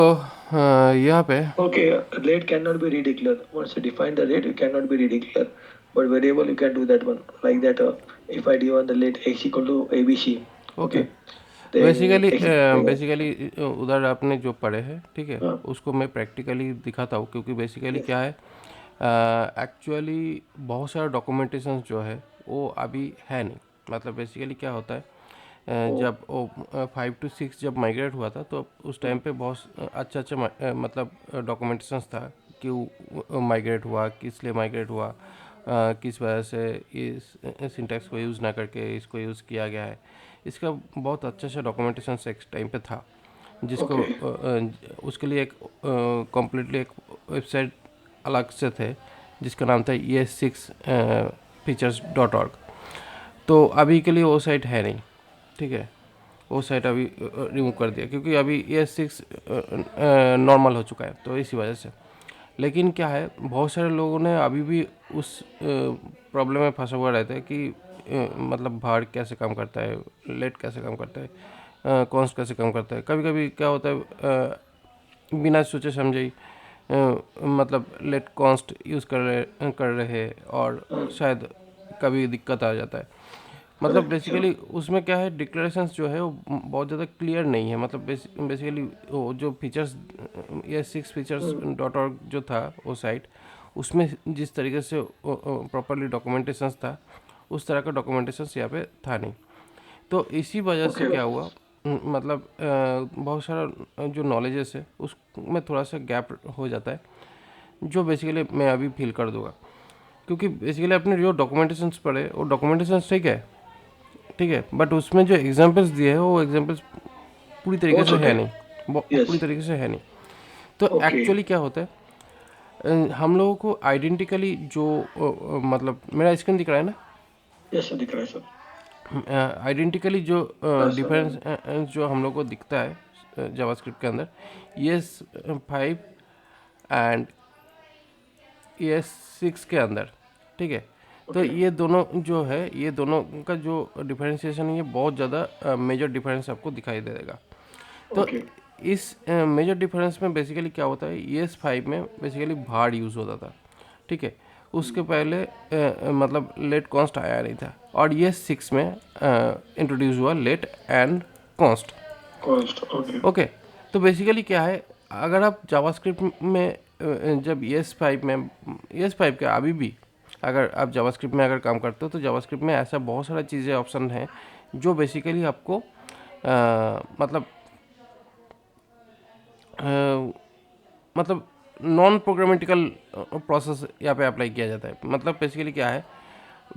तो यहाँ पे Okay, rate cannot be redeclared. Once you define the rate, it cannot be redeclared. But variable, you can do that one. Like that, if I define the rate x equal to ABC, okay, okay, then basically x, basically उधर आपने जो पढ़े हैं, ठीक है, uh, उसको मैं practically दिखाता हूँ, क्योंकि बेसिकली yes, क्या है, एक्चुअली बहुत सारा डॉक्यूमेंटेशन जो है वो अभी है नहीं। मतलब बेसिकली क्या होता है, oh, जब वो 5 to 6 जब माइग्रेट हुआ था, तो उस टाइम पे बहुत अच्छा अच्छा मतलब डॉक्यूमेंटेशन था कि माइग्रेट हुआ, किस लिए माइग्रेट हुआ, किस वजह से इस सिंटैक्स को यूज़ ना करके इसको यूज़ किया गया है। इसका बहुत अच्छा अच्छा डॉक्यूमेंटेशन एक टाइम पे था, जिसको okay, उसके लिए एक कम्प्लीटली एक वेबसाइट अलग से थे, जिसका नाम था ES6 features.org। तो अभी के लिए वो साइट है नहीं, ठीक है, वो साइट अभी रिमूव कर दिया, क्योंकि अभी ES6 नॉर्मल हो चुका है, तो इसी वजह से। लेकिन क्या है, बहुत सारे लोगों ने अभी भी उस प्रॉब्लम में फंसा हुआ रहता है कि मतलब भार कैसे काम करता है, लेट कैसे काम करता है, कॉस्ट कैसे काम करता है। कभी कभी क्या होता है, बिना सोचे समझे ही मतलब लेट कॉन्स्ट यूज़ कर रहे हैं, और शायद कभी दिक्कत आ जाता है। मतलब correct, yeah, बेसिकली उसमें क्या है, डिक्लेरेशंस जो है वो बहुत ज़्यादा क्लियर नहीं है। मतलब बेसिकली वो जो फीचर्स, ये 6features.org जो था वो साइट, उसमें जिस तरीके से प्रॉपरली डॉक्यूमेंटेशंस था, उस तरह का डॉक्यूमेंटेशंस यहाँ पे था नहीं। तो इसी वजह से okay, क्या हुआ, मतलब बहुत सारा जो नॉलेजेस है उसमें थोड़ा सा गैप हो जाता है, जो बेसिकली मैं अभी फील कर दूंगा। क्योंकि बेसिकली अपने जो डॉक्यूमेंटेशंस पढ़े, वो डॉक्यूमेंटेशंस ठीक है, ठीक है, बट उसमें जो एग्जांपल्स दिए हैं वो एग्जांपल्स पूरी तरीके बहुत से छोटे है हैं, नहीं, पूरी yes, तरीके से है नहीं। तो okay, एक्चुअली क्या होता है, हम लोगों को आइडेंटिकली जो मतलब मेरा स्क्रीन दिख रहा है ना, yes, दिख रहा है सर, आइडेंटिकली जो बस डिफरेंस जो हम लोग को दिखता है जावास्क्रिप्ट के अंदर, ES5 एंड ES6 के अंदर, ठीक है। तो ओके, ये दोनों जो है, ये दोनों का जो डिफरेंशिएशन है, ये बहुत ज़्यादा मेजर डिफरेंस आपको दिखाई देगा। तो ओके, इस मेजर डिफरेंस में बेसिकली क्या होता है, ES5 में बेसिकली भार यूज़ होता था, ठीक है। उसके पहले मतलब लेट कॉन्स्ट आया नहीं था, और ES6 में इंट्रोड्यूस हुआ let and const. Const, okay, okay, तो बेसिकली क्या है, अगर आप जावास्क्रिप्ट में जब ES5 में, ES5 के अभी भी अगर आप जावास्क्रिप्ट में अगर काम करते हो, तो जावास्क्रिप्ट में ऐसा बहुत सारा चीज़ें ऑप्शन हैं जो बेसिकली आपको मतलब अ, मतलब नॉन प्रोग्रामेटिकल प्रोसेस यहाँ पे अप्लाई किया जाता है। मतलब बेसिकली क्या है,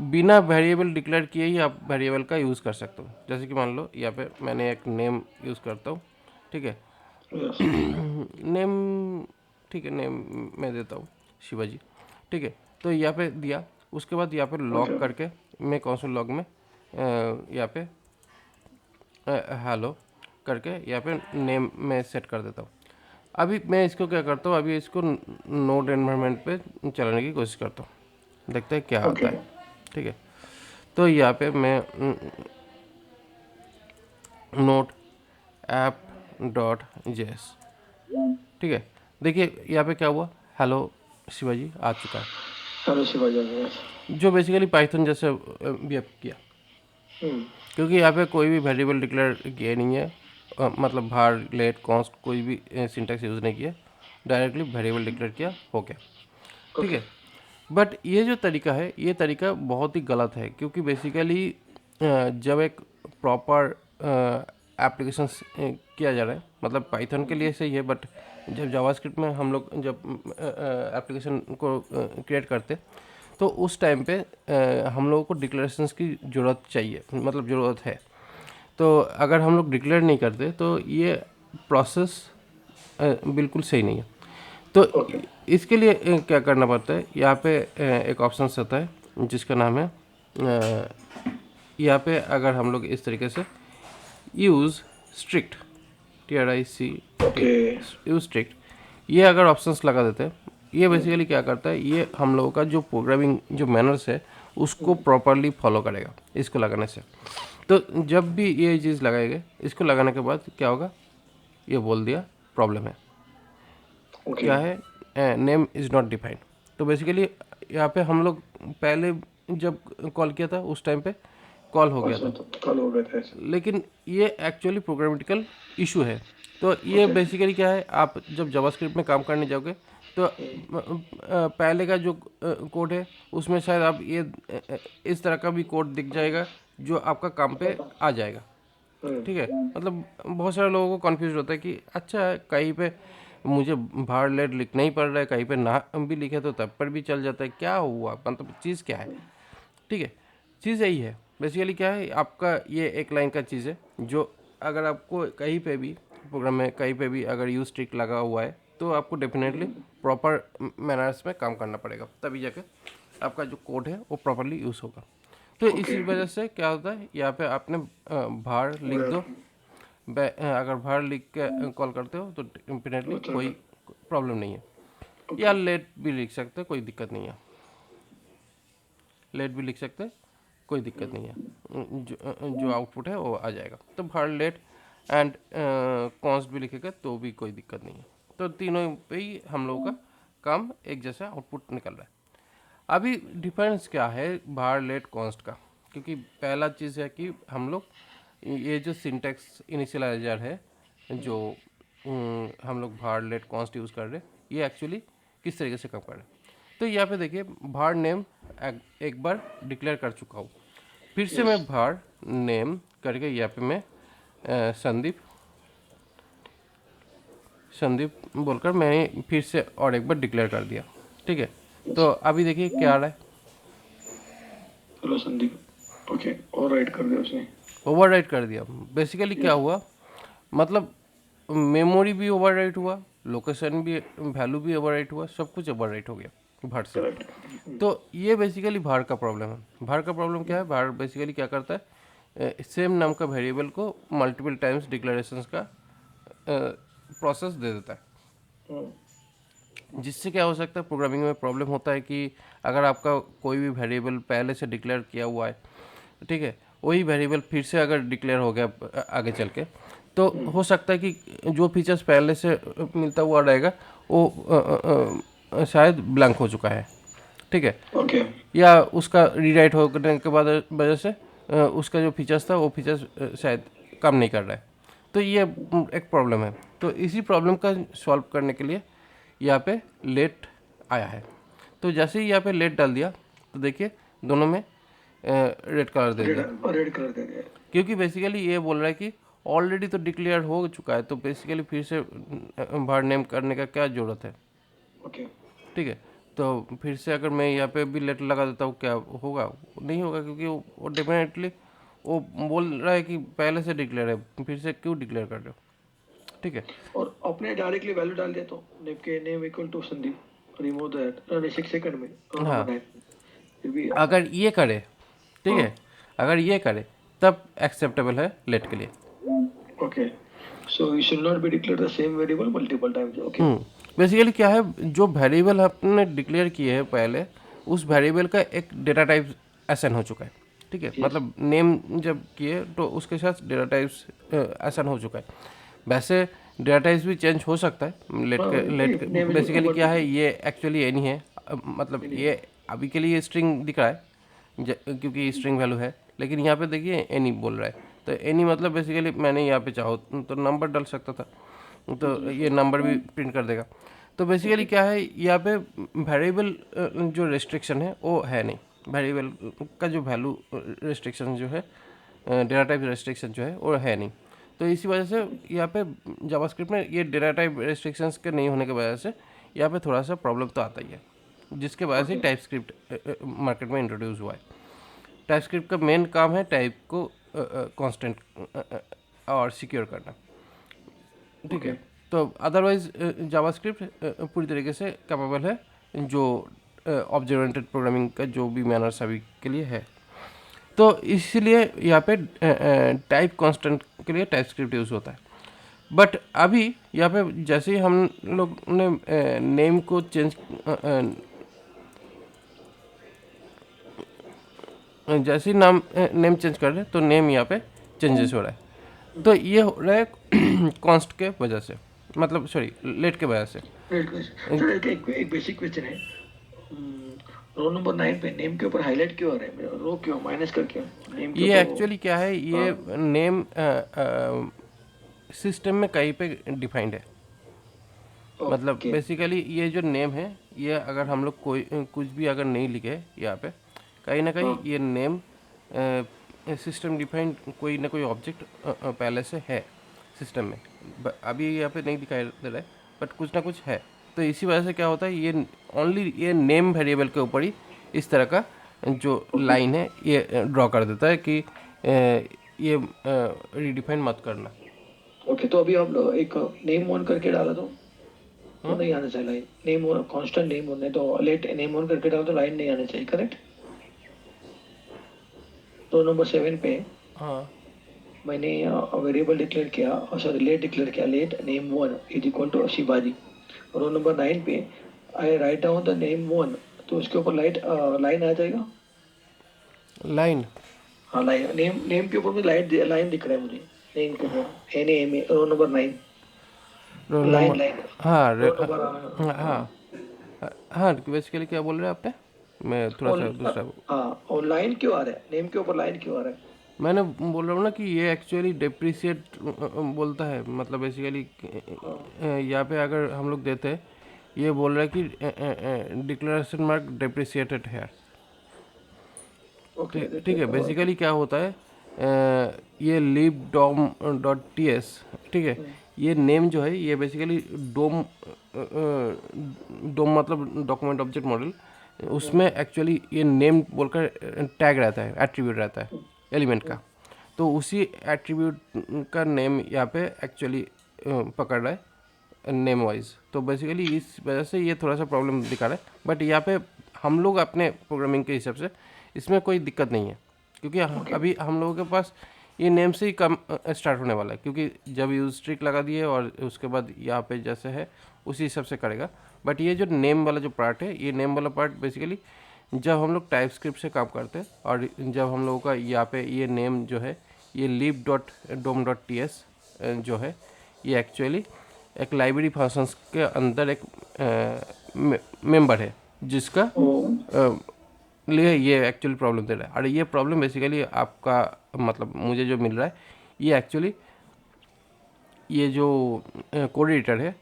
बिना वेरिएबल डिक्लेयर किए ही आप वेरिएबल का यूज़ कर सकते हो। जैसे कि मान लो यहाँ पे मैंने एक नेम यूज़ करता हूँ, ठीक है, यस, नेम, ठीक है, नेम मैं देता हूँ शिवाजी, ठीक है। तो यहाँ पे दिया, उसके बाद यहाँ पे ओके, लॉग करके मैं कंसोल लॉग में यहाँ पे हेलो करके यहाँ पे नेम में सेट कर देता हूँ। अभी मैं इसको क्या करता हूँ, अभी इसको नोड एनवायरनमेंट पे चलाने की कोशिश करता हूँ, देखते हैं क्या ओके, आता है, ठीक है। तो यहाँ पे मैं नोट ऐप डॉट जेएस, ठीक है, देखिए यहाँ पे क्या हुआ, हेलो शिवाजी आ चुका है, हेलो शिवाजी, यस, जो बेसिकली पाइथन जैसे बिहेव किया। हम्म, क्योंकि यहाँ पे कोई भी वेरिएबल डिक्लेयर किया नहीं है, मतलब भार लेट कॉन्स्ट कोई भी सिंटैक्स यूज़ नहीं किया, डायरेक्टली वेरिएबल डिक्लेयर किया, हो गया, ठीक ओके, है। बट ये जो तरीका है, ये तरीका बहुत ही गलत है, क्योंकि बेसिकली जब एक प्रॉपर एप्लीकेशन किया जा रहा है, मतलब पाइथन के लिए सही है, बट जब जावास्क्रिप्ट में हम लोग जब एप्लीकेशन को क्रिएट करते, तो उस टाइम पे हम लोगों को डिक्लेरेशंस की ज़रूरत चाहिए, मतलब ज़रूरत है। तो अगर हम लोग डिक्लेयर नहीं करते, तो ये प्रोसेस बिल्कुल सही नहीं है। तो ओके, इसके लिए क्या करना पड़ता है, यहाँ पे एक ऑप्शन आता है जिसका नाम है यहाँ पे अगर हम लोग इस तरीके से use strict, TRICT, okay, use strict, ये अगर ऑप्शंस लगा देते हैं, ये बेसिकली क्या करता है, ये हम लोगों का जो प्रोग्रामिंग जो मैनर्स है उसको प्रॉपरली फॉलो करेगा इसको लगाने से। तो जब भी ये चीज़ लगाएंगे, इसको लगाने के बाद क्या होगा, ये बोल दिया प्रॉब्लम है, Okay. क्या है, नेम इज़ नॉट डिफाइंड। तो बेसिकली यहाँ पे हम लोग पहले जब कॉल किया था उस टाइम पे कॉल हो गया अच्छा, था, तो कल हो गए थे ऐसे। लेकिन ये एक्चुअली प्रोग्रामेटिकल इशू है। तो ये Okay. बेसिकली क्या है, आप जब जावास्क्रिप्ट में काम करने जाओगे तो पहले का जो कोड है उसमें शायद आप ये इस तरह का भी कोड दिख जाएगा जो आपका काम पे आ जाएगा। हम्म। ठीक है, मतलब बहुत सारे लोगों को कन्फ्यूज होता है कि अच्छा कहीं पे मुझे भार लेट लिखना ही पड़ रहा है, कहीं पे ना भी लिखे तो तब पर भी चल जाता है, क्या हुआ, मतलब चीज़ क्या है। ठीक है, चीज़ यही है बेसिकली, क्या है आपका ये एक लाइन का चीज़ है जो अगर आपको कहीं पे भी प्रोग्राम में कहीं पे भी अगर यूज स्ट्रिक लगा हुआ है तो आपको डेफिनेटली प्रॉपर मैनर्स में काम करना पड़ेगा, तभी जाके आपका जो कोड है वो प्रॉपरली यूज़ होगा। तो इसी वजह से क्या होता है, यहाँ पे आपने भार लिख दो, अगर भार लिख के कॉल करते हो तो डेफिनेटली कोई प्रॉब्लम नहीं है, या लेट भी लिख सकते हो, कोई दिक्कत नहीं है, लेट भी लिख सकते हैं, कोई दिक्कत नहीं है, जो आउटपुट है वो आ जाएगा। तो भार लेट एंड कॉन्स्ट भी लिखेगा तो भी कोई दिक्कत नहीं है। तो तीनों पे ही हम लोगों का काम एक जैसा आउटपुट निकल रहा है। अभी डिफरेंस क्या है भार लेट कॉन्स्ट का, क्योंकि पहला चीज़ है कि हम लोग ये जो सिंटेक्स इनिशियलाइजर है जो हम लोग भार लेट कॉन्स्ट यूज़ कर रहे हैं, ये एक्चुअली किस तरीके से काम कर रहे हैं। तो यहाँ पे देखिए भार नेम एक बार डिक्लेयर कर चुका हूँ, फिर से मैं भार नेम करके यहाँ पे मैं संदीप संदीप बोलकर मैं फिर से और एक बार डिक्लेयर कर दिया। ठीक है, तो अभी देखिए क्या आ रहा है, हेलो संदीप। ओके, और राइट कर दिया उसने। ओवरराइट कर दिया। बेसिकली क्या हुआ, मतलब मेमोरी भी ओवरराइट हुआ, लोकेशन भी, वैल्यू भी ओवरराइट हुआ, सब कुछ ओवरराइट हो गया भार से। करेक्ट। तो ये बेसिकली भार का प्रॉब्लम है। भार का प्रॉब्लम क्या है, भार बेसिकली क्या करता है, सेम नाम का वेरिएबल को मल्टीपल टाइम्स डिक्लेरेशंस का प्रोसेस दे देता है, जिससे क्या हो सकता है, प्रोग्रामिंग में प्रॉब्लम होता है कि अगर आपका कोई भी वेरिएबल पहले से डिक्लेयर किया हुआ है, ठीक है, वही वेरिएबल फिर से अगर डिक्लेयर हो गया आगे चल के, तो हो सकता है कि जो फीचर्स पहले से मिलता हुआ रहेगा वो शायद ब्लैंक हो चुका है। ठीक है, ओके। या उसका रीराइट होने के बाद वजह से उसका जो फीचर्स था वो फीचर्स शायद काम नहीं कर रहा है। तो ये एक प्रॉब्लम है। तो इसी प्रॉब्लम का सॉल्व करने के लिए यहाँ पे लेट आया है। तो जैसे ही यहाँ पे लेट डाल दिया तो देखिए दोनों में रेड कलर दे दिया, रेड कलर दे दिया। क्योंकि बेसिकली ये बोल रहा है कि ऑलरेडी तो डिक्लेयर हो चुका है, तो बेसिकली फिर से भार नेम करने का क्या ज़रूरत है। ओके। ठीक है, तो फिर से अगर मैं यहाँ पे भी लेटर लगा देता हूँ क्या होगा, नहीं होगा, क्योंकि वो डेफिनेटली वो बोल रहा है कि पहले से डिक्लेयर है, फिर से क्यों डिक्लेयर कर रहे हो। ठीक है, और अपने डायरेक्टली वैल्यू डाल दिया तो नेम के name equal to Sandeep, remove that, नहीं 6 सेकंड में हाँ, बनाए फिर भी। अगर ये करे, ठीक हाँ। है, अगर ये करे तब एक्सेप्टेबल है लेट के लिए। Okay, so you should not be declare the same variable multiple times. Okay. Basically क्या है, जो वेरिएबल आपने डिक्लेयर किए हैं पहले, उस वेरिएबल का एक डेटा टाइप असाइन हो चुका है। ठीक है, मतलब नेम जब किए तो उसके साथ डेटा टाइप्स असाइन हो चुका है। वैसे डेटा टाइप्स भी चेंज हो सकता है लेट बेसिकली क्या है, ये एक्चुअली ये नहीं है, मतलब ये अभी के लिए स्ट्रिंग दिख रहा है क्योंकि स्ट्रिंग वैल्यू है, लेकिन यहाँ पे देखिए एनी बोल रहा है। तो एनी मतलब बेसिकली मैंने यहाँ पे चाहो तो नंबर डाल सकता था, तो ये नंबर भी प्रिंट कर देगा। तो बेसिकली क्या है, यहाँ पे वेरिएबल जो रेस्ट्रिक्शन है वो है नहीं, वेरिएबल का जो वैल्यू रेस्ट्रिक्शन जो है, डेटा टाइप रेस्ट्रिक्शन जो है वो है नहीं। तो इसी वजह से यहाँ पे जावास्क्रिप्ट में ये डेटा टाइप रेस्ट्रिक्शंस के नहीं होने की वजह से यहाँ पे थोड़ा सा प्रॉब्लम तो आता ही है, जिसके वजह से टाइप स्क्रिप्ट मार्केट में इंट्रोड्यूस हुआ है। टाइप स्क्रिप्ट का मेन काम है टाइप को कांस्टेंट और सिक्योर करना। ठीक है, तो अदरवाइज जावास्क्रिप्ट पूरी तरीके से कैपेबल है जो ऑब्जेक्ट ओरिएंटेड प्रोग्रामिंग का जो भी मैनर्स अभी के लिए है। तो इसलिए यहाँ पे टाइप कांस्टेंट के लिए टाइप स्क्रिप्ट यूज़ होता है। बट अभी यहाँ पे जैसे ही हम लोग ने नेम को चेंज जैसे ही नेम चेंज कर रहे हैं तो नेम यहाँ पे चेंजेस हो रहा है। तो ये हो रहा है कॉन्स्ट के वजह से, मतलब सॉरी लेट के वजह से। Great question. सर एक बेसिक क्वेश्चन है। रो नंबर 9 पे नेम के ऊपर हाईलाइट क्यों आ रहा है, रो क्यों माइनस कर क्यों, नेम के ये ऊपर वो। एक्चुअली क्या है, ये नेम सिस्टम में कहीं पे डिफाइंड है। मतलब ओके बेसिकली ये जो नेम है, ये अगर हम लोग कोई कुछ भी अगर नहीं लिखे यहाँ पे, कहीं ना कहीं हाँ ये नेम सिस्टम डिफाइंड कोई ना कोई ऑब्जेक्ट पहले से है सिस्टम में। अभी यहाँ पे नहीं दिखाई दे रहा है, बट कुछ ना कुछ है। तो इसी वजह से क्या होता है, ये ओनली ये नेम वेरिएबल के ऊपर ही इस तरह का जो ओके लाइन है ये ड्रॉ कर देता है कि ये रीडिफाइन मत करना। ओके। तो अभी आप लोग एक नेम ऑन करके डाला तो नहीं आना चाहिए line, name on constant name on है तो लेट नेम ऑन करके डाला तो लाइन नहीं आना चाहिए, करेक्ट। तो नंबर 7 पे हाँ मैंने वेरिएबल डिक्लेयर किया, सॉरी लेट डिक्लेयर किया, let name one is equal to Shivaji. Row number 9 पे I write down the name one, तो उसके ऊपर लाइन आ जाएगा। लाइन। हाँ लाइन, नेम नेम के ऊपर मुझे लाइन दिख रहा है मुझे, नेम के ऊपर N M A row number 9, roll line number. Line हाँ रो नंबर हाँ हाँ बेसिकली क्या बोल रहे हैं आपने, मैं थोड़ा और सा दूसरा। हाँ और लाइन क्यों आ रहा है, नेम के ऊपर लाइन क्यों आ रहा है। मैंने बोल रहा हूँ ना कि ये एक्चुअली डेप्रिसिएट बोलता है, मतलब बेसिकली हाँ यहाँ पे अगर हम लोग देते हैं, ये बोल रहा है कि डिक्लेरेशन मार्क डेप्रिसिएटेड है। ओके ठीक है, बेसिकली क्या होता है, ये लिब डॉम डॉट टी एस, ठीक है, ये नेम जो है ये बेसिकली डोम डोम मतलब डॉक्यूमेंट ऑब्जेक्ट मॉडल, उसमें एक्चुअली ये नेम बोलकर टैग रहता है, एट्रीब्यूट रहता है एलिमेंट का। तो उसी एट्रीब्यूट का नेम यहाँ पे एक्चुअली पकड़ रहा है नेम वाइज। तो बेसिकली इस वजह से ये थोड़ा सा प्रॉब्लम दिखा रहा है, बट यहाँ पे हम लोग अपने प्रोग्रामिंग के हिसाब से इसमें कोई दिक्कत नहीं है, क्योंकि अभी हम लोगों के पास ये नेम से ही कम स्टार्ट होने वाला है, क्योंकि जब यूज स्ट्रिक लगा दिए और उसके बाद यहाँ पे जैसे है उसी हिसाब से करेगा। बट ये जो नेम वाला जो पार्ट है, ये नेम वाला पार्ट बेसिकली जब हम लोग टाइप स्क्रिप्ट से काम करते हैं, और जब हम लोगों का यहाँ पे ये नेम जो है ये लिब डॉट डोम डॉट टी एस जो है, ये एक्चुअली एक लाइब्रेरी फंक्शंस के अंदर एक मेंबर है, जिसका लिए ये एक्चुअली प्रॉब्लम दे रहा है। और ये प्रॉब्लम बेसिकली आपका मतलब मुझे जो मिल रहा है, ये एक्चुअली ये जो कोड एडिटर है,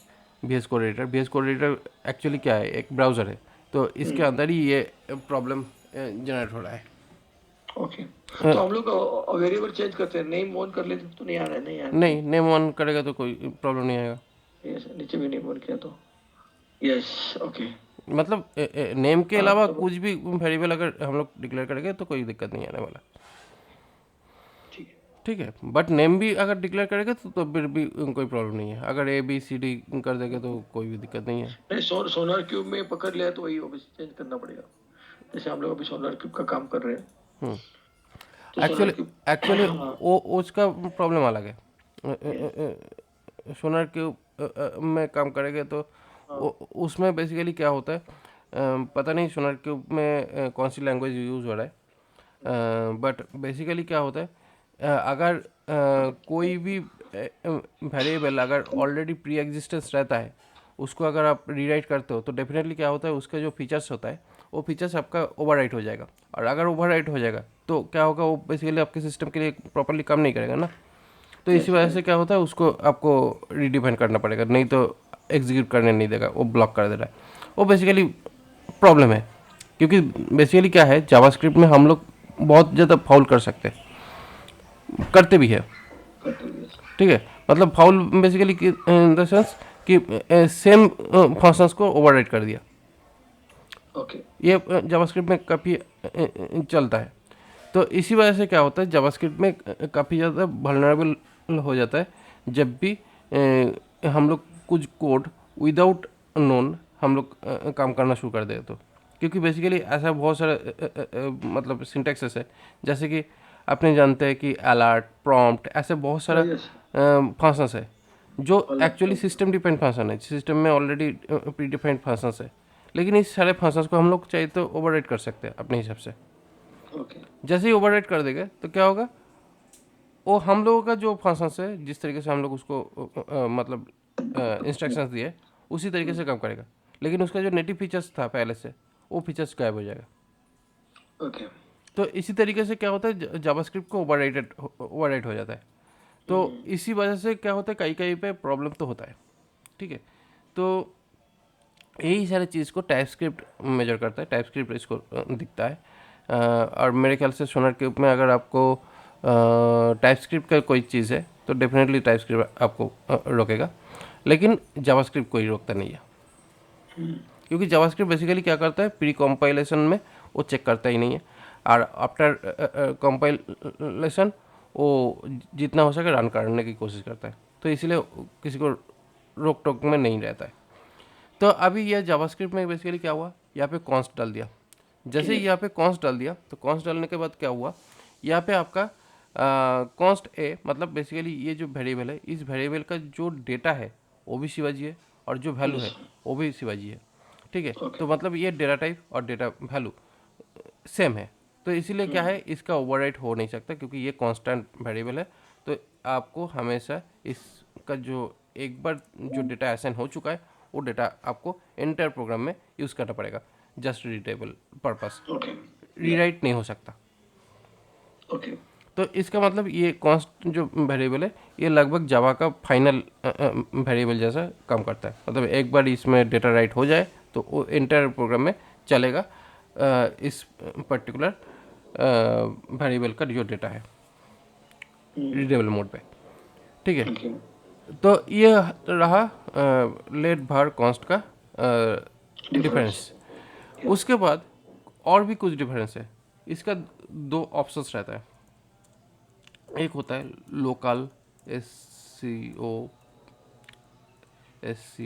V S code editor actually क्या है, एक ब्राउज़र है, तो इसके अंदर ही ये प्रॉब्लम जनरेट हो रहा है। ओके। तो हम लोग वेरिएबल चेंज करते हैं, नेम ऑन कर लेते तो नहीं आ रहा है, नहीं आ रहा है। नहीं, नेम ऑन करेगा तो कोई प्रॉब्लम नहीं आएगा। यस नीचे भी नेम ऑन किया तो यस ओके। मतलब नेम के अलावा तो कुछ भी वेरिएबल अगर हम लोग डिक्लेयर करेंगे तो कोई दिक्कत नहीं आने वाला। ठीक है। ठीक है, बट नेम भी अगर डिक्लेयर करेगा तो फिर भी कोई प्रॉब्लम नहीं है। अगर ए बी सी डी कर देंगे तो कोई भी दिक्कत नहीं है। नहीं सोनार क्यूब में पकड़ लिया तो वही ऑब्वियस चेंज करना पड़ेगा, जैसे हम लोग अभी सोनार क्यूब का काम कर रहे हैं तो सोनार एक्चुअली क्यूब एक्चुअली हाँ वो उसका प्रॉब्लम अलग है। yes, सोनार क्यूब में काम करेंगे तो उसमें बेसिकली क्या होता है, पता नहीं सोनार क्यूब में कौन सी लैंग्वेज यूज़ हो रहा है, बट बेसिकली क्या होता है, अगर कोई भी वेरिएबल अगर ऑलरेडी प्री एग्जिस्टेंस रहता है, उसको अगर आप रीराइट करते हो तो डेफिनेटली क्या होता है, उसका जो फीचर्स होता है वो फीचर्स आपका ओवरराइट हो जाएगा। और अगर ओवरराइट हो जाएगा तो क्या होगा, वो बेसिकली आपके सिस्टम के लिए प्रॉपरली काम नहीं करेगा ना। तो इसी वजह से क्या होता है, उसको आपको रीडिफाइन करना पड़ेगा, नहीं तो एग्जीक्यूट करने नहीं देगा, वो ब्लॉक कर दे रहा है। वो बेसिकली प्रॉब्लम है, क्योंकि बेसिकली क्या है, जावास्क्रिप्ट में हम लोग बहुत ज़्यादा फाउल कर सकते हैं, करते भी है। ठीक है, मतलब foul basically in the sense कि सेम फंक्शंस को ओवरराइट कर दिया। ओके ये जावास्क्रिप्ट में काफ़ी चलता है। तो इसी वजह से क्या होता है, जावास्क्रिप्ट में काफ़ी ज़्यादा वल्नरेबल हो जाता है जब भी हम लोग कुछ कोड विदाउट नोन हम लोग काम करना शुरू कर दें तो। क्योंकि बेसिकली ऐसा बहुत सारा मतलब सिंटैक्सेस है, जैसे कि अपने जानते हैं कि अलर्ट, प्रॉम्प्ट, ऐसे बहुत सारा यस फंक्शंस है जो अलग एक्चुअली सिस्टम डिपेंड फंक्शन है, सिस्टम में ऑलरेडी प्री डिफाइंड फंक्शंस है। लेकिन इस सारे फंक्शंस को हम लोग चाहिए तो ओवरराइट कर सकते हैं अपने हिसाब से। ओके जैसे ही ओवरराइट कर देंगे तो क्या होगा, वो हम लोगों का जो फंक्शंस है, जिस तरीके से हम लोग उसको मतलब इंस्ट्रक्शंस दिए उसी तरीके से काम करेगा, लेकिन उसका जो नेटिव फीचर्स था पहले से वो फीचर्स गायब हो जाएगा। ओके। तो इसी तरीके से क्या होता है, जावास्क्रिप्ट को ओवरराइट हो जाता है। तो इसी वजह से क्या होता है, कहीं कहीं पे प्रॉब्लम तो होता है। ठीक है, तो यही सारी चीज़ को टाइपस्क्रिप्ट मेजर करता है, टाइपस्क्रिप्ट इसको दिखता है। और मेरे ख्याल से सोनर क्यूब में अगर आपको टाइपस्क्रिप्ट का कोई चीज़ है तो डेफिनेटली टाइपस्क्रिप्ट आपको रोकेगा, लेकिन जावास्क्रिप्ट कोई रोकता नहीं है। क्योंकि जावास्क्रिप्ट बेसिकली क्या करता है, प्री कंपाइलेशन में वो चेक करता ही नहीं है, और आफ्टर कंपाइलेशन वो जितना हो सके रन करने की कोशिश करता है, तो इसलिए किसी को रोक टोक में नहीं रहता है। तो अभी यह जावास्क्रिप्ट में बेसिकली क्या हुआ, यहाँ पे कॉन्स्ट डाल दिया। जैसे ही यहाँ पे कॉन्स्ट डाल दिया तो कॉन्स्ट डालने के बाद क्या हुआ, यहाँ पे आपका कॉन्स्ट ए मतलब बेसिकली ये जो वेरिएबल है, इस वेरिएबल का जो डेटा है वो भी शिवाजी है और जो वैल्यू है वो भी शिवाजी है। ठीक है, तो मतलब ये डेटा टाइप और डेटा वैल्यू सेम है, तो इसीलिए क्या है, इसका ओवरराइट हो नहीं सकता क्योंकि ये कांस्टेंट वेरिएबल है। तो आपको हमेशा इसका जो एक बार जो डेटा असाइन हो चुका है वो डेटा आपको एंटायर प्रोग्राम में यूज़ करना पड़ेगा, just readable purpose, okay. Rewrite नहीं हो सकता। ओके। तो इसका मतलब ये कॉन्स्ट जो वेरिएबल है ये लगभग जावा का फाइनल वेरिएबल जैसा काम करता है। मतलब एक बार इसमें डेटा राइट हो जाए तो वो एंटायर प्रोग्राम में चलेगा इस पर्टिकुलर वेरिएबल का जो डेटा है रीडेबल मोड पे। ठीक है, ओके। तो ये रहा लेट var कॉन्स्ट का डिफरेंस। उसके बाद और भी कुछ डिफरेंस है। इसका दो ऑप्शंस रहता है, एक होता है local S C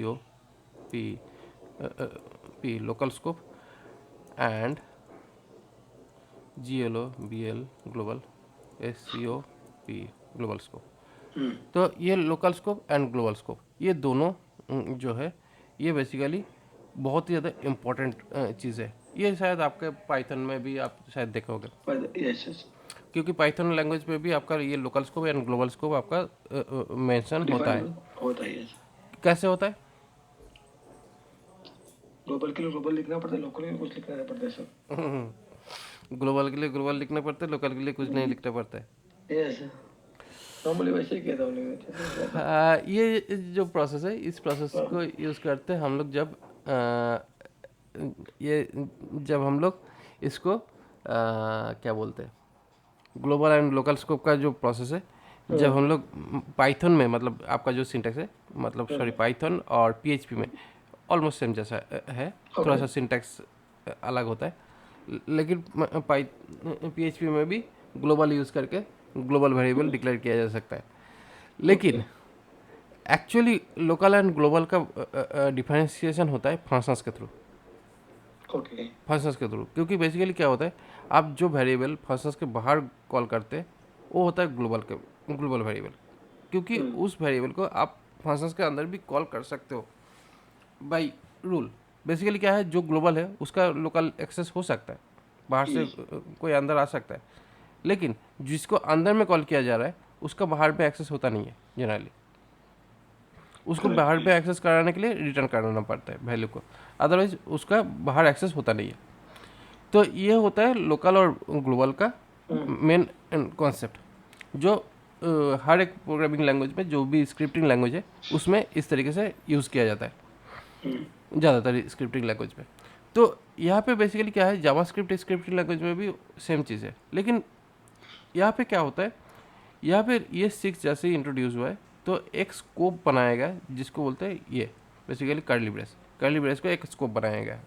O P P local scope and GLOBL global SCOP global scope. तो ये local scope and global scope ये दोनों जो है ये बेसिकली बहुत ही ज़्यादा इम्पोर्टेंट चीज़ है। ये शायद आपके पाइथन में भी आप शायद देखोगे, यस यस। क्योंकि पाइथन लैंग्वेज में भी आपका ये local scope and global scope आपका मेंशन होता है। होता है यस। कैसे होता है? ग्लोबल के लिए ग्लोबल लिखना पड़ता है, लोकल के लिए कुछ लिखना नहीं पड़ता है सर। ग्लोबल के लिए ग्लोबल लिखना पड़ता है, लोकल के लिए कुछ नहीं लिखना पड़ता है। यस, नॉर्मली वैसे ही किया था हमने। ये जो प्रोसेस है इस प्रोसेस को यूज़ करते हैं हम लोग जब हम लोग इसको क्या बोलते हैं, ग्लोबल एंड लोकल स्कोप का जो प्रोसेस है, जब हम लोग पाइथन में मतलब आपका जो सिंटैक्स है, मतलब सॉरी पाइथन और PHP में ऑलमोस्ट सेम जैसा है, थोड़ा सा सिंटैक्स अलग होता है, लेकिन PHP में भी ग्लोबल यूज़ करके ग्लोबल वेरिएबल डिक्लेयर किया जा सकता है। लेकिन एक्चुअली लोकल एंड ग्लोबल का डिफरेंशिएशन होता है फंक्शंस के थ्रू। ओके। फंक्शंस के थ्रू, क्योंकि बेसिकली क्या होता है, आप जो वेरिएबल फंक्शंस के बाहर कॉल करते हैं वो होता है ग्लोबल वेरिएबल, क्योंकि उस वेरिएबल को आप फंक्शंस के अंदर भी कॉल कर सकते हो बाय रूल। बेसिकली क्या है, जो ग्लोबल है उसका लोकल एक्सेस हो सकता है, बाहर से कोई अंदर आ सकता है, लेकिन जिसको अंदर में कॉल किया जा रहा है उसका बाहर में एक्सेस होता नहीं है जनरली। उसको बाहर पे एक्सेस कराने के लिए रिटर्न कराना पड़ता है वैल्यू को, अदरवाइज उसका बाहर एक्सेस होता नहीं है। तो ये होता है लोकल और ग्लोबल का मेन कॉन्सेप्ट, जो हर एक प्रोग्रामिंग लैंग्वेज में, जो भी स्क्रिप्टिंग लैंग्वेज है उसमें इस तरीके से यूज़ किया जाता है ज़्यादातर स्क्रिप्टिंग लैंग्वेज में। तो यहाँ पे बेसिकली क्या है, जावास्क्रिप्ट स्क्रिप्टिंग लैंग्वेज में भी सेम चीज़ है, लेकिन यहाँ पे क्या होता है, यहाँ पे ये 6 जैसे ही इंट्रोड्यूस हुआ है तो एक स्कोप बनाया गया जिसको बोलते हैं ये बेसिकली कर्ली ब्रेस को एक स्कोप बनाया गया।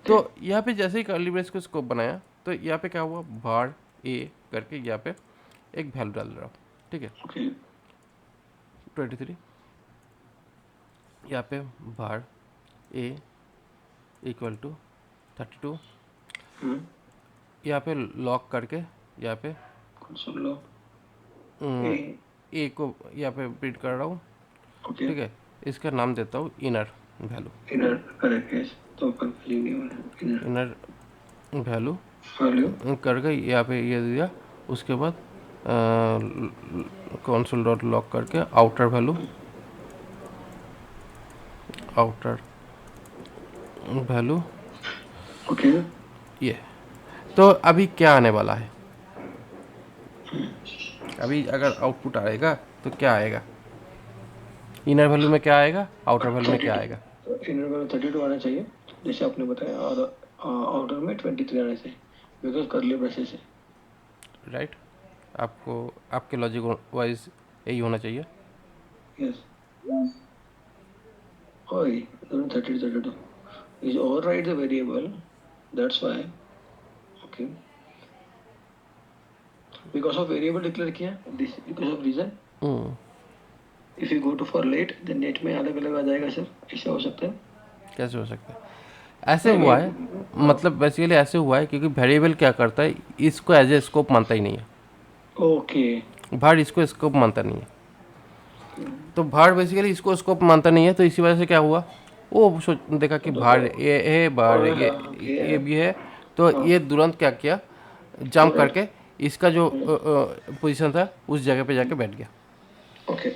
तो यहाँ पे जैसे ही कर्ली ब्रेस को स्कोप बनाया तो यहाँ पे क्या हुआ, var a करके यहाँ पे एक वैल्यू डाल रहा हूँ। ठीक है, 23 यहाँ पे var a इक्वल टू 32, यहाँ पे लॉक करके यहाँ पे ए को यहाँ पे प्रिंट कर रहा हूँ। ठीक है, इसका नाम देता हूँ इनर वैल्यू। इनर वैल्यू करके यहाँ पे ये दिया। उसके बाद कंसोल डॉट लॉक करके outer value outer value okay ये। तो अभी क्या आने वाला है, अभी अगर आउटपुट आएगा तो क्या आएगा, इनर वैल्यू में क्या आएगा, आउटर वैल्यू में क्या 32, आएगा। इनर में 32 आना चाहिए जैसे आपने बताया, और आउटर में 23 आना चाहिए बिकॉज करली ब्रेसेस है। राइट, आपको आपके लॉजिक वाइज यही होना चाहिए। यस, ओए 32 is override the variable, that's why, okay, because of variable declare किया, this because of reason, if you go to for late then net में अलग अलग आ जाएगा सर, ऐसा हो सकता है। कैसे हो सकता है, ऐसे नहीं हुआ है, नहीं, मतलब बेसिकली ऐसे हुआ है क्योंकि वेरिएबल क्या करता है, इसको एज ए स्कोप मानता ही नहीं है, ओके, भार इसको स्कोप मानता नहीं है। तो भार बेसिकली इसको स्कोप मानता नहीं है, तो इसी वजह से क्या हुआ, वो सोच देखा कि भार ये है, भार ये भी है, तो ये तुरंत क्या किया, जंप करके इसका जो पोजीशन था उस जगह पे जाके बैठ गया। ओके,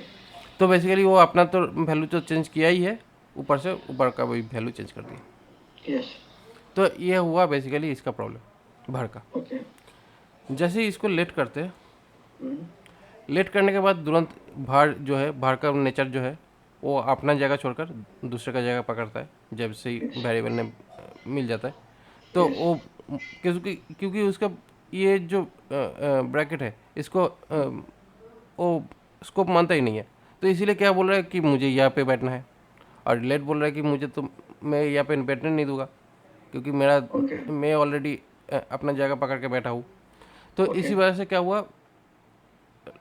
तो बेसिकली वो अपना तो वैल्यू तो चेंज किया ही है, ऊपर से ऊपर का वही वैल्यू चेंज कर दिया। यस, तो ये हुआ बेसिकली इसका प्रॉब्लम भर का। ओके, जैसे ही इसको लेट करते हैं, लेट करने के बाद तुरंत भार जो है, भार का नेचर जो है वो अपना जगह छोड़कर दूसरे का जगह पकड़ता है जब से ही वेरिएबल ने मिल जाता है। तो वो क्योंकि उसका ये जो ब्रैकेट है इसको वो स्कोप मानता ही नहीं है, तो इसीलिए क्या बोल रहा है कि मुझे यहाँ पे बैठना है, और लेट बोल रहा है कि मुझे तो मैं यहाँ पे बैठने नहीं दूंगा क्योंकि मैं ऑलरेडी अपना जगह पकड़ के बैठा हूँ। तो इसी वजह से क्या हुआ,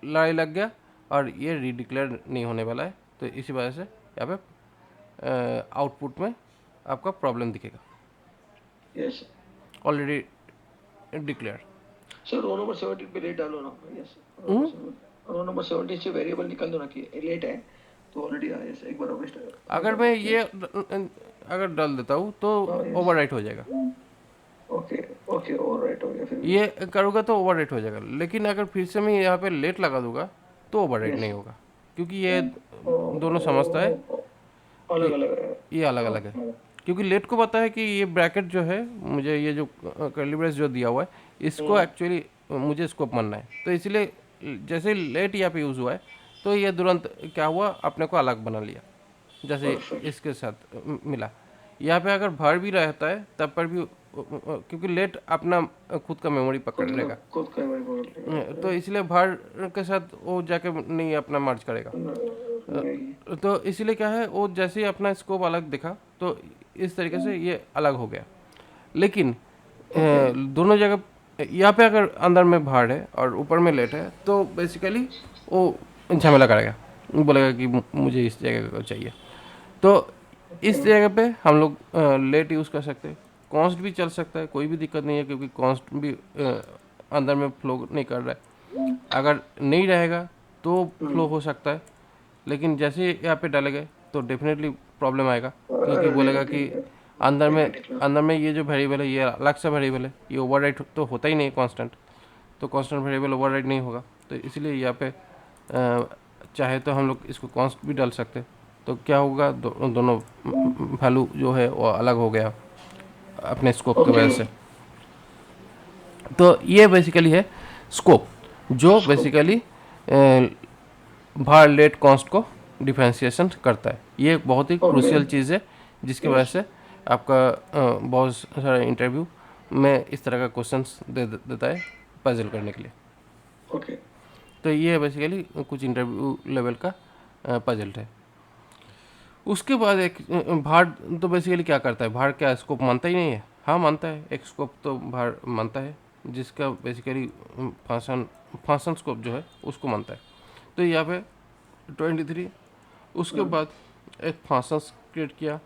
लड़ाई लग गया और ये रीडिक्लेयर नहीं होने वाला है। तो इसी वजह से यहाँ पे आउटपुट में आपका प्रॉब्लम दिखेगा, yes already declare. Sir, row number 17 पे लेट डालो ना। यस, रो नंबर 17 से वेरिएबल निकाल दो ना कि लेट है तो ऑलरेडी आया। यस, एक बार और अगर मैं ये अगर डाल देता हूँ तो ओवरराइट हो जाएगा, ओके ओके, ऑलराइट हो गया फिर। ये करूँगा तो ओवरराइट हो जाएगा, लेकिन अगर फिर से मैं यहाँ पे लेट लगा दूंगा तो ओवरराइट नहीं होगा, क्योंकि ये दोनों समझता है अलग अलग है। ये अलग अलग है। क्योंकि लेट को पता है कि ये ब्रैकेट जो है, मुझे ये जो कर्ली ब्रेस जो दिया हुआ है इसको एक्चुअली मुझे स्कोप मानना है, तो इसलिए जैसे लेट यहाँ पे यूज़ हुआ है तो ये तुरंत क्या हुआ, अपने को अलग बना लिया जैसे इसके साथ मिला। यहाँ पे अगर भर भी रहता है तब पर भी क्योंकि लेट अपना खुद का मेमोरी पकड़ लेगा, खुद का मेमोरी पकड़ लेगा। तो इसलिए भर के साथ वो जाके नहीं अपना मर्ज करेगा। तो इसीलिए क्या है, वो जैसे ही अपना स्कोप अलग दिखा तो इस तरीके से ये अलग हो गया। लेकिन दोनों जगह यहाँ पे अगर अंदर में भाड़ है और ऊपर में लेट है तो बेसिकली वो झमेला करेगा, बोलेगा कि मुझे इस जगह को चाहिए। तो इस जगह पे हम लोग लेट यूज़ कर सकते हैं, कॉन्स्ट भी चल सकता है, कोई भी दिक्कत नहीं है क्योंकि कॉन्स्ट भी अंदर में फ्लो नहीं कर रहा है। अगर नहीं रहेगा तो फ्लो हो सकता है, लेकिन जैसे यहाँ पे डाले गए तो डेफिनेटली प्रॉब्लम आएगा, क्योंकि बोलेगा कि अंदर में ये जो वेरिएबल है ये अलग सा वेरिएबल है, ये ओवरराइट तो होता ही नहीं कांस्टेंट, तो कांस्टेंट वेरिएबल ओवरराइट नहीं होगा। तो इसलिए यहाँ पे चाहे तो हम लोग इसको कांस्ट भी डाल सकते, तो क्या होगा, दोनों वैल्यू जो है वो अलग हो गया अपने स्कोप की वजह से। तो ये बेसिकली है स्कोप, जो बेसिकली भार लेट कॉन्स्ट को डिफरेंशिएशन करता है। ये एक बहुत ही क्रूशियल चीज़ है जिसकी वजह से आपका बहुत सारा इंटरव्यू में इस तरह का क्वेश्चंस दे देता है पजल करने के लिए। ओके, तो ये बेसिकली कुछ इंटरव्यू लेवल का पजल है। उसके बाद एक भार तो बेसिकली क्या करता है, भार क्या स्कोप मानता ही नहीं है? हाँ मानता है, एक स्कोप तो भार मानता है जिसका बेसिकली फंक्शन स्कोप जो है उसको मानता है। तो यहाँ पे 23 उसके बाद एक फंक्शन क्रिएट किया,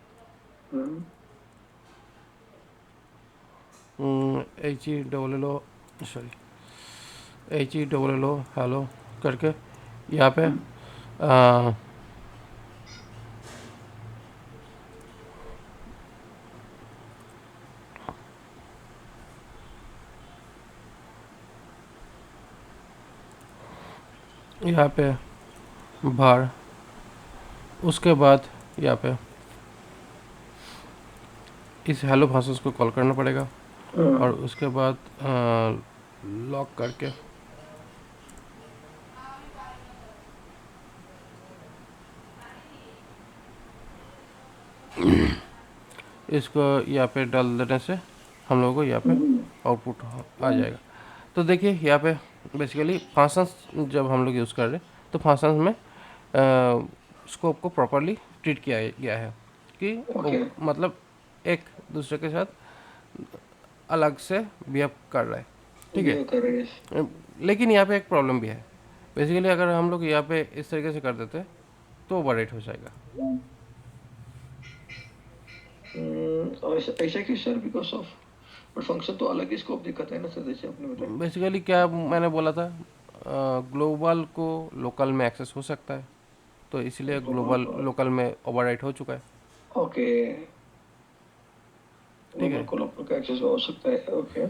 HELLO हेलो करके यहाँ पे यहाँ पे भार, उसके बाद यहाँ पे इस हेलो फंक्शंस को कॉल करना पड़ेगा हाँ, और उसके बाद लॉक करके इसको यहाँ पे डाल देने से हम लोगों को यहाँ पे आउटपुट आ जाएगा। तो देखिए यहाँ पे बेसिकली फंक्शंस जब हम लोग यूज़ कर रहे हैं तो फंक्शंस में स्कोप को प्रॉपरली ट्रीट किया गया है कि ओके, मतलब एक दूसरे के साथ अलग से बिहेव कर रहा है, ठीक है। ये कर रहे हैं। लेकिन यहाँ पे एक प्रॉब्लम भी है। बेसिकली अगर हम लोग यहाँ पे इस तरीके से कर देते तो ओवरराइट हो जाएगा। और ऐसा क्यों sir? Because of but function तो अलग ही स्कोप दिखाता है ना सर, जैसे आपने बताया। बेसिकली क्या मैंने बोला था, ग्लोबल को लोकल में एक्सेस हो सकता है, तो इसलिए ग्लोबल लोकल में ओवरराइट हो चुका है, ओके, ठीक ग्लोबल है। को लोकल का एक्सेस हो सकता है, ओके।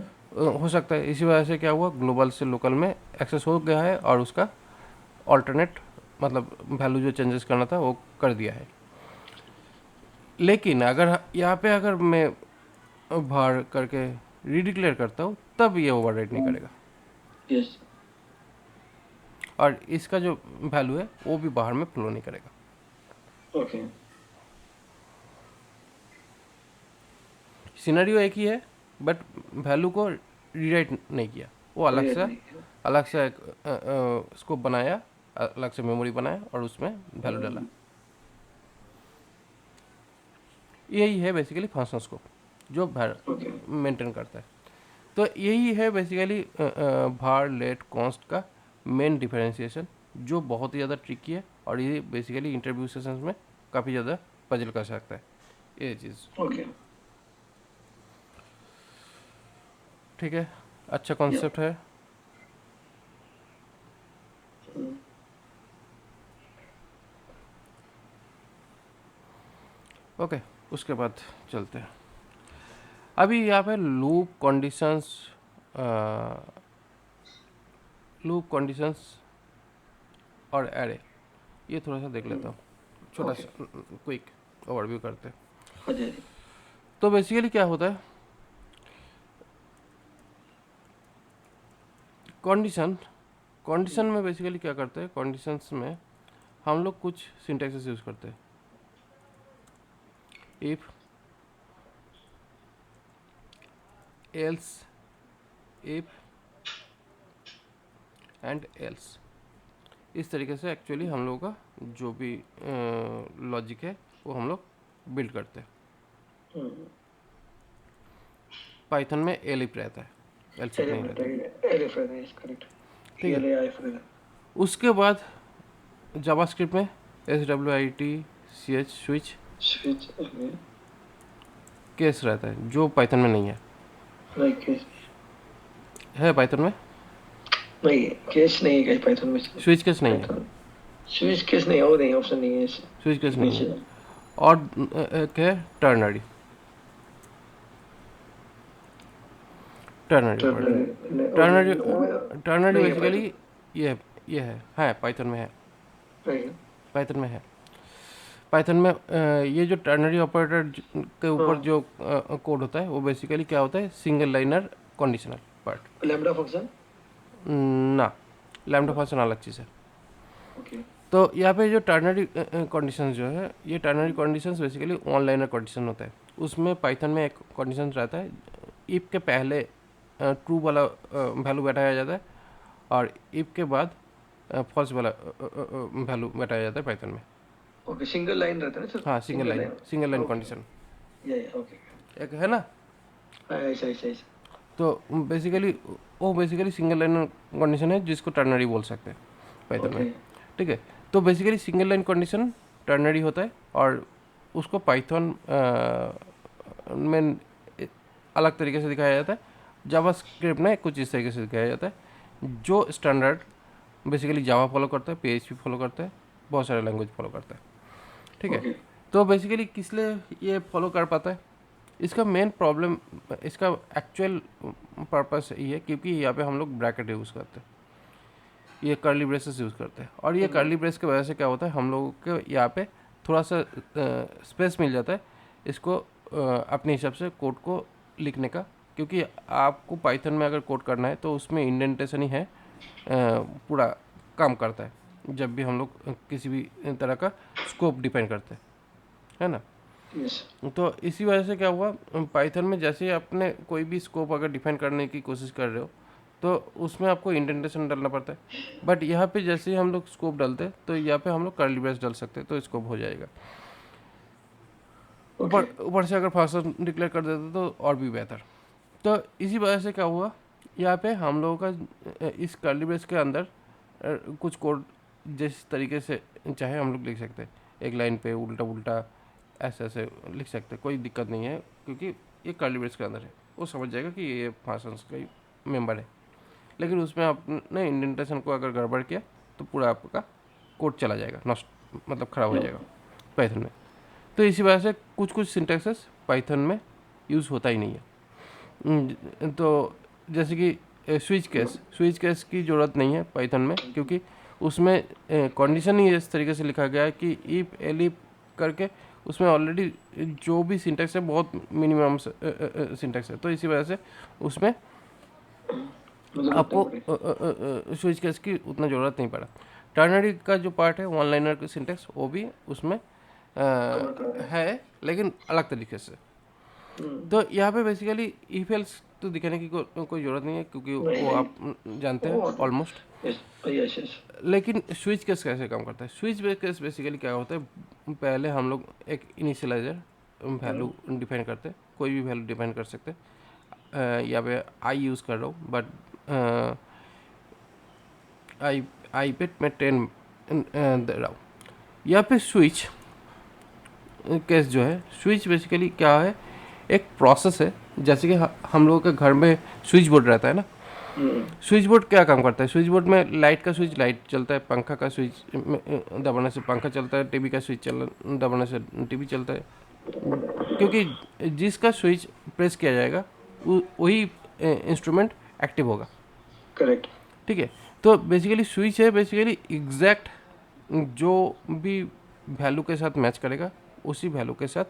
हो सकता है इसी वजह से क्या हुआ, ग्लोबल से लोकल में एक्सेस हो गया है और उसका ऑल्टरनेट मतलब वैल्यू जो चेंजेस करना था वो कर दिया है। लेकिन अगर यहाँ पे अगर मैं बाहर करके रीडिक्लेयर करता हूँ तब ये ओवरराइट नहीं करेगा यस, और इसका जो वैल्यू है वो भी बाहर में फ्लो नहीं करेगा। ओके। सिनेरियो एक ही है बट वैल्यू को रीराइट नहीं किया, वो अलग से एक स्कोप बनाया, अलग से मेमोरी बनाया और उसमें वैल्यू डाला। यही है बेसिकली फंक्शन स्कोप जो ओके, मेंटेन करता है। तो यही है बेसिकली var let const का मेन डिफरेंशिएशन, जो बहुत ही ज़्यादा ट्रिकी है और ये बेसिकली इंटरव्यू सेशंस में काफ़ी ज़्यादा पजल कर सकता है ये चीज़, ओके, ठीक है। अच्छा कॉन्सेप्ट है। ओके, उसके बाद चलते हैं। अभी यहाँ पे लूप कंडीशंस और एरे, ये थोड़ा सा देख लेता हूँ, छोटा ओके, सा क्विक ओवरव्यू करते हैं। हाँ जी, तो बेसिकली क्या होता है, कंडीशन में बेसिकली क्या करते हैं, कंडीशंस में हम लोग कुछ सिंटैक्सेस यूज़ करते हैं। If, else, if and else, इस तरीके से एक्चुअली हम लोगों का जो भी लॉजिक है वो हम लोग बिल्ड करते हैं। पाइथन में एलिफ रहता है, एल्सिफ नहीं रहता, करेक्ट, ठीक है। ELAI उसके बाद जावास्क्रिप्ट में SWIT switch switch, okay, case रहता है जो पाइथन में नहीं है। लाइक केस पाइथन में नहीं, केस नहीं है कहीं पाइथन में। स्विच केस नहीं है, पाइथन स्विच केस नहीं है, और नहीं, ऑप्शन नहीं है इससे स्विच केस नहीं है। नीचे। और एक है टर्नरी, टर्नरी टर्नरी टर्नरी नहीं है बेसिकली ये है, पाइथन में है, पाइथन, पाइथन में है। पाइथन में ये जो टर्नरी ऑपरेटर के ऊपर जो कोड होता है वो बेसिकली क्या होता है, single liner conditional part. Lambda function, ना, लैम्डा फंक्शन अलग चीज़ है। ओके, तो यहाँ पे जो टर्नरी कंडीशंस जो है, ये ternary conditions basically on liner condition होता है। उसमें पाइथन में एक कंडीशन रहता है, इफ के पहले ट्रू वाला वैल्यू बैठाया जाता है और इफ के बाद फॉल्स वाला वैल्यू बैठाया जाता है पाइथन में। ओके, सिंगल लाइन रहता है ना सर? हाँ, single line okay, condition okay, एक है ना। ऐसा ऐसा ऐसा, तो बेसिकली सिंगल लाइन कंडीशन है जिसको टर्नरी बोल सकते हैं पाइथन में, ओके, ठीक है। तो basically single line condition ternary होता है और उसको पाइथन में अलग तरीके से दिखाया जाता है। जावास्क्रिप्ट में कुछ इस तरीके से दिखाया जाता है, जो स्टैंडर्ड बेसिकली जावा फॉलो करता है, PHP फॉलो करता है, बहुत सारे लैंग्वेज फॉलो करता है, ठीक है। ओके, तो बेसिकली किस लिए ये फॉलो कर पाता है, इसका मेन प्रॉब्लम, इसका एक्चुअल पर्पस ये है क्योंकि यहाँ पे हम लोग ब्रैकेट यूज़ करते हैं, ये कर्ली ब्रेसेस यूज़ करते हैं और ये कर्ली ब्रेस की वजह से क्या होता है, हम लोगों के यहाँ पे थोड़ा सा स्पेस मिल जाता है इसको अपने हिसाब से कोड को लिखने का, क्योंकि आपको पाइथन में अगर कोड करना है तो उसमें इंडेंटेशन ही है पूरा काम करता है जब भी हम लोग किसी भी तरह का स्कोप डिफाइन करते हैं, है ना। Yes. तो इसी वजह से क्या हुआ, पाइथन में जैसे ही आपने कोई भी स्कोप अगर डिफाइन करने की कोशिश कर रहे हो तो उसमें आपको इंडेंटेशन डालना पड़ता है। बट यहाँ पे जैसे ही हम लोग स्कोप डालते हैं तो यहाँ पे हम लोग कर्ली ब्रेस डाल सकते हैं, तो स्कोप हो जाएगा। ऊपर ऊपर से अगर फंक्शन डिक्लेयर कर देते तो और भी बेहतर। तो इसी वजह से क्या हुआ, यहाँ पे हम लोगों का इस कर्ली ब्रेस के अंदर कुछ कोड जिस तरीके से चाहे हम लोग लिख सकते हैं, एक लाइन पे उल्टा उल्टा ऐसे ऐसे लिख सकते हैं, कोई दिक्कत नहीं है, क्योंकि ये कर्ली ब्रेस के अंदर है, वो समझ जाएगा कि ये फंक्शंस का ही मेंबर है। लेकिन उसमें आपने इंडेंटेशन को अगर गड़बड़ किया तो पूरा आपका कोड चला जाएगा, नष्ट मतलब ख़राब हो जाएगा पाइथन में। तो इसी वजह से कुछ कुछ सिंटैक्सेस पाइथन में यूज़ होता ही नहीं है। तो जैसे कि स्विच केस की ज़रूरत नहीं है पाइथन में, क्योंकि उसमें कंडीशन ही इस तरीके से लिखा गया है कि इफ एलिफ करके उसमें ऑलरेडी जो भी सिंटैक्स है बहुत मिनिमम सिंटैक्स है, तो इसी वजह से उसमें आपको स्विच केस की उतना ज़रूरत नहीं पड़ा। टर्नरी का जो पार्ट है वन लाइनर का सिंटैक्स वो भी उसमें है, लेकिन अलग तरीके से। तो यहाँ पे बेसिकली इफ एल्स तो दिखाने की कोई ज़रूरत नहीं है, क्योंकि वो आप जानते हैं ऑलमोस्ट। लेकिन स्विच केस कैसे काम करता है, स्विच केस बेसिकली क्या होता है, पहले हम लोग एक इनिशियलाइजर वैल्यू डिफाइन करते हैं, कोई भी वैल्यू डिफाइन कर सकते हैं। यहाँ पे आई यूज़ कर रहा हूँ, बट आई पे मैं 10 दे रहा हूँ। यहाँ पे स्विच केस जो है, स्विच बेसिकली क्या है, एक प्रोसेस है। जैसे कि हम लोगों के घर में स्विच बोर्ड रहता है ना, स्विच बोर्ड क्या काम करता है, स्विच बोर्ड में लाइट का स्विच लाइट चलता है, पंखा का स्विच दबाने से पंखा चलता है, टीवी का स्विच दबाने से टीवी चलता है, क्योंकि जिसका स्विच प्रेस किया जाएगा वही इंस्ट्रूमेंट एक्टिव होगा। करेक्ट। ठीक है, तो बेसिकली स्विच है बेसिकली एग्जैक्ट जो भी वैल्यू के साथ मैच करेगा उसी वैल्यू के साथ,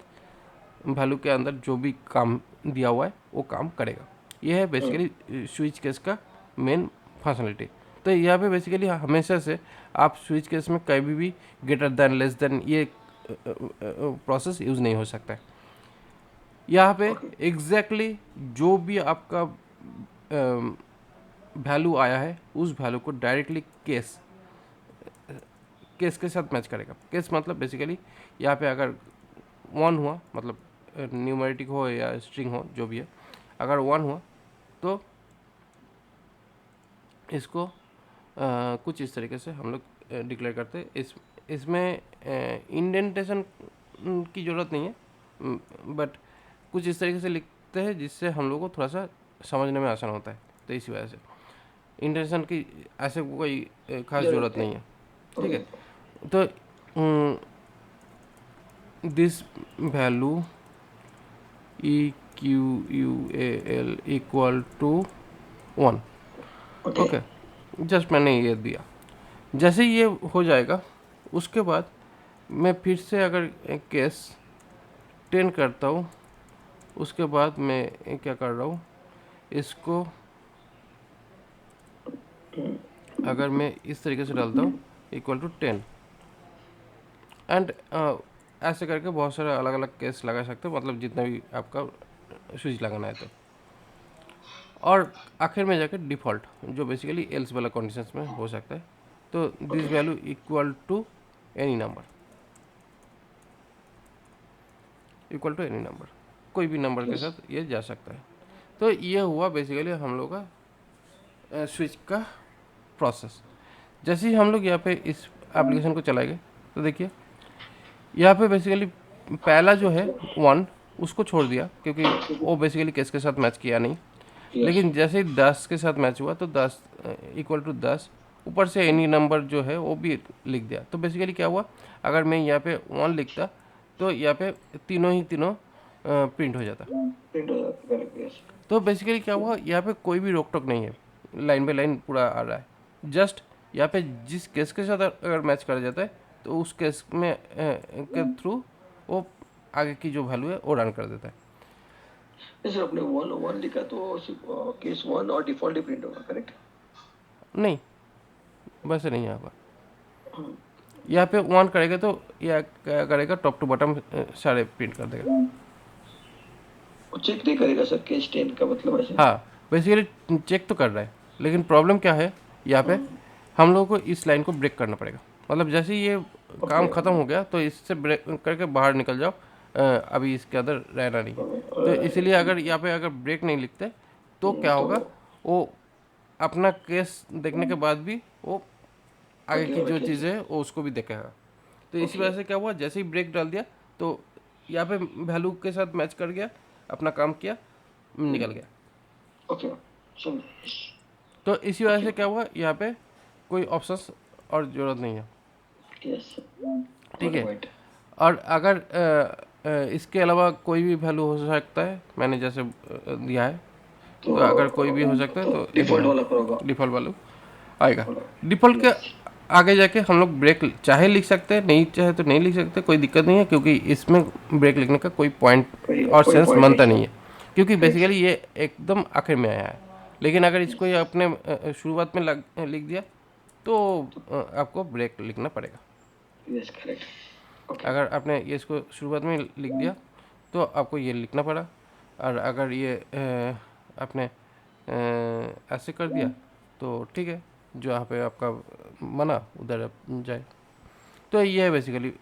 वैल्यू के अंदर जो भी काम दिया हुआ है वो काम करेगा। ये है बेसिकली स्विच केस का मेन फंक्शनलिटी। तो यहाँ पे बेसिकली हमेशा से आप स्विच केस में कभी भी ग्रेटर देन लेस देन ये प्रोसेस यूज़ नहीं हो सकता है। यहाँ पे एग्जैक्टली जो भी आपका वैल्यू आया है उस वैल्यू को डायरेक्टली केस के साथ मैच करेगा। केस मतलब बेसिकली यहाँ पे अगर 1 हुआ, मतलब न्यूमेरिटिक हो या स्ट्रिंग हो जो भी है, अगर 1 हुआ तो इसको कुछ इस तरीके से हम लोग डिक्लेयर करते हैं। इसमें इंडेंटेशन की ज़रूरत नहीं है, बट कुछ इस तरीके से लिखते हैं जिससे हम लोग को थोड़ा सा समझने में आसान होता है। तो इसी वजह से इंडेंटेशन की ऐसे कोई खास ज़रूरत नहीं है। ठीक है, तो this value EQUAL equal to 1। Okay, just मैंने ये दिया। जैसे ये हो जाएगा उसके बाद मैं फिर से अगर केस 10 करता हूँ, उसके बाद मैं क्या कर रहा हूँ, इसको अगर मैं इस तरीके से डालता हूँ इक्वल टू 10 एंड ऐसे करके बहुत सारे अलग अलग केस लगा सकते हो, मतलब जितना भी आपका स्विच लगाना है तो। और आखिर में जाकर डिफ़ॉल्ट जो बेसिकली एल्स वाला कंडीशंस में हो सकता है, तो this value equal to any number, equal to any number, कोई भी नंबर के साथ ये जा सकता है। तो ये हुआ बेसिकली हम लोग का स्विच का प्रोसेस। जैसे ही हम लोग यहाँ पे इस एप्लीकेशन को चलाएंगे तो देखिए यहाँ पे बेसिकली पहला जो है 1 उसको छोड़ दिया, क्योंकि वो बेसिकली केस के साथ मैच किया नहीं। लेकिन जैसे ही 10 के साथ मैच हुआ तो 10 इक्वल टू 10, ऊपर से एनी नंबर जो है वो भी लिख दिया। तो बेसिकली क्या हुआ, अगर मैं यहाँ पे 1 लिखता तो यहाँ पे तीनों प्रिंट हो जाता। तो बेसिकली क्या हुआ, यहाँ पे कोई भी रोक टोक नहीं है, लाइन बाई लाइन पूरा आ रहा है। जस्ट यहाँ पे जिस केस के साथ अगर मैच करा जाता है तो उस केस में के थ्रू वो आगे की जो वैल्यू है वो रन कर देता है। नहीं सर, अपने वन वन लिखा तो केस वन और डिफॉल्ट ही प्रिंट होगा, करेक्ट? नहीं, वैसे नहीं होगा। यहाँ पे 1 करेगा तो यह क्या करेगा, टॉप टू बॉटम सारे प्रिंट कर देगा। वो चेक नहीं करेगा सर केस 10 का, मतलब ऐसे? हाँ, बेसिकली चेक तो कर रहा है, लेकिन प्रॉब्लम क्या है यहाँ पे, हम लोगों को इस लाइन को ब्रेक करना पड़ेगा। मतलब जैसे ही ये काम ख़त्म हो गया तो इससे ब्रेक करके बाहर निकल जाओ, अभी इसके अंदर रहना नहीं है। तो इसीलिए अगर यहाँ पे अगर ब्रेक नहीं लिखते तो क्या होगा, वो अपना केस देखने के बाद भी वो आगे की जो चीज़ें है वो उसको भी देखेगा। तो इसी वजह से क्या हुआ, जैसे ही ब्रेक डाल दिया तो यहाँ पे वैल्यू के साथ मैच कर गया, अपना काम किया, निकल गया। ओके, तो इसी वजह से क्या हुआ, यहाँ पे कोई ऑप्शंस और ज़रूरत नहीं है, यस, ठीक है। और अगर इसके अलावा कोई भी वैल्यू हो सकता है, मैंने जैसे दिया है, तो अगर कोई भी हो सकता है तो डिफॉल्ट वाला होगा, डिफ़ॉल्ट वैल्यू आएगा। डिफ़ॉल्ट के आगे जाके हम लोग ब्रेक चाहे लिख सकते हैं, नहीं चाहे तो नहीं लिख सकते, कोई दिक्कत नहीं है, क्योंकि इसमें ब्रेक लिखने का कोई पॉइंट और सेंस बनता नहीं है, क्योंकि बेसिकली ये एकदम आखिर में आया है। लेकिन अगर इसको ये अपने शुरुआत में लिख दिया तो आपको ब्रेक लिखना पड़ेगा। Yes, correct. अगर आपने ये इसको शुरुआत में लिख दिया तो आपको ये लिखना पड़ा, और अगर ये आपने ऐसे कर दिया तो ठीक है, जो यहाँ पे आपका बना उधर जाए। तो ये है बेसिकली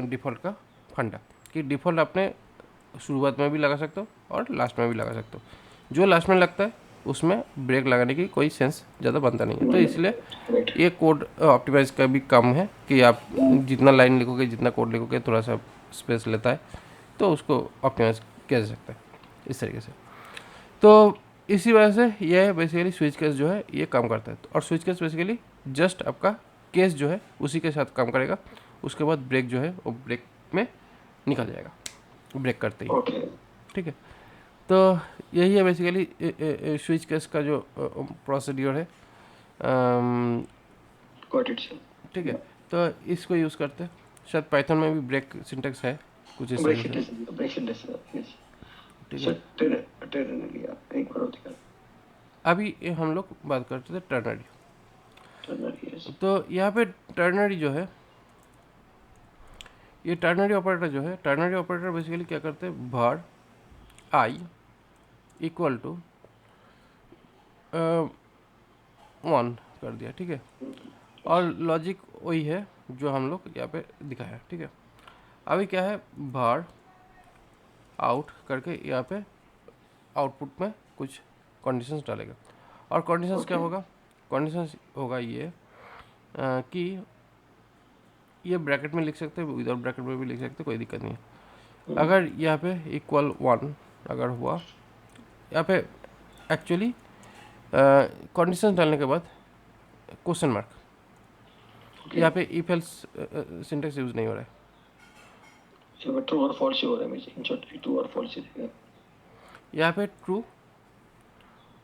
डिफ़ॉल्ट का फंडा, कि डिफ़ॉल्ट आपने शुरुआत में भी लगा सकते हो और लास्ट में भी लगा सकते हो। जो लास्ट में लगता है उसमें ब्रेक लगाने की कोई सेंस ज़्यादा बनता नहीं है। तो इसलिए ये कोड ऑप्टिमाइज का भी काम है कि आप जितना लाइन लिखोगे, जितना कोड लिखोगे, थोड़ा सा स्पेस लेता है, तो उसको ऑप्टिमाइज किया जा सकता है इस तरीके से। तो इसी वजह से यह बेसिकली स्विच केस जो है ये काम करता है। और स्विच केस बेसिकली जस्ट आपका केस जो है उसी के साथ काम करेगा, उसके बाद ब्रेक जो है वो ब्रेक में निकल जाएगा ब्रेक करते ही, ठीक है। तो यही है बेसिकली स्विच केस का जो प्रोसीड्यूर है, ठीक है। तो इसको यूज़ करते हैं, शायद पाइथन में भी ब्रेक सिंटेक्स है कुछ इस तरीके से, ठीक है। अभी हम लोग बात करते थे टर्नरी। तो यहाँ पे टर्नरी जो है, ये टर्नरी ऑपरेटर जो है, टर्नरी ऑपरेटर बेसिकली क्या करते हैं, var i इक्वल टू 1 कर दिया, ठीक है। और लॉजिक वही है जो हम लोग यहाँ पे दिखाया, ठीक है। अभी क्या है, var आउट करके यहाँ पे आउटपुट में कुछ कंडीशंस डालेगा। और कंडीशंस क्या होगा, कंडीशंस होगा ये कि ये ब्रैकेट में लिख सकते हैं, विदाउट ब्रैकेट में भी लिख सकते हैं, कोई दिक्कत नहीं है। अगर यहाँ पे इक्वल 1 अगर हुआ, यहाँ पे एक्चुअली कंडीशन डालने के बाद क्वेश्चन मार्क, यहाँ पे इफ एल्स सिंटेक्स यूज नहीं हो रहा है, ट्रू और फॉल्स हो रहा है, इन शॉर्ट ट्रू और फॉल्स है। यहाँ पे ट्रू,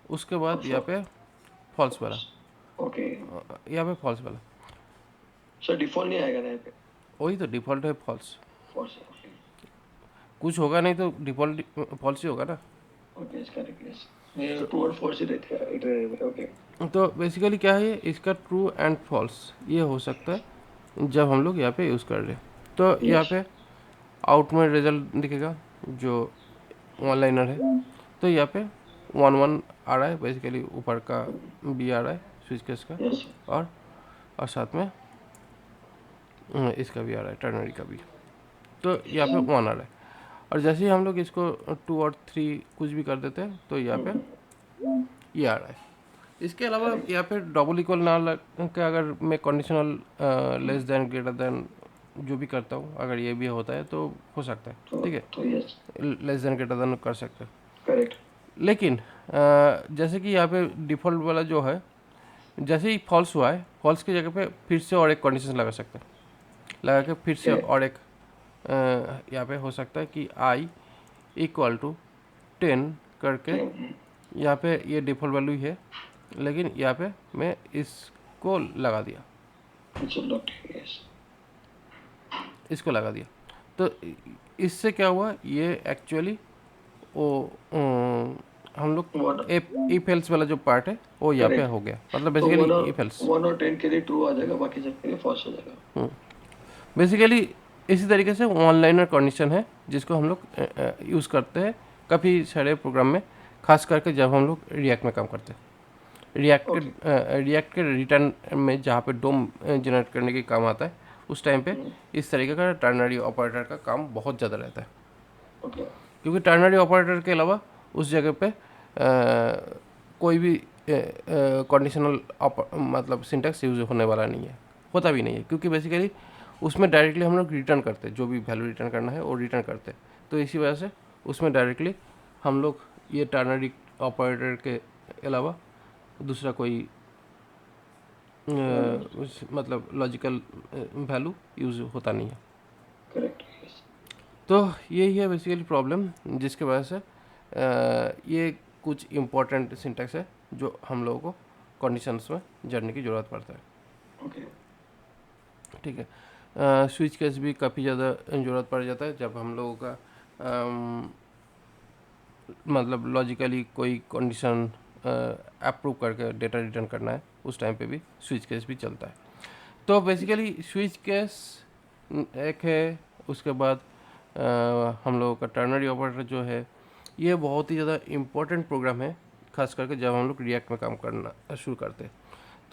उसके बाद यहाँ पे फॉल्स वाला, ओके, यहाँ पे फॉल्स वाला। सर डिफॉल्ट नहीं आएगा ना यहाँ पे? वही तो डिफ़ॉल्ट है, फॉल्स। फॉल्स, कुछ होगा नहीं तो डिफ़ॉल्ट फॉल्स ही होगा ना। Okay, is correct, yes. ये ट्रू और फॉल्स ही रहता है, इट, ओके। तो बेसिकली क्या है, इसका ट्रू एंड फॉल्स ये हो सकता है जब हम लोग यहाँ पे यूज़ कर रहे हैं। तो यहाँ पे आउट में रिजल्ट दिखेगा जो वन लाइनर है, तो यहाँ पे 1 1 आ रहा है, बेसिकली ऊपर का बी आ रहा है स्विच केस का, और साथ में इसका भी आ रहा है, टर्नरी का भी। तो यहाँ पे 1 आ रहा है, और जैसे ही हम लोग इसको 2 और 3 कुछ भी कर देते हैं तो यहाँ पे ये आ रहा है। इसके अलावा यहाँ पे डबल इक्वल ना लग के अगर मैं conditional less than greater than जो भी करता हूँ, अगर ये भी होता है तो हो सकता है, ठीक है, लेस देन ग्रेटर देन कर सकते हैं, करेक्ट। लेकिन जैसे कि यहाँ पे डिफ़ॉल्ट वाला जो है, जैसे ही फॉल्स हुआ है, फॉल्स की जगह पे फिर से और एक कंडीशन लगा सकते हैं, लगा के फिर से और एक यहाँ पे हो सकता है कि i इक्वल टू 10 करके, यहाँ पे ये डिफ़ॉल्ट वैल्यू है, लेकिन यहाँ पे मैं इसको लगा दिया, इसको लगा दिया। तो इससे क्या हुआ, ये एक्चुअली वो हम लोग वन इफ एल्स वाला जो पार्ट है वो यहाँ पे करेक्ट। हो गया, मतलब तो बेसिकली इफ एल्स। 1 और 10 के लिए ट्रू आ जाएगा, बाकी सब के लिए फॉल्स हो जाएगा। बेसिकली इसी तरीके से ऑनलाइनर कंडीशन है जिसको हम लोग यूज़ करते हैं काफ़ी सारे प्रोग्राम में, खास करके जब हम लोग रिएक्ट में काम करते हैं। ओके। रिएक्ट के रिटर्न में जहाँ पे डोम जनरेट करने के काम आता है, उस टाइम पे इस तरीके का टर्नरी ऑपरेटर का काम बहुत ज़्यादा रहता है, ओके। क्योंकि टर्नरी ऑपरेटर के अलावा उस जगह पे कोई भी कंडीशनल मतलब सिंटैक्स यूज होने वाला नहीं है, होता भी नहीं है, क्योंकि बेसिकली उसमें डायरेक्टली हम लोग रिटर्न करते हैं, जो भी वैल्यू रिटर्न करना है वो रिटर्न करते हैं। तो इसी वजह से उसमें डायरेक्टली हम लोग ये टर्नरी ऑपरेटर के अलावा दूसरा कोई मतलब लॉजिकल वैल्यू यूज़ होता नहीं है। करेक्ट। तो यही है बेसिकली प्रॉब्लम, जिसके वजह से ये कुछ इम्पोर्टेंट सिंटैक्स है जो हम लोगों को कंडीशंस में जानने की ज़रूरत पड़ता है। ओके। ठीक है, स्विच केस भी काफ़ी ज़्यादा ज़रूरत पड़ जाता है जब हम लोगों का मतलब लॉजिकली कोई कंडीशन अप्रूव करके डेटा रिटर्न करना है, उस टाइम पे भी स्विच केस भी चलता है। तो बेसिकली स्विच केस एक है, उसके बाद हम लोगों का टर्नरी ऑपरेटर जो है, ये बहुत ही ज़्यादा इम्पोर्टेंट प्रोग्राम है, खास करके जब हम लोग रिएक्ट में काम करना शुरू करते हैं।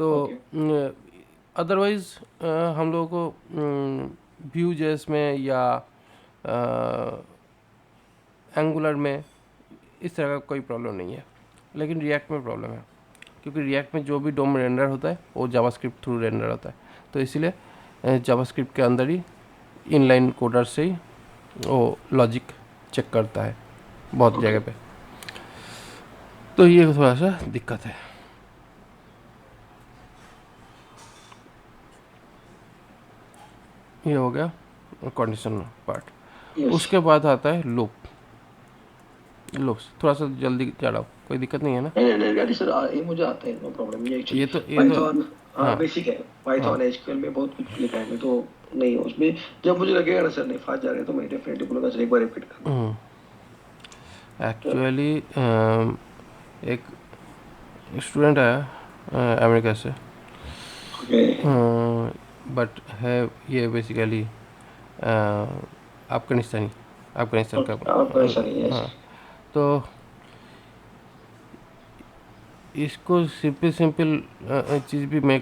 ओके। तो अदरवाइज़ हम लोगों को व्यू जेएस में या एंगुलर में इस तरह का कोई प्रॉब्लम नहीं है, लेकिन रिएक्ट में प्रॉब्लम है, क्योंकि रिएक्ट में जो भी डोम रेंडर होता है वो जावास्क्रिप्ट थ्रू रेंडर होता है। तो इसीलिए जावास्क्रिप्ट के अंदर ही इनलाइन कोडर से ही वो लॉजिक चेक करता है बहुत ओके। जगह पे। तो ये थोड़ा सा दिक्कत है। ये हो गया कंडीशन पार्ट। यस। उसके बाद आता है लूप। लूप्स थोड़ा सा जल्दी चढ़ाओ, कोई दिक्कत नहीं है ना? नहीं नहीं नहीं गाड़ी सर, ये मुझे आता है, नो प्रॉब्लम। ये एक्चुअली ये तो पाइथन, हाँ हाँ बेसिक है। हाँ। पाइथन एसक्यूएल में बहुत कुछ लिखा है, मैं तो नहीं उसमें। जब मुझे लगेगा ना सर नहीं फास्ट जा रहे हैं, तो मैं डेफिनेटली बोलूँगा सर एक बार रिपीट करना। चलो। एक्चुअली एक स्टूडेंट आया अमेरिका से, ओके। बट है ये बेसिकली अफगानिस्तानी, अफगानिस्तान का। ओके, आपका ऐसा नहीं है। हाँ, तो इसको सिंपल सिंपल चीज़ भी मैं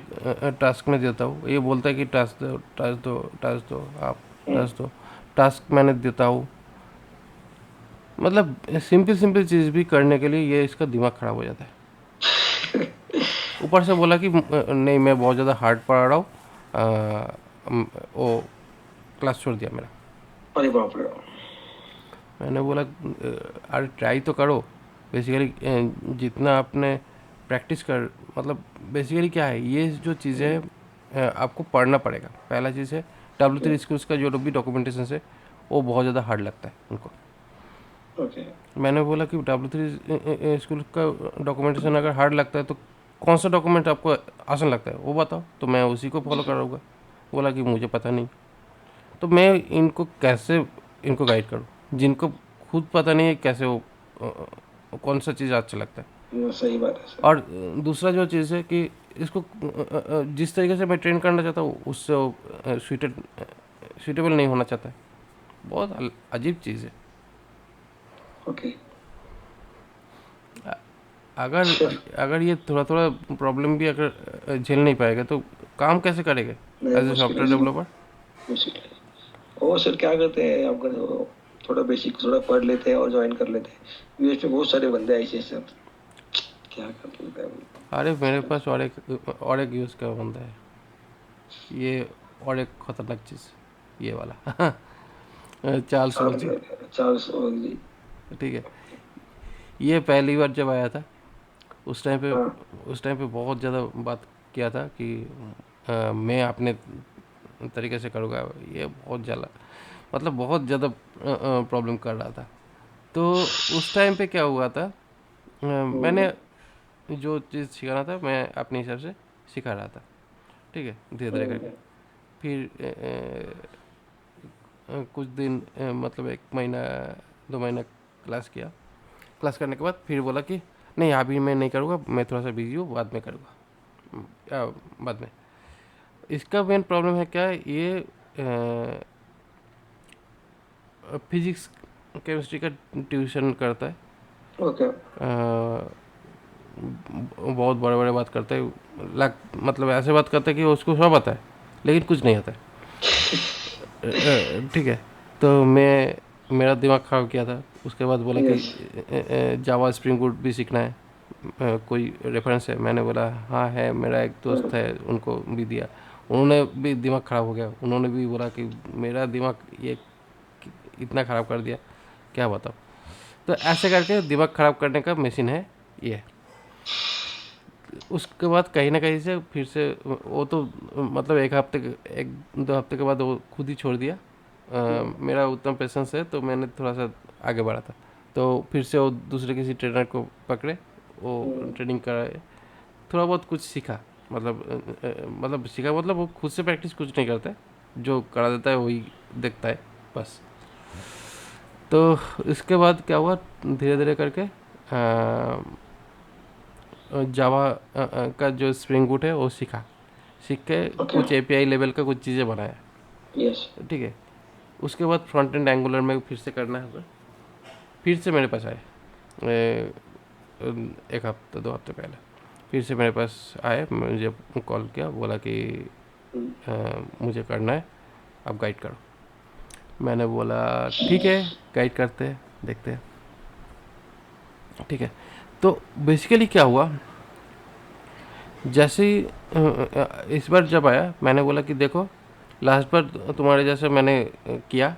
टास्क में देता हूँ, ये बोलता है कि टास्क दो टास्क दो टास्क दो, आप टास्क दो। टास्क मैंने देता हूँ, मतलब सिंपल सिंपल चीज़ भी करने के लिए ये इसका दिमाग ख़राब हो जाता है। ऊपर से बोला कि नहीं मैं बहुत ज़्यादा हार्ड पढ़ा रहा हूँ, वो क्लास छोड़ दिया मेरा। अरे बाप रे। मैंने बोला अरे ट्राई तो करो। बेसिकली जितना आपने प्रैक्टिस कर, मतलब बेसिकली क्या है, ये जो चीज़ें आपको पढ़ना पड़ेगा। पहला चीज़ है W3 स्कूल्स का जो भी डॉक्यूमेंटेशन है वो बहुत ज़्यादा हार्ड लगता है उनको। ओके। मैंने बोला कि W3 स्कूल का डॉक्यूमेंटेशन अगर हार्ड लगता है तो कौन सा डॉक्यूमेंट आपको आसान लगता है वो बताओ, तो मैं उसी को फॉलो कराऊंगा। बोला कि मुझे पता नहीं। तो मैं इनको कैसे इनको गाइड करूँ जिनको खुद पता नहीं है कैसे वो कौन सा चीज़ अच्छा लगता है। सही बात है सर। और दूसरा जो चीज़ है कि इसको जिस तरीके से मैं ट्रेन करना चाहता हूँ उससे वो सूटेबल नहीं होना चाहता है। बहुत अजीब चीज़ है। ओके। अगर अगर ये थोड़ा थोड़ा प्रॉब्लम भी अगर झेल नहीं पाएगा तो काम कैसे करेगा नहीं, एज ए मुश्किल है सॉफ्टवेयर सर। डेवलपर? मुश्किल है। और सर क्या करते हैं आप, थोड़ा बेसिक थोड़ा पढ़ लेते हैं और ज्वाइन कर लेते हैं। यूएस में बहुत सारे बंदे ऐसे हैं सर, क्या कर लेते हैं। अरे मेरे पास और एक यूज़ का बंदा है, ये और एक खतरनाक चीज़ ये वाला चार्ल्स ओजी। Charles overly. ठीक है, ये पहली बार जब आया था उस टाइम पे हाँ। उस टाइम पे बहुत ज़्यादा बात किया था कि मैं अपने तरीके से करूँगा। ये बहुत ज़्यादा मतलब बहुत ज़्यादा प्रॉब्लम कर रहा था। तो उस टाइम पे क्या हुआ था, हम्म। मैंने जो चीज़ सिखाना था मैं अपने हिसाब से सिखा रहा था। ठीक है, धीरे धीरे करके। फिर कुछ दिन मतलब 1 महीना 2 महीना क्लास किया। क्लास करने के बाद फिर बोला कि नहीं अभी मैं नहीं करूँगा, मैं थोड़ा सा बिजी हूँ, बाद में करूँगा। बाद में इसका मेन प्रॉब्लम है क्या है, ये फिजिक्स केमिस्ट्री का ट्यूशन करता है। ओके। बहुत बड़े बड़े बात करते हैं, लाख मतलब ऐसे बात करते हैं कि उसको सब आता है लेकिन कुछ नहीं आता है। ठीक है। तो मैं मेरा दिमाग ख़राब किया था। उसके बाद बोला कि यस। जावा स्प्रिंग बूट भी सीखना है, कोई रेफरेंस है? मैंने बोला हाँ है, मेरा एक दोस्त है, उनको भी दिया। उन्होंने भी दिमाग ख़राब हो गया, उन्होंने भी बोला कि मेरा दिमाग ये इतना ख़राब कर दिया, क्या बताओ। तो ऐसे करके दिमाग ख़राब करने का मशीन है ये। उसके बाद कहीं ना कहीं से फिर से वो तो मतलब 1 2 हफ्ते के बाद वो खुद ही छोड़ दिया। मेरा उतना पेशेंस है तो मैंने थोड़ा सा आगे बढ़ा था। तो फिर से वो दूसरे किसी ट्रेनर को पकड़े, वो ट्रेनिंग कराए, थोड़ा बहुत कुछ सीखा। मतलब सीखा मतलब वो खुद से प्रैक्टिस कुछ नहीं करता है, जो करा देता है वही देखता है बस। तो इसके बाद क्या हुआ, धीरे धीरे करके जावा का जो स्प्रिंग बूट है वो सीखा, सीख के ओके। कुछ एपीआई लेवल का कुछ चीज़ें बनाया। यस। ठीक है। उसके बाद फ्रंट एंड एंगुलर में फिर से करना है तो फिर से मेरे पास आए। 1 हफ्ते 2 हफ्ते पहले फिर से मेरे पास आए, मुझे कॉल किया, बोला कि मुझे करना है, आप गाइड करो। मैंने बोला ठीक है, गाइड करते हैं, देखते हैं। ठीक है। तो बेसिकली क्या हुआ, जैसे ही इस बार जब आया मैंने बोला कि देखो लास्ट बार तुम्हारे जैसे मैंने किया,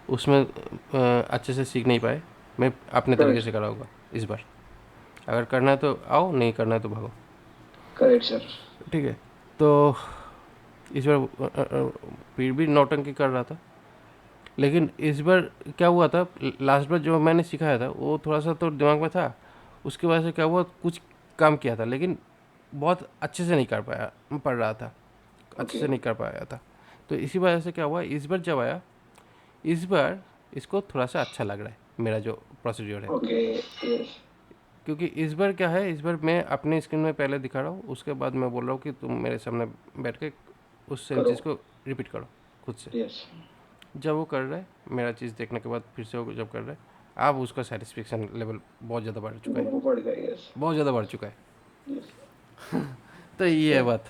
उसमें अच्छे से सीख नहीं पाए, मैं अपने तरीके करेक्ट। से कराऊंगा इस बार। अगर करना है तो आओ, नहीं करना है तो भागो। Correct sir. ठीक है। तो इस बार फिर भी नौटंकी कर रहा था, लेकिन इस बार क्या हुआ था, लास्ट बार जो मैंने सिखाया था वो थोड़ा सा तो दिमाग में था। उसकी वजह से क्या हुआ, कुछ काम किया था लेकिन बहुत अच्छे से नहीं कर पाया, पढ़ रहा था, अच्छे ओके। से नहीं कर पाया था। तो इसी वजह से क्या हुआ, इस बार जब आया, इस बार इसको थोड़ा सा अच्छा लग रहा है मेरा जो प्रोसीड्योर है। ओके। यस। क्योंकि इस बार क्या है, इस बार मैं अपने स्क्रीन में पहले दिखा रहा हूँ, उसके बाद मैं बोल रहा हूँ कि तुम मेरे सामने बैठ के उस सेम करो। चीज़ को रिपीट करो खुद से। यस। जब वो कर रहा है, मेरा चीज़ देखने के बाद फिर से वो जब कर रहा है, अब उसका सेटिस्फेक्शन लेवल बहुत ज़्यादा बढ़ चुका है, वो बढ़ गया। यस। बहुत ज़्यादा बढ़ चुका है। यस। तो ये है बात।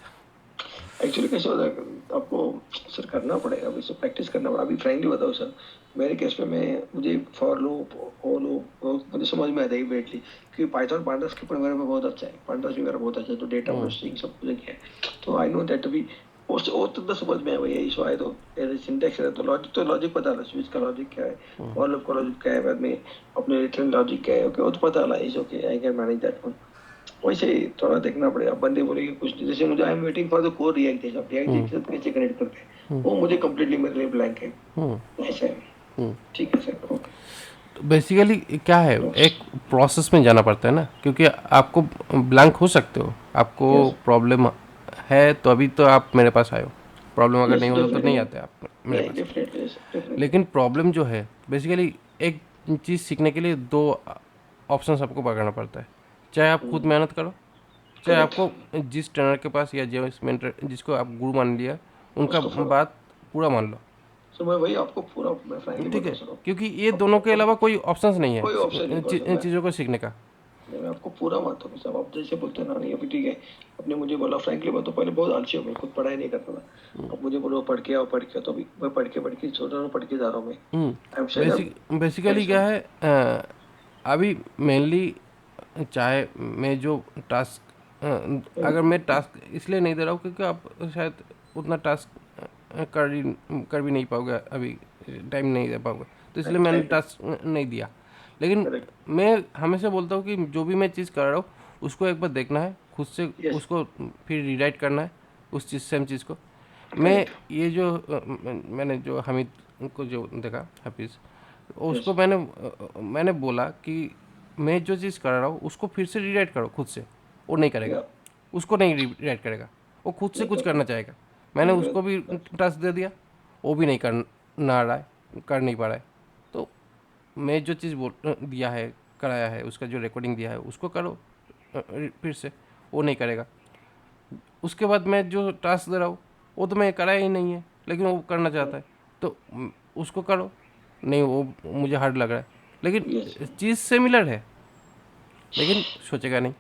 एक्चुअली कैसे होता है, आपको सर करना पड़ेगा, अभी से प्रैक्टिस करना पड़ेगा। अभी फ्रेंकली बताओ सर, मेरे केस में मुझे फॉर लूप और लूप मुझे समझ में आता है इमीडिएटली, क्योंकि पाइथन पांडास के वगैरह में बहुत अच्छा है, पांडास वगैरह बहुत अच्छा है, तो डेटा प्रोसेसिंग सब कुछ किया है, तो आई नो दैट अभी वो तो समझ में आया भैया, इशू आए तो सिंटेक्स है, तो लॉजिक पता है, स्विच का लॉजिक क्या है, फॉर लूप का लॉजिक क्या है, बाद में अपने रिटर्न लॉजिक क्या है, ओके वो तो पता है, is okay, I can manage that one. वैसे ही थोड़ा देखना पड़ेगा, बंदे बोलेंगे कुछ नहीं, जैसे मुझे I am waiting for the core react जैसा, रिएक्ट के साथ कैसे कनेक्ट करते हैं वो मुझे कंप्लीटली मेरे लिए ब्लैंक है। ऐसा है। ठीक है सर। ओके। तो बेसिकली क्या है, एक प्रोसेस में जाना पड़ता है ना, क्योंकि आपको ब्लैंक हो सकते हो, आपको यस। प्रॉब्लम है तो अभी तो आप मेरे पास आए हो। प्रॉब्लम अगर यस नहीं होता तो डेफिनेटली। नहीं आते आप मेरे नहीं पास। Definitely yes definitely. लेकिन प्रॉब्लम जो है बेसिकली, एक चीज़ सीखने के लिए दो ऑप्शंस आपको पकड़ना पड़ता है। चाहे आप खुद मेहनत करो, चाहे करेक्ट। आपको जिस ट्रेनर के पास या जिस मेंटर जिसको आप गुरु मान लिया उनका उसको फॉलो। बात पूरा मान लो। सो मैं वही आपको पूरा, मैं फ्रैंकली ठीक बताऊँ है, सर, क्योंकि ये दोनों आपको के अलावा कोई ऑप्शंस नहीं है कोई ऑप्शन नहीं सर, चीज़ों को सीखने का। मैं आपको पूरा मानता हूँ साहब, आप जैसे बोलते हैं ना, नहीं अभी ठीक है, आपने मुझे बोला फ्रैंकली बात, तो पहले बहुत आलसी हूँ मैं, खुद पढ़ाई नहीं करता था, अब मुझे बोलो पढ़ के आओ, पढ़ के आओ, तो अभी मैं पढ़ के छोड़ रहा हूँ, पढ़ के जा रहा हूँ मैं। I am sure. बेसिकली क्या है, अभी मेनली चाहे मैं जो टास्क, अगर मैं टास्क इसलिए नहीं दे रहा हूँ क्योंकि आप शायद उतना टास्क कर भी नहीं पाओगे अभी, टाइम नहीं दे पाओगे, तो इसलिए मैंने टाइम। टास्क नहीं दिया। लेकिन करेक्ट। मैं हमेशा बोलता हूँ कि जो भी मैं चीज़ कर रहा हूँ उसको एक बार देखना है खुद से, यस। उसको फिर रीराइट करना है उस चीज़ सेम चीज़ को। मैं करेक्ट। ये जो मैंने जो हामिद को जो देखा, हाफिज़, यस। उसको मैंने बोला कि मैं जो चीज़ कर रहा हूँ उसको फिर से रीराइट करो खुद से। वो नहीं करेगा, या उसको नहीं रीराइट करेगा, वो खुद से नहीं कुछ करता। करना चाहेगा। मैंने नहीं उसको भी करता। टास्क दे दिया, वो भी नहीं ना रहा है, कर नहीं पा रहा है, तो मैं जो चीज़ बोल दिया है, कराया है, उसका जो रिकॉर्डिंग दिया है उसको करो फिर से, वो नहीं करेगा। उसके बाद मैं जो टास्क दे रहा हूँ वो तो मैं कराया ही नहीं है, लेकिन वो करना चाहता है, तो उसको करो। नहीं, वो मुझे हार्ड लग रहा है, लेकिन यस चीज़ सिमिलर है, लेकिन सोचेगा नहीं।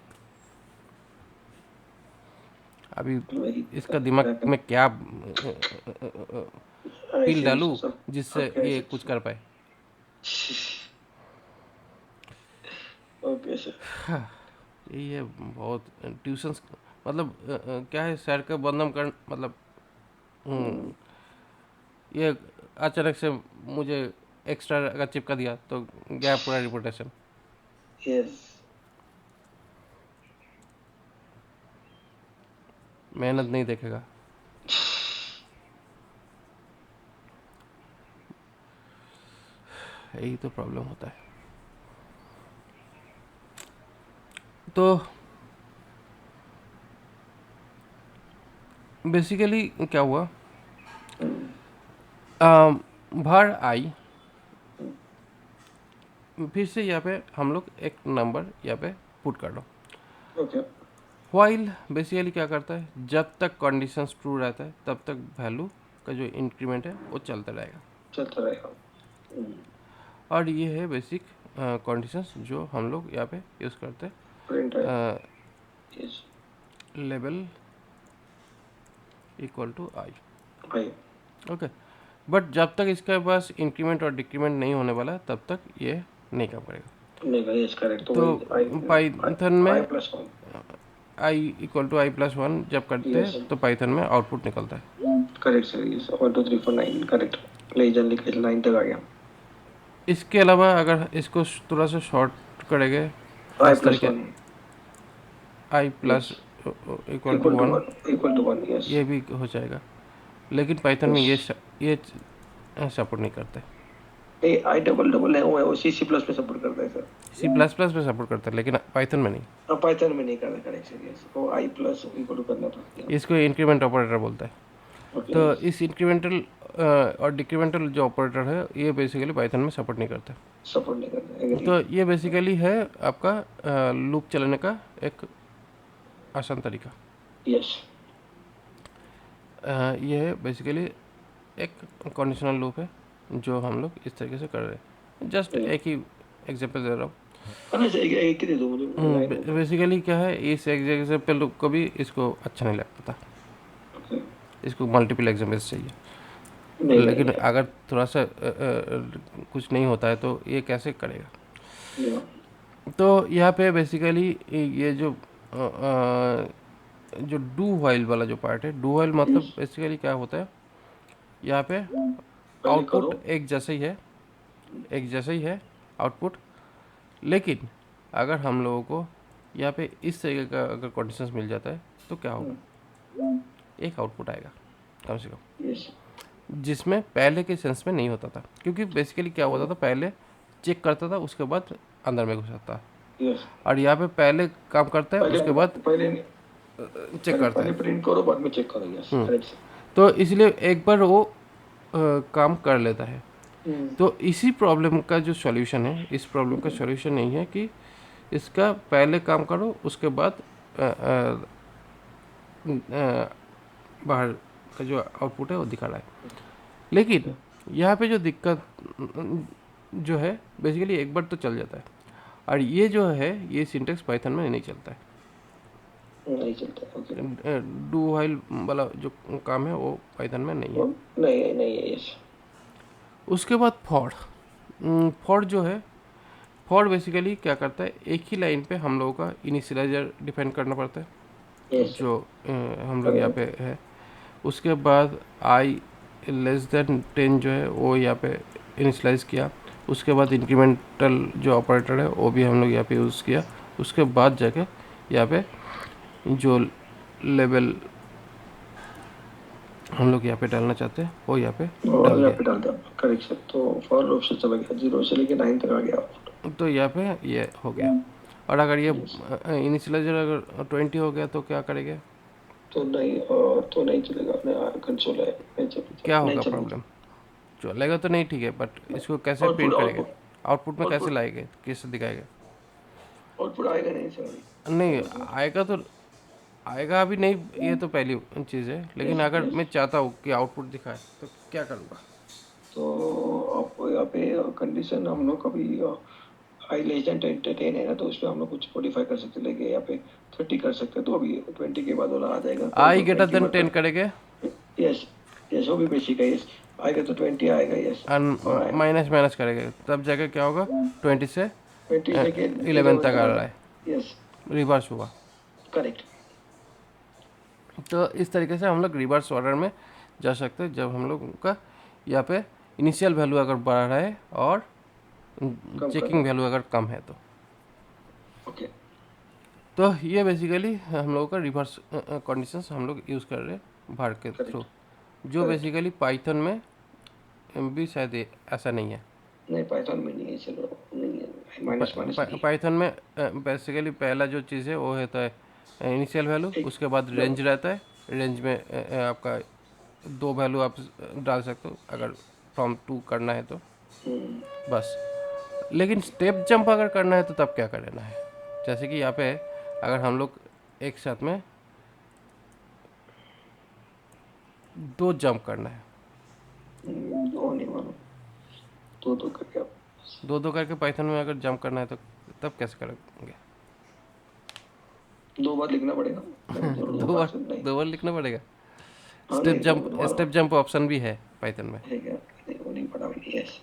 अभी वही इसका दिमाग में क्या पील ऐसे भी डालूं सब जिससे आपके ये ऐसे कुछ कर पाए। Okay sir. यही है बहुत ट्यूशन्स, मतलब क्या है, सर का बदनाम कर, मतलब हम्म, ये अचानक से मुझे एक्स्ट्रा अगर चिपका दिया तो गया पूरा रिपोर्टेशन। यस मेहनत नहीं देखेगा। यही तो प्रॉब्लम होता है। तो बेसिकली क्या हुआ, बाहर आई, फिर से यहाँ पे हम लोग एक नंबर यहाँ पे पुट कर दो। ओके वाइल बेसिकली क्या करता है, जब तक कंडीशंस ट्रू रहता है तब तक वैल्यू का जो इंक्रीमेंट है वो चलता रहेगा। चलता रहेगा। और ये है बेसिक कंडीशंस जो हम लोग यहाँ पे यूज़ करते प्रिंट है। हैं। यस लेवल इक्वल टू आई। भाई ओके, बट जब तक इसके पास इंक्रीमेंट और डिक्रीमेंट नहीं होने वाला है तब तक ये नहीं काम करेगा। नहीं भाई यस करेक्ट तो तो वही आई पाइथन आई में plus one. I equal to I plus one जब करते यस हैं तो पाइथन में आउटपुट निकलता है। Correct sir yes 1 2 3 4 9 correct. ले जल्दी के 9 तक आ गया। इसके अलावा अगर इसको थोड़ा सा शॉर्ट करेंगे आई इस प्लस तरीके, one. I plus yes equal to one, equal to one yes. ये भी हो जाएगा। लेकिन पाइथन में यस ये सपोर्ट नहीं करते। नहीं आई डबल डबल है वो सी सी प्लस में सपोर्ट करता है सर। सी प्लस प्लस में सपोर्ट करता है लेकिन पाइथन में नहीं। हाँ पाइथन में नहीं करता करेक्ट सर यस वो आई प्लस इक्वल टू करना पड़ता है। इसको इंक्रीमेंट ऑपरेटर बोलता है। ओके तो यस इस इंक्रीमेंटल और डिक्रीमेंटल जो ऑपरेटर है ये बेसिकली पाइथन में सपोर्ट नहीं करता। सपोर्ट नहीं करता एग्री। तो ये बेसिकली है आपका लूप चलाने का एक आसान तरीका। यस ये है बेसिकली एक कंडीशनल लूप है जो हम लोग इस तरीके से कर रहे हैं। जस्ट एक ही एग्जांपल दे रहा हूँ। नहीं सर एक ही दे दो मुझे लाइन में। बेसिकली क्या है, इस एग्जांपल लूप को भी इसको अच्छा नहीं लगता था, ओके इसको मल्टीपल एग्जांपल्स चाहिए। नहीं लेकिन नहीं अगर थोड़ा सा कुछ नहीं होता है तो ये कैसे करेगा। या तो यहाँ पे बेसिकली ये जो डू वाइल वाला जो पार्ट है, डू वाइल मतलब बेसिकली क्या होता है, यहाँ पे पहले करो। आउटपुट एक जैसा ही है, एक जैसा ही है आउटपुट। लेकिन अगर हम लोगों को यहाँ पे इस तरीके का अगर कंडीशंस मिल जाता है तो क्या होगा, एक आउटपुट आएगा कम से कम, यस जिसमें पहले के सेंस में नहीं होता था। क्योंकि बेसिकली क्या होता था, पहले चेक करता था उसके बाद अंदर में घुसाता था, यस और यहाँ पे पहले काम करता है पहले उसके बाद पहले चेक करता पहले है। प्रिंट करो बाद में चेक करो यस करेक्ट तो इसलिए एक बार वो काम कर लेता है। सर। तो इसी प्रॉब्लम का जो सॉल्यूशन है, इस प्रॉब्लम का सॉल्यूशन नहीं है कि इसका पहले काम करो उसके बाद बाहर का जो आउटपुट है वो दिखा रहा है। लेकिन यहाँ पे जो दिक्कत जो है बेसिकली एक बार तो चल जाता है, और ये जो है ये सिंटेक्स पाइथन में नहीं चलता है। नहीं चलता ओके। डू व्हाइल वाला जो काम है वो पाइथन में नहीं है। नहीं नहीं है यस उसके बाद फॉर, फॉर जो है, फॉर बेसिकली क्या करता है, एक ही लाइन पे हम लोगों का इनिशियलाइजर डिफाइन करना पड़ता है यस जो हम लोग यहाँ पे है। उसके बाद आई लेस देन 10 जो है वो यहाँ पे इनिशलाइज किया। उसके बाद इंक्रीमेंटल जो ऑपरेटर है वो भी हम लोग यहाँ पे यूज़ किया। उसके बाद जाके यहाँ पे जो लेवल हम लोग यहाँ पे डालना चाहते हैं वो यहाँ पे और डाल यहाँ दिया। पे डाल दिया करेक्ट सर। तो फॉर लूप से चला गया 0 से लेके 9 तक आ गया। तो यहाँ पे ये हो गया। और अगर ये इनिशियलाइजर अगर 20 हो गया तो क्या करेंगे, तो नहीं तो नहीं चलेगा अपने कंसोल है नहीं चलेगा क्या नहीं होगा चलेगा। प्रॉब्लम। चलेगा तो नहीं, ठीक है, बट इसको कैसे आउटपुट प्रिंट करेंगे? आउटपुट आउटपुट में कैसे आउटपुट लाएंगे, कैसे दिखाएंगे? आउटपुट आएगा नहीं सॉरी। नहीं आएगा तो आएगा, अभी नहीं, ये तो पहली चीज़ है, लेकिन यस अगर यस। मैं चाहता हूँ कि आउटपुट दिखाए तो क्या करूँगा? तो आपको यहाँ पे कंडीशन हम लोग कभी आई लेस देन 10 है ना, तो उसमें हम लोग कुछ मॉडिफाई कर सकते हैं, लेकिन यहाँ पे 30 कर सकते हैं, तो अभी 20 के बाद वाला आ जाएगा, तो आई ग्रेटर 20 देन बाद 10 करेंगे यस यस, वो भी बेसिक है, यस आएगा तो 20 आएगा, यस। और और माइनस माइनस करेंगे तब जाके क्या होगा? 20 से 20 से 11 तक 11 आ तक रहा है, यस रिवर्स हुआ। करेक्ट। तो इस तरीके से हम लोग रिवर्स ऑर्डर में जा सकते हैं, जब हम लोग का यहाँ पे इनिशियल वैल्यू अगर बढ़ रहा है और कम चेकिंग करना। वैल्यू अगर कम है तो। ओके तो ये बेसिकली हम लोगों का रिवर्स कंडीशंस हम लोग यूज़ कर रहे हैं भार के थ्रू, जो करेक्ट। बेसिकली पाइथन में भी शायद ऐसा नहीं है। नहीं पाइथन में नहीं है, चलो नहीं है, माइनस माइनस नहीं है। पाइथन में बेसिकली पहला जो चीज़ है वो होता है इनिशियल वैल्यू, ठीक उसके बाद रेंज रहता है। रेंज में आपका दो वैल्यू आप डाल सकते हो अगर फ्रॉम टू करना है तो, बस। लेकिन स्टेप जंप अगर करना है तो तब क्या करना है? जैसे कि यहाँ पे अगर हम लोग एक साथ में दो जंप करना है, दो नहीं मानो, दो करके आप दो दो करके पाइथन में अगर जंप करना है तो तब कैसे करेंगे? 2 बार लिखना पड़ेगा। दो बार, नहीं। दो बार लिखना पड़ेगा। हाँ स्टेप नहीं जंप, दोबारा स्टेप जंप ऑप्शन भी है पाइथन में, है क्या? नहीं वो नहीं पड़ा मैंने, यस।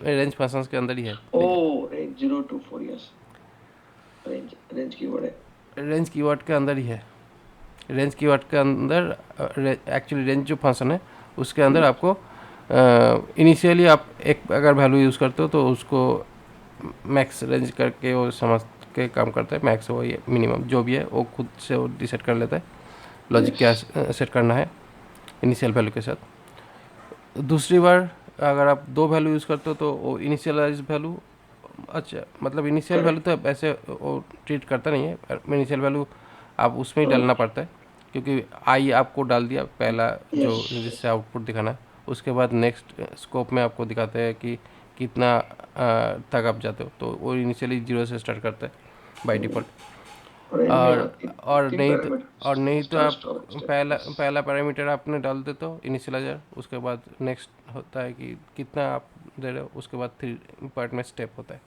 रेंज फंक्शंस के अंदर ही है। Oh range 0 to 4, yes. Range range keyword है। रेंज कीवर्ड के अंदर ही है। रेंज कीवर्ड के अंदर एक्चुअली रेंज जो फंक्शन है उसके अंदर आपको इनिशियली आप एक अगर वैल्यू यूज़ करते हो तो उसको मैक्स रेंज करके वो समझ के काम करता है। मैक्स वो ये मिनिमम जो भी है वो खुद से वो डिसाइड कर लेता है लॉजिक क्या सेट करना है इनिशियल वैल्यू के साथ। दूसरी बार अगर आप दो वैल्यू यूज़ करते हो तो वो इनिशियलाइज वैल्यू, अच्छा मतलब इनिशियल वैल्यू तो ऐसे वो ट्रीट करता नहीं है। इनिशियल वैल्यू आप उसमें ही डालना पड़ता है, क्योंकि आई आपको डाल दिया पहला जो यस जिससे आउटपुट दिखाना है। उसके बाद नेक्स्ट स्कोप में आपको दिखाते हैं कि कितना तक आप जाते हो, तो वो इनिशियली 0 से स्टार्ट करता है बाय डिफ़ॉल्ट। रेंज और में और तीन नहीं तो पैरामीटर और नहीं तो स्टार्ट आप स्टॉप स्टेप। पहला पैरामीटर आपने डाल देते हो इनिशियलाइजर, उसके बाद नेक्स्ट होता है कि कितना आप दे रहे हो, उसके बाद 3 पार्ट में स्टेप होता है।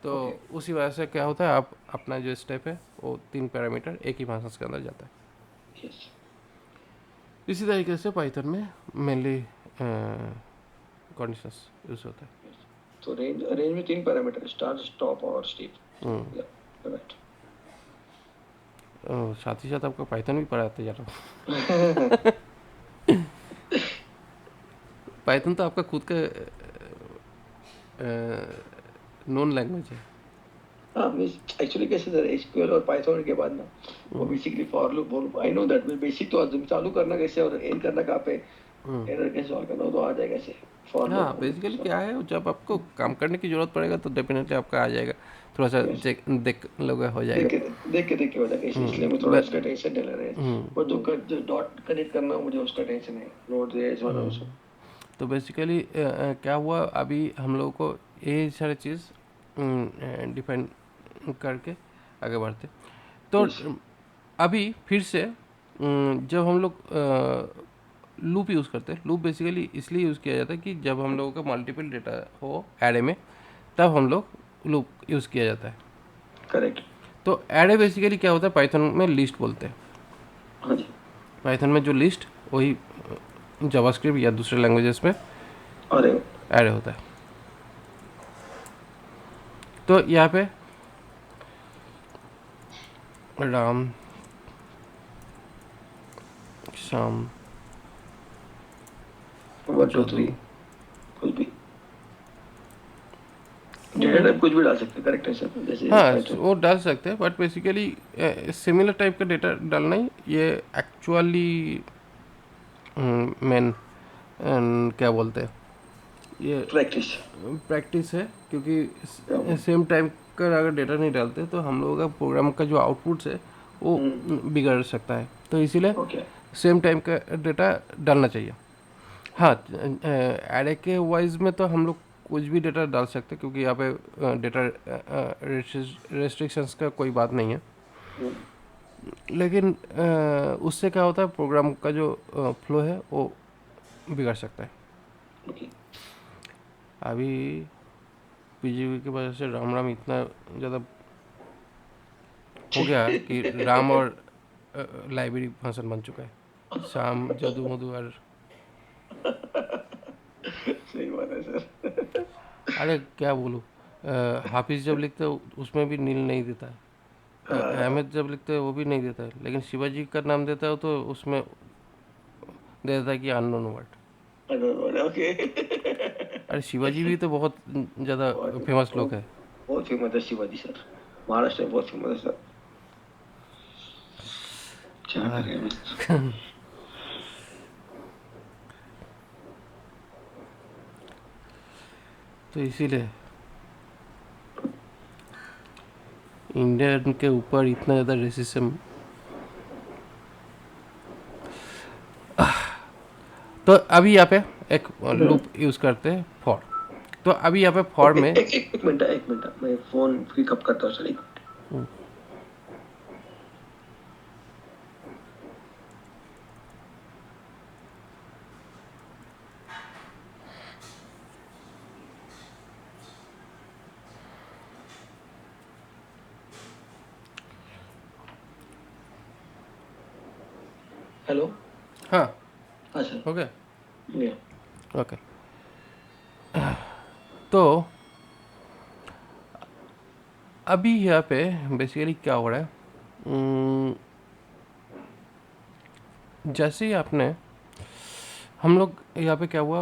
तो ओके उसी वजह से क्या होता है, आप अपना जो स्टेप है वो 3 पैरामीटर एक ही फंक्शन के अंदर जाता है। यस इसी तरीके से पाइथन में मेनली कंडीशंस यूज होता है। तो रेंज में 3 पैरामीटर स्टार्ट स्टॉप और स्टेप। हम्म। या राइट। साथ ही साथ आपका पाइथन भी पढ़ाते जा रहा हूँ। पाइथन तो आपका खुद का नॉन लैंग्वेज है। हाँ मीन्स एक्चुअली कैसे सर, एसक्यूएल और पाइथन के बाद ना वो बेसिकली फॉर लूप बोल, आई नो दैट बेसिक तो चालू करना कैसे और एंड करना कहाँ पे, एरर कैसे सॉल्व करना, वो तो आ जाएगा ऐसे फॉर हाँ लूप। बेसिकली क्या है, जब आपको काम करने की जरूरत पड़ेगा तो डेफिनेटली आपका आ जाएगा। थोड़ा सा चेक देख लोगे हो देख जाएगा। के देख के हो जाएगा, इसलिए मैं थोड़ा उसका टेंशन ले रहे हैं। और जो डॉट कनेक्ट करना मुझे उसका टेंशन है, नोट जेएस वाला उसको। तो बेसिकली क्या हुआ, अभी हम लोगों को ये सारी चीज़ डिफाइन करके आगे बढ़ते। तो अभी फिर से जब हम लोग लूप यूज़ करते हैं, लूप बेसिकली इसलिए यूज़ किया जाता है कि जब हम लोगों का मल्टीपल डेटा हो एरे में, तब हम लोग लूप यूज़ किया जाता है। करेक्ट। तो एरे बेसिकली क्या होता है, पाइथन में लिस्ट बोलते हैं। हाँ जी। पाइथन में जो लिस्ट वही जावास्क्रिप्ट या दूसरे लैंग्वेजेस में अरे एरे होता है। तो यहाँ पे राम शाम 1 2 3 कुछ भी डेटा टाइप कुछ भी डाल सकते हैं, करेक्ट है सर, जैसे हाँ Python। वो डाल सकते हैं, बट बेसिकली सिमिलर टाइप का डेटा डालना ही ये एक्चुअली मेन क्या बोलते हैं ये प्रैक्टिस। प्रैक्टिस है। क्योंकि सेम टाइप का अगर डेटा नहीं डालते तो हम लोगों का प्रोग्राम का जो आउटपुट्स है वो बिगड़ सकता है। तो इसीलिए ओके सेम टाइम का डेटा डालना चाहिए। हाँ, एरे के वाइज में तो हम लोग कुछ भी डेटा डाल सकते हैं, क्योंकि यहाँ पे डेटा रेस्ट्रिक्शंस का कोई बात नहीं है। लेकिन उससे क्या होता है, प्रोग्राम का जो फ्लो है वो बिगड़ सकता है। ओके। अभी पीजीवी की वजह से राम राम इतना ज़्यादा हो गया कि राम और लाइब्रेरी फंक्शन बन चुका है। शाम जदू मधु और सही बात है सर। अरे क्या बोलूँ, हाफिज़ जब लिखते हो उसमें भी नील नहीं देता है, अहमद जब लिखते हैं वो भी नहीं देता है, लेकिन शिवाजी का नाम देता हो तो उसमें दे देता है कि अननोन वर्ड। ओके। अरे शिवाजी भी तो बहुत ज़्यादा बहुत फेमस लोग बहुत है। बहुत फेमस है शिवाजी सर। महाराष्ट्र में बहुत फेमस है सर। क्या हाँ, करें। तो इसीलिए इंडियन के ऊपर इतना ज़्यादा रेसिज्म। तो अभी यहाँ पे एक लूप यूज़ करते हैं फॉर। तो अभी यहाँ पे फॉर एक में एक एक मिनट, एक मिनट, मैं फोन पिकअप करता हूँ सर, एक मिनट। हेलो। हाँ, हाँ सर। हो गया, या ओके। तो अभी यहाँ पे बेसिकली क्या हो रहा है, जैसे ही आपने हम लोग यहाँ पे क्या हुआ,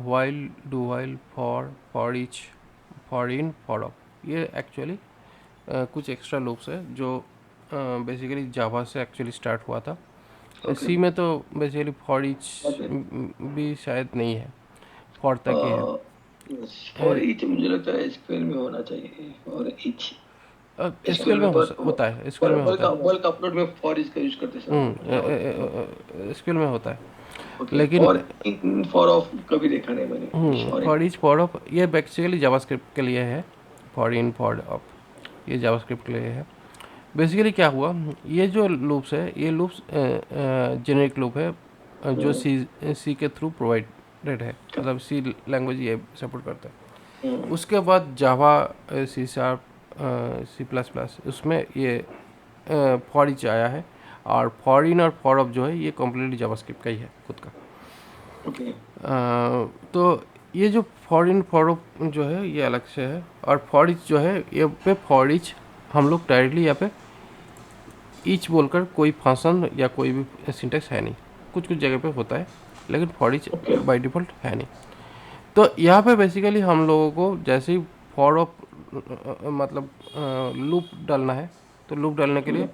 while, do while, for each, for in, for of, ये एक्चुअली कुछ एक्स्ट्रा लूप्स है जो बेसिकली जावा से एक्चुअली स्टार्ट हुआ था। ओके। सी में तो बेसिकली फॉर ईच ओके। भी शायद नहीं है, फॉर तक ही है। फॉर ईच मुझे लगता है एसक्यूएल में होना चाहिए, फॉर ईच। एसक्यूएल एसक्यूएल में में पर होता है, एसक्यूएल में होता है। बल्क अपलोड में फॉर ईच का यूज करते हैं सर हम लोग जावा में। एसक्यूएल में होता है, ओके। लेकिन फॉर इन फॉर ऑफ कभी देखा नहीं मैंने, for in. For each, for of ये बेसिकली जावास्क्रिप्ट के लिए है। फॉर इन, फॉर ऑफ ये जावास्क्रिप्ट के लिए है। बेसिकली क्या हुआ, ये जो लूप्स है, ये लूप्स जेनेरिक लूप है, जो सी के थ्रू प्रोवाइडेड है, मतलब सी लैंग्वेज ये सपोर्ट करता है। उसके बाद Java, C sharp, C plus plus, उसमें ये फॉर ईच आया है। और फॉर इन और फॉर ऑफ जो है ये कम्प्लीटली जावास्क्रिप्ट का ही है खुद का। ओके। तो ये जो फॉर इन फॉर ऑफ जो है ये अलग से है, और फॉर ईच जो है ये पे फॉर ईच हम लोग डायरेक्टली यहाँ पे ईच बोलकर कोई फंक्शन या कोई भी सिंटेक्स है नहीं। कुछ कुछ जगह पे होता है, लेकिन फॉर ईच बाय डिफ़ॉल्ट है नहीं। तो यहाँ पे बेसिकली हम लोगों को जैसे ही फॉर ऑफ मतलब लूप डालना है, तो लूप डालने के लिए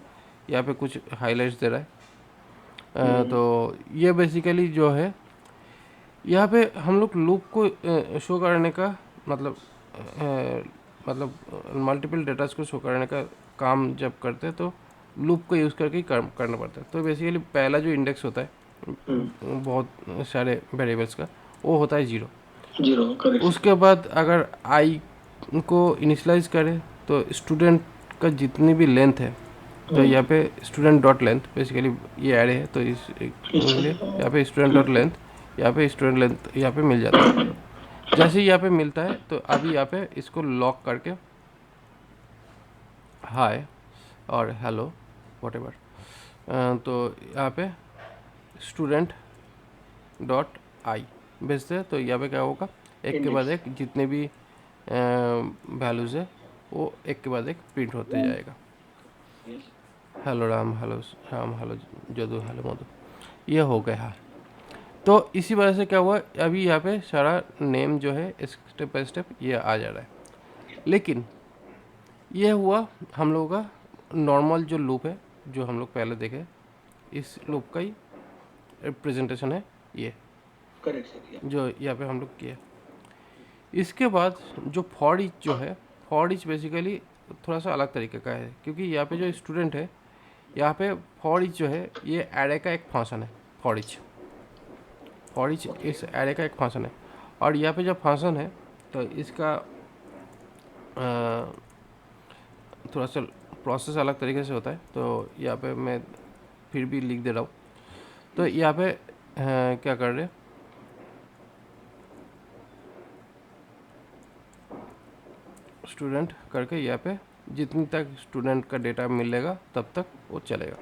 यहाँ पे कुछ हाइलाइट्स दे रहा है। तो ये बेसिकली जो है, यहाँ पे हम लोग लूप को शो करने का मतलब मल्टीपल डेटास को शो करने का काम जब करते हैं तो लूप को यूज़ करके ही करना पड़ता है। तो बेसिकली पहला जो इंडेक्स होता है बहुत सारे वेरिएबल्स का, वो होता है 0। Zero, correct sir. उसके बाद अगर आई को इनिशलाइज करें तो स्टूडेंट का जितनी भी लेंथ है, तो यहाँ पे स्टूडेंट डॉट लेंथ, बेसिकली ये एरे है तो इस लिए यहाँ पे स्टूडेंट डॉट लेंथ, यहाँ पे स्टूडेंट लेंथ यहाँ पे मिल जाता है। जैसे ही यहाँ पे मिलता है तो अभी यहाँ पे इसको लॉक करके हाय और हेलो वॉट एवर, तो यहाँ पे स्टूडेंट डॉट आई भेजते हैं। तो यहाँ पे क्या होगा, एक के बाद एक जितने भी वैल्यूज़ है वो एक के बाद एक प्रिंट होते जाएगा। Hello Ram, hello Shyam, hello जदू, हेलो मधु, ये हो गया। तो इसी वजह से क्या हुआ, अभी यहाँ पे सारा नेम जो है स्टेप बाय स्टेप ये आ जा रहा है। लेकिन ये हुआ हम लोगों का नॉर्मल जो लूप है, जो हम लोग पहले देखे, इस लूप का ही रिप्रेजेंटेशन है ये, करेक्ट सर। जो यहाँ पे हम लोग किया। इसके बाद जो फॉर ईच जो है, फॉर ईच बेसिकली थोड़ा सा अलग तरीके का है, क्योंकि यहाँ पे जो स्टूडेंट है, यहाँ पे फॉर ईच जो है ये एरे का एक फंक्शन है फॉर ईच। फॉर ईच इस एरे का एक फंक्शन है। और यहाँ पे जो फंक्शन है तो इसका थोड़ा सा प्रोसेस अलग तरीके से होता है, तो यहाँ पे मैं फिर भी लिख दे रहा हूँ। तो यहाँ पे क्या कर रहे हैं, स्टूडेंट करके यहाँ पे जितनी तक स्टूडेंट का डेटा मिलेगा तब तक वो चलेगा।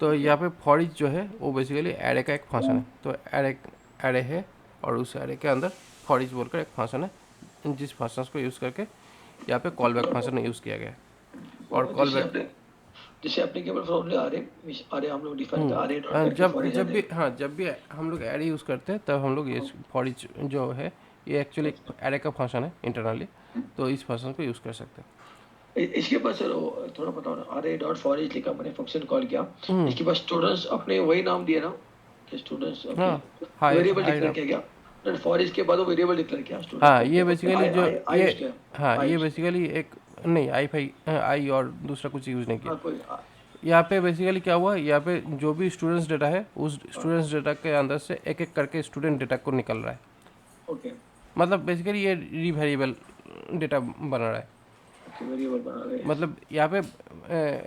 तो यहाँ पे फॉर ईच जो है वो बेसिकली एरे का एक फंक्शन है। तो एरे है और उस एरे के अंदर फॉर ईच बोलकर एक फंक्शन है, जिस फंक्शन को यूज़ करके यहाँ पे कॉल बैक फंक्शन यूज़ किया गया है। और कॉल बैक जैसे आपने केवल फॉर्मूले आरे हम लोग डिफाइन करते आरे डॉट करके जब फॉर ईच जब भी हाँ जब भी हम लोग एरे यूज़ करते हैं तब हम लोग ये फॉर ईच जो है ये एक्चुअली एरे का फंक्शन है इंटरनली, तो इस फंक्शन को यूज़ कर सकते हैं। इसके बाद सर थोड़ा बताओ ना, अरे डॉट फॉर ईच लिखा मैंने, फंक्शन कॉल किया, इसके बाद स्टूडेंट्स अपने वही नाम दिए ना कि स्टूडेंट्स हाँ हाई वेरिएबल हाई डिक्लेयर नाम, किया गया, डॉट फॉर ईच के बाद वो वेरिएबल डिक्लेयर किया स्टूडेंट हाँ का, ये बेसिकली जो आई यूज ये किया, हाँ आई ये यूज बेसिकली एक नहीं आई और दूसरा कुछ यूज़ नहीं किया। हाँ कोई यहाँ पे बेसिकली क्या हुआ, यहाँ पे जो भी स्टूडेंट्स डेटा है उस स्टूडेंट्स डेटा के अंदर से एक एक करके स्टूडेंट डेटा को निकल रहा है। ओके मतलब बेसिकली ये रीवेरिएबल डेटा बना रहा है। वेरिएबल बना रहे हैं। मतलब यहाँ पे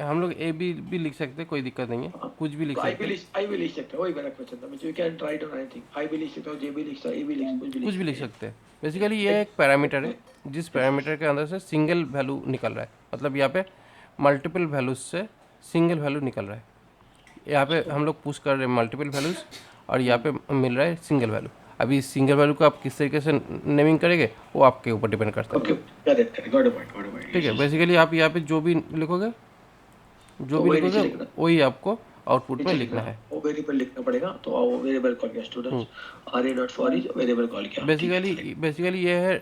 हम लोग ए भी लिख सकते हैं, कोई दिक्कत नहीं है, कुछ भी लिख तो सकते हैं, आई भी लिख सकते हैं, वही मेरा क्वेश्चन था, मुझे कैन ट्राई ऑन एनीथिंग, आई भी लिख सकता हूँ, जे भी लिख सकता हूँ, ए भी लिख कुछ भी लिख सकते हैं। बेसिकली ये एक पैरामीटर है जिस पैरामीटर के अंदर से सिंगल वैल्यू निकल रहा है। मतलब यहाँ पे मल्टीपल वैल्यूज से सिंगल वैल्यू निकल रहा है। यहाँ पे हम लोग पुश कर रहे हैं मल्टीपल वैल्यूज और यहाँ पे मिल रहा है सिंगल वैल्यू। अभी इस सिंगल वैल्यू को आप किस तरीके से नेमिंग करेंगे वो आपके ऊपर डिपेंड करता है। Okay correct got a point ठीक है, बेसिकली आप यहाँ पे जो भी लिखोगे वही आपको आउटपुट में लिखना है। वो वेरिएबल लिखना पड़ेगा, तो वो वेरिएबल कॉल किया students array dot for each variable call किया। बेसिकली ये है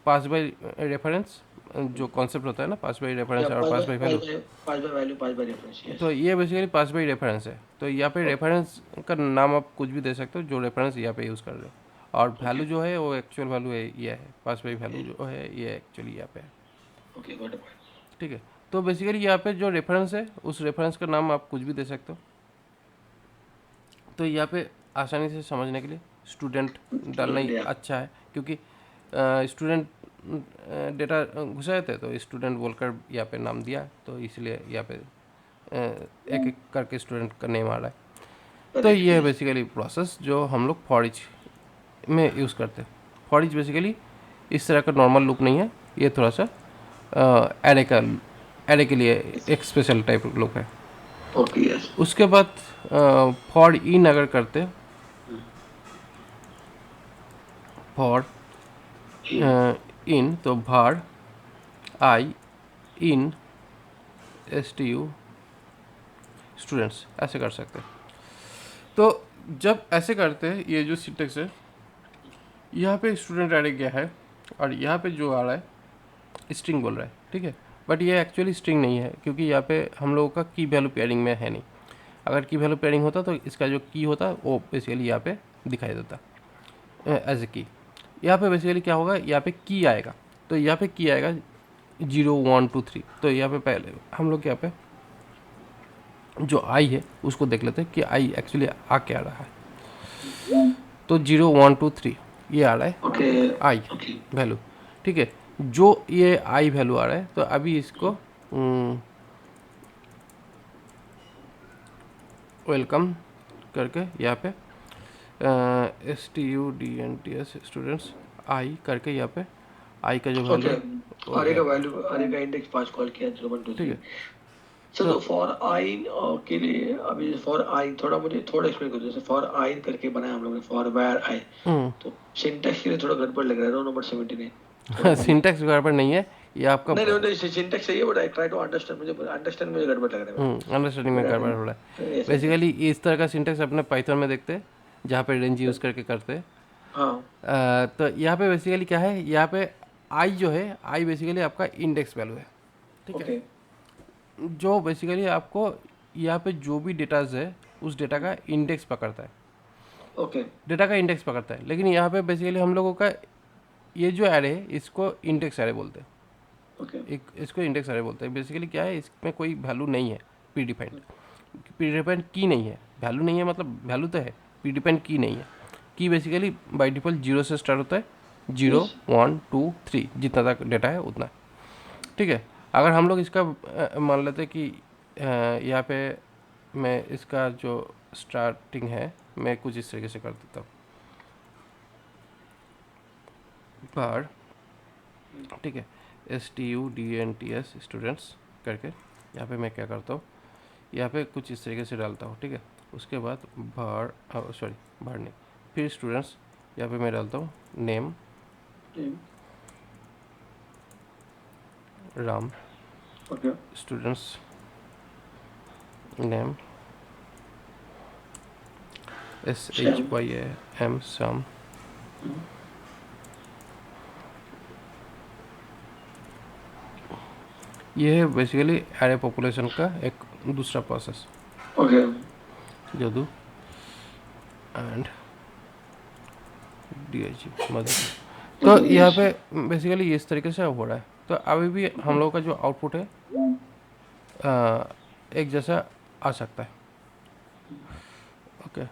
पास बाय रेफरेंस जो कॉन्सेप्ट होता है ना, पास बाय रेफरेंस और pass by value, pass by reference. तो ये बेसिकली पास बाय रेफरेंस है। तो यहाँ पे रेफरेंस का नाम आप कुछ भी दे सकते हो जो रेफरेंस यहाँ पे यूज़ कर रहे हो, और वैल्यू जो है वो एक्चुअल वैल्यू है, ये है पास बाय वैल्यू जो है ये एक्चुअली यहाँ पे है। Okay got a point. ठीक है, तो बेसिकली यहाँ पे जो रेफरेंस है उस रेफरेंस का नाम आप कुछ भी दे सकते हो। तो यहाँ पे आसानी से समझने के लिए स्टूडेंट डालना ही अच्छा है, क्योंकि स्टूडेंट डेटा घुसाए थे तो स्टूडेंट बोलकर यहाँ पे नाम दिया, तो इसलिए यहाँ पे एक एक करके स्टूडेंट का नेम आ रहा है। तो ये है बेसिकली प्रोसेस जो हम लोग फॉर ईच में यूज़ करते हैं। फॉर ईच बेसिकली इस तरह का नॉर्मल लूप नहीं है, ये थोड़ा सा एरे के लिए एक स्पेशल टाइप लूप है। Okay yes. उसके बाद फॉर इन अगर करते, फॉर इन तो var i in stu students ऐसे कर सकते हैं। तो जब ऐसे करते हैं, ये जो सिंटेक्स है यहाँ पे स्टूडेंट एरे गया है और यहाँ पे जो आ रहा है स्ट्रिंग बोल रहा है, ठीक है, बट ये एक्चुअली स्ट्रिंग नहीं है क्योंकि यहाँ पे हम लोगों का की वैल्यू पेयरिंग में है नहीं। अगर की वैल्यू पेयरिंग होता तो इसका जो की होता वो बेसिकली यहाँ पे दिखाई देता एज ए की। यहाँ पे बेसिकली क्या होगा, यहाँ पे की आएगा, तो यहाँ पे की आएगा 0 1 2 3। तो यहाँ पे पहले हम लोग यहाँ पे जो आई है उसको देख लेते हैं कि आई एक्चुअली आ क्या रहा है। तो 0 1 2 3 ये आ रहा है आई वैल्यू, ठीक है। जो ये आई वैल्यू आ रहा है तो अभी इसको वेलकम करके यहाँ पे STUDENTS स्टूडेंट्स आई करके यहाँ पे आई का जो वैल्यू अरे का इंडेक्स 5 कॉल किया 0 1 2 3। सर तो फॉर आई के लिए अभी फॉर आई थोड़ा मुझे थोड़ा एक्सप्लेन कर दो। जैसे फॉर आई करके बनाया हम लोगों ने फॉर वेयर आई, तो सिंटैक्स के लिए थोड़ा गड़बड़ लग रहा है। रो नंबर 79 सिंटैक्स गड़बड़ नहीं है, ये आपका नहीं सिंटैक्स सही है, but I try to understand, मुझे गड़बड़ लग रहा है। अंडरस्टैंडिंग में गड़बड़ हो रहा है। बेसिकली इस तरह का सिंटैक्स अपने पाइथन में देखते हैं जहाँ पे रेंज यूज़ करके करते हैं। हाँ तो यहाँ पे बेसिकली क्या है, यहाँ पे आई जो है आई बेसिकली आपका इंडेक्स वैल्यू है, ठीक है, जो बेसिकली आपको यहाँ पे जो भी डेटाज है उस डेटा का इंडेक्स पकड़ता है। ओके डेटा का इंडेक्स पकड़ता है, लेकिन यहाँ पे बेसिकली हम लोगों का ये जो एरे है इसको इंडेक्स एरे बोलते हैं। इसको इंडेक्स एरे बोलते हैं। बेसिकली क्या है, इसमें कोई वैल्यू नहीं है, प्री डिफाइंड की नहीं है, वैल्यू नहीं है मतलब वैल्यू तो है, पी डिपेंड की नहीं है। की बेसिकली बाय डिफ़ॉल्ट 0 से स्टार्ट होता है, 0 Yes. 1 2 3 जितना तक डेटा है उतना, ठीक है। अगर हम लोग इसका मान लेते हैं कि यहाँ पे मैं इसका जो स्टार्टिंग है मैं कुछ इस तरीके से कर देता हूँ पर, ठीक है, STUDENTS स्टूडेंट्स करके यहाँ पे मैं क्या करता हूँ, यहाँ पे कुछ इस तरीके से डालता हूँ, ठीक है। उसके बाद बार, सॉरी बार नहीं, फिर स्टूडेंट्स यहाँ पे मैं डालता हूँ name Name. Ram, Okay. Students name Sam. SHYAM Shyam, ये है बेसिकली एरे पॉपुलेशन का एक दूसरा प्रोसेस। Okay. जदू एंड DIG मधु। तो यहाँ पे बेसिकली इस तरीके से हो रहा है। तो अभी भी हम लोगों का जो आउटपुट है एक जैसा आ सकता है। ओके,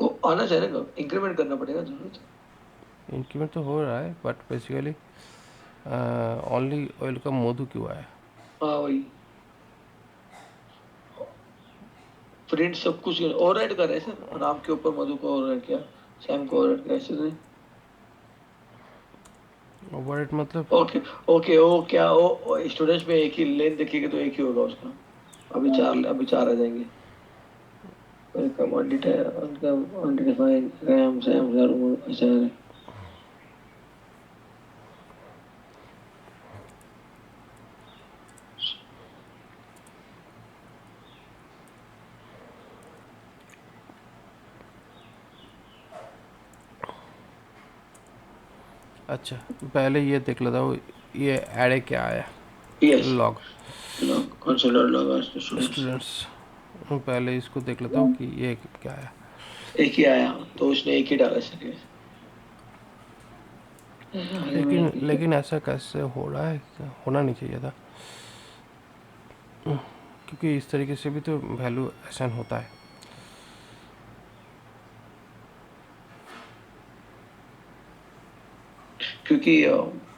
वो आना चाहिए ना, इंक्रीमेंट करना पड़ेगा जरूरत। इंक्रीमेंट तो हो रहा है बट बेसिकली ओनली ऑयल का मधु क्यों आया? हाँ वही, प्रिंट सब कुछ ओवरराइड कर रहे हैं सर, राम के ऊपर मधु को ओवरराइड किया, सैम को ओवरराइड किया, ऐसे नहीं। ओवररेट मतलब ओके ओके, वो क्या वो स्टूडेंट्स में एक ही लेन देखिएगा तो एक ही होगा उसका। अभी चार आ जाएंगे। वेलकम अनडिफाइंड रैम सैम ऐसा है। अच्छा, पहले ये देख लेता हूँ ये एरे क्या आया। Yes, log consider log students. Students, पहले इसको देख लेता हूँ कि ये क्या आया। एक ही आया तो उसने एक ही डाला सके। लेकिन ऐसा कैसे हो रहा है? होना नहीं चाहिए था, क्योंकि इस तरीके से भी तो वैल्यू असाइन होता है। क्योंकि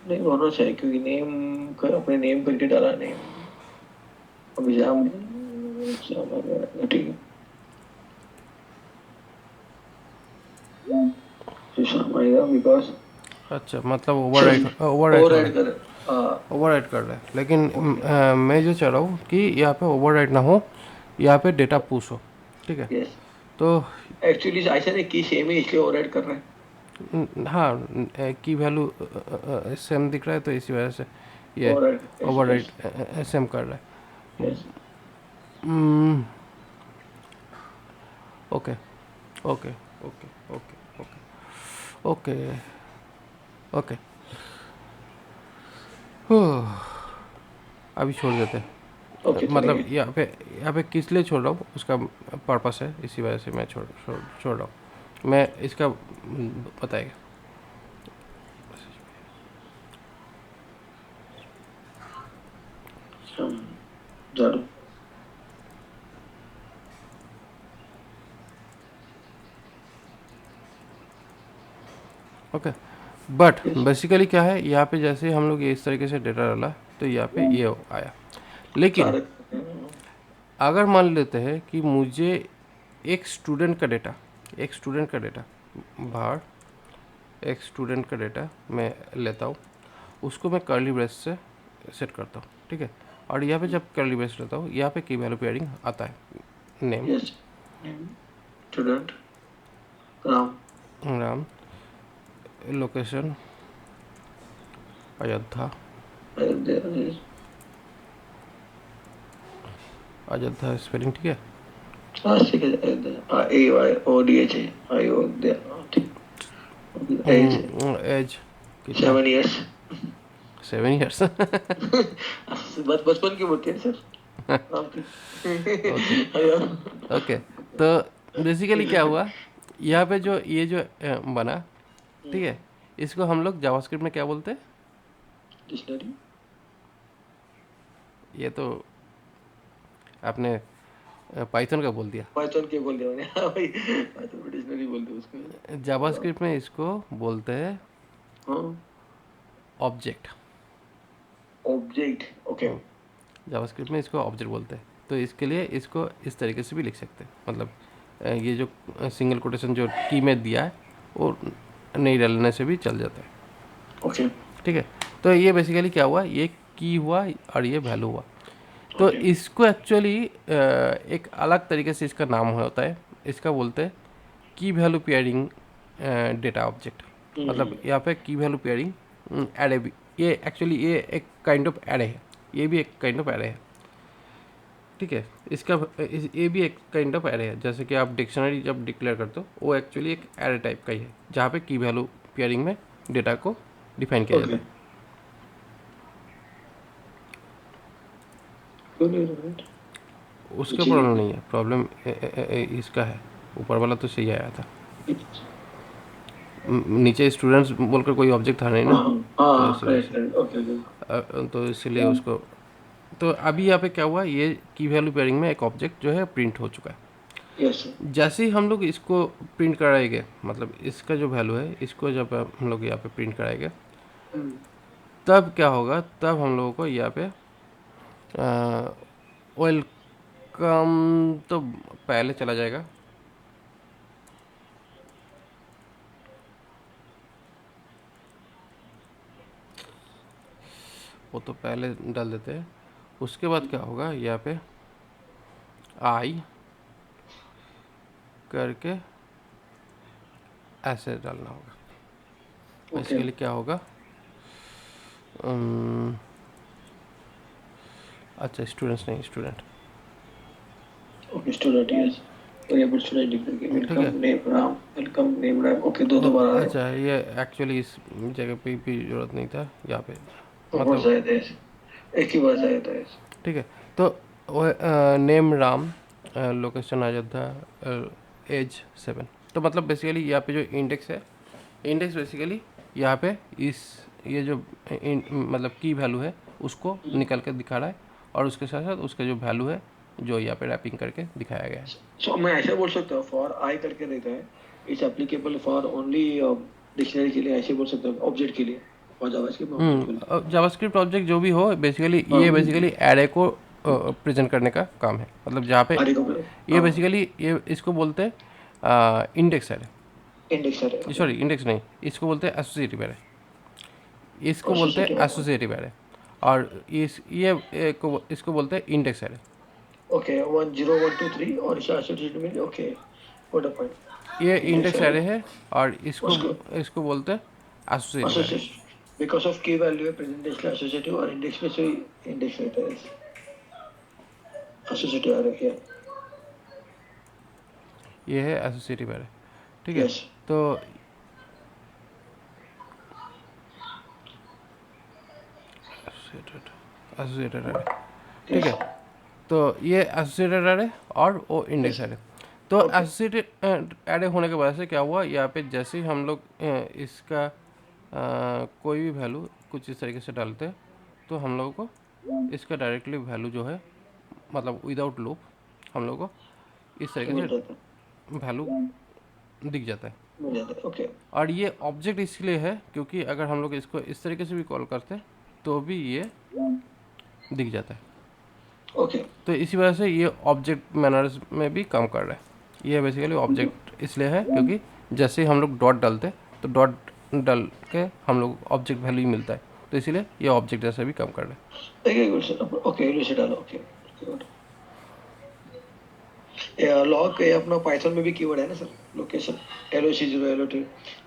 नहीं होना चाहिए, क्योंकि नेम का अपने नेम करके डाला नेम। अभी जाम जाम आ गया, ठीक है। तो शाम आएगा बिकॉज अच्छा, मतलब ओवरराइट ओवरराइड कर। हाँ ओवरराइट कर रहा है। लेकिन मैं जो चाह रहा हूँ कि यहाँ पे ओवरराइट ना हो, यहाँ पे डेटा पुश हो, ठीक है। यस, तो एक्चुअली ऐसा नहीं कि सेम ही इसलिए ओवरराइड कर रहे हैं। हाँ, की वैल्यू सेम दिख रहा है तो इसी वजह से ये override, yes yes overwrite same कर रहा है। Yes. Okay okay okay okay okay okay okay, अभी छोड़ देते हैं। ओके मतलब चलेंगे। यहाँ पे किस लिए छोड़ रहा हूँ उसका पर्पस है, इसी वजह से मैं छोड़ रहा हूँ। मैं इसका बताएगा। झाड़ू। ओके, बट बेसिकली क्या है, यहाँ पे जैसे हम लोग ये इस तरीके से डेटा डाला तो यहाँ पे ये आया। लेकिन सारे अगर मान लेते हैं कि मुझे एक स्टूडेंट का डेटा बाहर एक स्टूडेंट का डेटा मैं लेता हूँ, उसको मैं कर्ली ब्रेस से सेट करता हूँ, ठीक है। और यहाँ पे जब कर्ली ब्रेस लेता हूँ, यहाँ पे की वैल्यू पेयरिंग आता है, name yes, student Ram. Ram, location Ayodhya, Ayodhya spelling ठीक है। हाँ ठीक है, A Y O D H A Ayodhya, ठीक। एज एज कितना? 7 years। 7 ईयर्स। बस बचपन की बोलते हैं सर राम की। ओके अयो, ओके, तो बेसिकली क्या हुआ, यहाँ पे जो ये जो बना, ठीक है, इसको हम लोग जावास्क्रिप्ट में क्या बोलते हैं? डिक्शनरी। ये तो आपने पाइथन का बोल दिया। पाइथन के बोल दिया मैंने। हाँ भाई, पाइथन डिक्शनरी बोलते हैं उसको। जावास्क्रिप्ट में इसको बोलते हैं हाँ, ऑब्जेक्ट। Object, okay. जावास्क्रिप्ट में इसको ऑब्जेक्ट बोलते हैं। तो इसके लिए इसको इस तरीके से भी लिख सकते हैं, मतलब ये जो सिंगल कोटेशन जो की में दिया है वो नहीं डालने से भी चल जाता है। ओके, ठीक है। तो ये बेसिकली क्या हुआ, ये की हुआ और ये वैल्यू हुआ। तो ओके, इसको एक्चुअली एक अलग तरीके से इसका नाम होता है, इसका बोलते हैं की वैल्यू पेयरिंग डेटा ऑब्जेक्ट। मतलब यहाँ पे की वैल्यू पेयरिंग एरे भी, ये एक्चुअली ये एक काइंड ऑफ एरे है, ये भी एक काइंड ऑफ एरे है। ठीक है। इसका ये भी एक काइंड ऑफ एरे है, जैसे कि आप डिक्शनरी जब डिक्लेयर करते हो वो एक्चुअली एक एरे टाइप का ही है, जहाँ पे की वैल्यू पेयरिंग में डेटा को डिफाइन किया जाता ओके। है। क्यों नहीं हो रहा है? उसका जी, प्रॉब्लम नहीं है, प्रॉब्लम इसका है, ऊपर वाला तो सही आया था। नीचे स्टूडेंट्स बोलकर कोई ऑब्जेक्ट था नहीं ना, हाँ, तो हाँ, इस वजह करेक्ट, से करेक्ट, ओके, ओके। तो इसलिए उसको, तो अभी यहाँ पे क्या हुआ, ये की वैल्यू पेयरिंग में एक ऑब्जेक्ट जो है प्रिंट हो चुका है। यस। जैसे ही हम लोग इसको प्रिंट कराएंगे, मतलब इसका जो वैल्यू है इसको जब हम लोग यहाँ पे प्रिंट कराएंगे, तब क्या होगा, तब हम लोगों को यहाँ पे वेलकम तो पहले चला जाएगा। वो तो पहले डाल देते हैं। उसके बाद क्या होगा, यहाँ पे आई करके ऐसे डालना होगा। ओके, बेसिकली क्या होगा, अम, अच्छा स्टूडेंट्स नहीं, student. Okay, student, yes. Variable student declare किया, ठीक है। वेलकम नेम राम, ओके, दो बार आ रहे हैं। अच्छा ये एक्चुअली इस जगह पे भी ज़रूरत नहीं था यहाँ पे, ऊपर मतलब शायद है ऐसे, एक ही बार शायद है ऐसे। ठीक है। तो name Ram, location Ayodhya, age 7। तो मतलब बेसिकली यहाँ पे जो इंडेक्स है, इंडेक्स बेसिकली यहाँ पे इस ये जो मतलब की वैल्यू है उसको निकल कर दिखा रहा है, और उसके साथ साथ उसका जो वैल्यू है जो यहाँ पे रैपिंग करके दिखाया गया है। सो मैं ऐसे बोल सकता हूँ, फॉर आई करके देता है, it's applicable for only dictionary के लिए, ऐसे बोल सकते हैं, ऑब्जेक्ट के लिए, और जावास्क्रिप्ट में ऑब्जेक्ट बोलते हैं। जावास्क्रिप्ट ऑब्जेक्ट जो भी हो, बेसिकली हाँ, ये बेसिकली एरे को प्रेजेंट करने का काम है, मतलब जहाँ पे आरे को, ये हाँ, बेसिकली ये इसको बोलते हैं इंडेक्स एरे, इंडेक्सर है, सॉरी इंडेक्स नहीं, इसको बोलते हैं एसोसिएटिव एरे, इसको बोलते हैं एसोसिएटिव, एसोसिएटिव एरे, और इसको बोलते हैं इंडेक्स एरे। ओके, 1 0 1 2 3 और इसे एसोसिएटेड में, ओके, व्हाट अ पॉइंट, ये इंडेक्स इंडेक्स है एरे है, और इसको उसको इसको बोलते हैं associative array. Associate, because of की वैल्यू है प्रेजेंटेशन एसोसिएटिव, और इंडेक्स में से इंडेक्स रहता है, एसोसिएटिव आ रही है। ये है एसोसिएटिव एरे। ठीक है। यस, तो एसोसिएटेड एरे, ठीक यस, है। तो ये एसोसिएटेड एरे और वो इंडेक्स यस, एरे। तो ओके, एसोसिएटेड एरे होने के वजह से क्या हुआ, यहाँ पे जैसे ही हम लोग इसका कोई भी वैल्यू कुछ इस तरीके से डालते हैं, तो हम लोगों को इसका डायरेक्टली वैल्यू जो है, मतलब विदाउट लूप हम लोगों को इस तरीके मिल से जाता वैल्यू दिख जाता है। मिल जाता है, ओके, और ये ऑब्जेक्ट इसलिए है क्योंकि अगर हम लोग इसको इस तरीके से भी कॉल करते हैं तो भी ये दिख जाता है। ओके, तो इसी वजह से ये ऑब्जेक्ट मैनर्स में भी काम कर रहा है। ये बेसिकली ऑब्जेक्ट इसलिए है क्योंकि जैसे ही हम लोग डॉट डालते हैं तो डॉट डाल के हम लोग ऑब्जेक्ट वैल्यू ही मिलता है, तो इसीलिए ये ऑब्जेक्ट जैसे भी काम कर रहा है। ओके, इसे डालो, ओके, लॉग ये अपना पाइथन में भी कीवर्ड है ना सर, लोकेशन, LOC 0 LOT,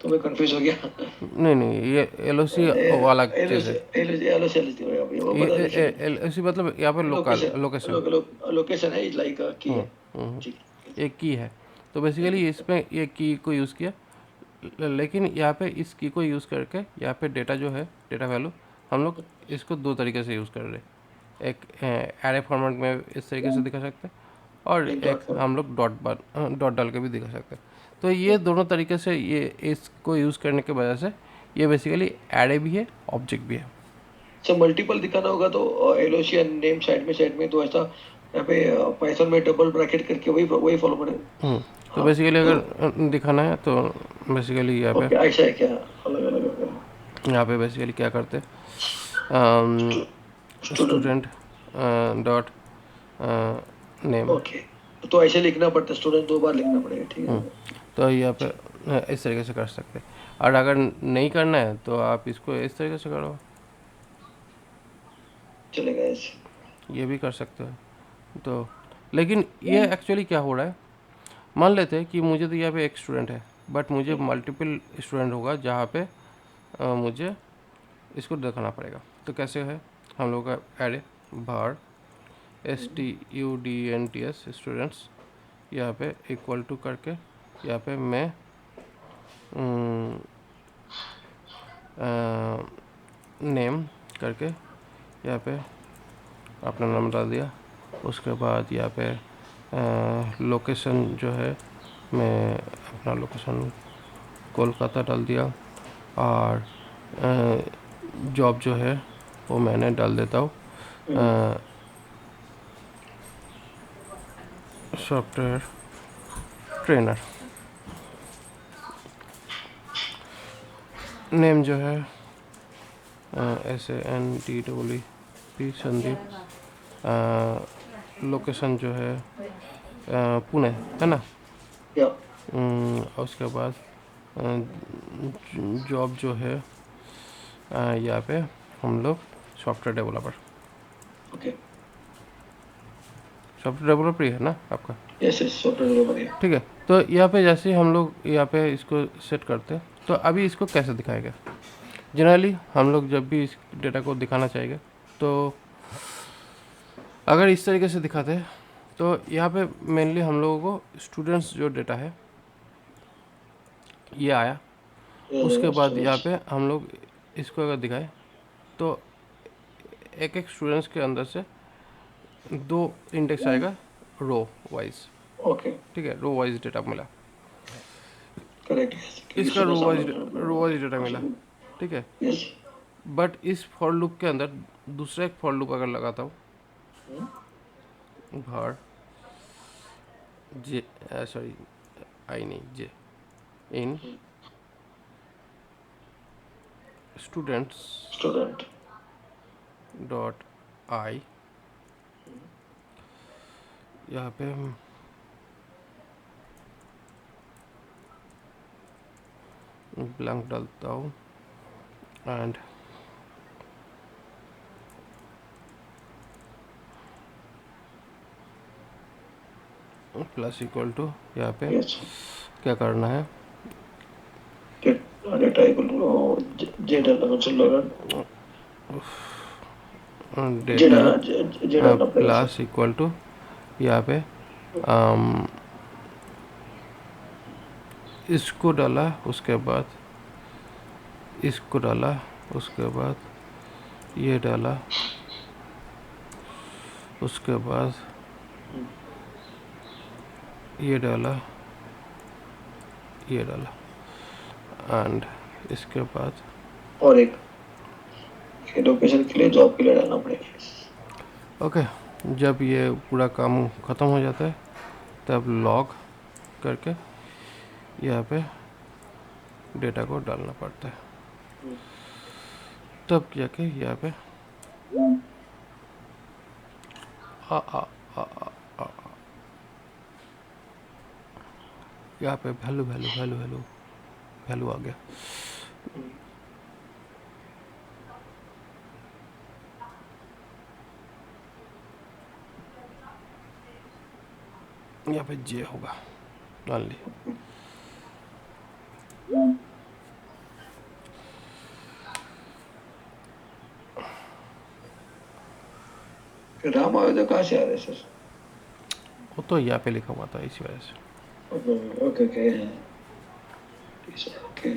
तो मैं कंफ्यूज हो गया। नहीं नहीं, ये LOC वो अलग चीज़ है। LOC वो पता नहीं, LOC मतलब यहाँ पे लोकल लोकेशन। लोकेशन है, लाइक की है, हम्म, ठीक, एक की है। तो बेसिकली इसमें ये की को यूज़ किया, लेकिन यहाँ पे इस की को यूज़ करके यहाँ पे डेटा जो है, डेटा वैल्यू, हम लोग इसको दो तरीके से यूज़ कर रहे हैं। एक एरे फॉर्मेट में इस तरीके से दिखा सकते हैं, और एक एक डॉट फॉर, हम लोग डॉट डाल के भी दिखा सकते हैं। तो ये दोनों तरीके से ये इसको यूज़ करने की वजह से ये बेसिकली एरे भी है, ऑब्जेक्ट भी है। सर मल्टीपल दिखाना होगा तो LOC नेम साइड में तो ऐसा यहाँ पे पाइथन में डबल ब्रैकेट करके वही फॉलो करें। तो हाँ बेसिकली तो अगर दिखाना है तो बेसिकली ओके, ऐसा है क्या? अलग अलग होगा। यहाँ पे बेसिकली क्या करते student. Student dot name. Okay, तो ऐसे लिखना पड़ता है, स्टूडेंट दो बार लिखना पड़ेगा, ठीक है। तो यहाँ पे इस तरीके से कर सकते हैं। और अगर नहीं करना है तो आप इसको इस तरीके से करो, चलेगा ऐसे। ये भी कर सकते हो। तो लेकिन ये एक्चुअली क्या हो रहा है, मान लेते हैं कि मुझे तो यहाँ पे एक स्टूडेंट है, बट मुझे मल्टीपल स्टूडेंट होगा जहाँ पे मुझे इसको दिखाना पड़ेगा। तो कैसे है, हम लोग का एरे बार STUDENTS स्टूडेंट्स, यहाँ पे इक्वल टू करके यहाँ पे मैं नेम करके यहाँ पे अपना नाम डाल दिया। उसके बाद यहाँ पे लोकेशन जो है मैं अपना लोकेशन कोलकाता डाल दिया। और जॉब जो है वो मैंने डाल देता हूँ सॉफ्टवेयर ट्रेनर। नेम जो है SANDEEP संदीप। लोकेशन जो है पुणे है ना। या और उसके बाद जॉब जो है यहाँ पे हम लोग software developer. Okay, software developer ही है ना आपका? यस यस, सॉफ्टवेयर बढ़िया। ठीक है। तो यहाँ पे जैसे हम लोग यहाँ पे इसको सेट करते हैं, तो अभी इसको कैसे दिखाएगा? जनरली हम लोग जब भी इस डेटा को दिखाना चाहेंगे तो अगर इस तरीके से दिखाते हैं, तो यहाँ पे मेनली हम लोगों को स्टूडेंट्स जो डेटा है ये आया। उसके बाद यहाँ पे हम लोग इसको अगर दिखाए तो एक एक स्टूडेंट्स के अंदर से दो इंडेक्स आएगा रो वाइज। ओके, ठीक है, रो वाइज डेटा मिला, करेक्ट, इसका इसको रो वाइज डेटा मिला। ठीक है। यस। बट इस फॉर लूप के अंदर दूसरा एक फॉर लूप अगर लगाता हूँ, भर जे सॉरी आई नहीं जे इन स्टूडेंट्स स्टूडेंट डॉट आई, यहाँ पे ब्लैंक डालता हूँ एंड प्लस इक्वल टू यहाँ पे यस। क्या करना है, डेटा इक्वल जे डालना, चल लगा जे डेटा डालना, जे डालना पड़ेगा सर। प्लस इक्वल टू यहाँ पे इसको डाला, उसके बाद इसको डाला, उसके बाद ये डाला, उसके बाद ये डाला, ये डाला एंड इसके बाद और एक लोकेशन के लिए, जॉब के लिए डालना पड़ेगा। ओके। जब ये पूरा काम ख़त्म हो जाता है तब लॉग करके यहाँ पे डेटा को डालना पड़ता है, तब जाके यहाँ पे आ आ आ आ आ यहाँ पे value value value value value आ गया। यहाँ पे जे होगा ओनली। राम आयोजन कहाँ से आ रहे हैं सर? वो तो यहाँ पे लिखा हुआ था इसी वजह से। Okay okay okay.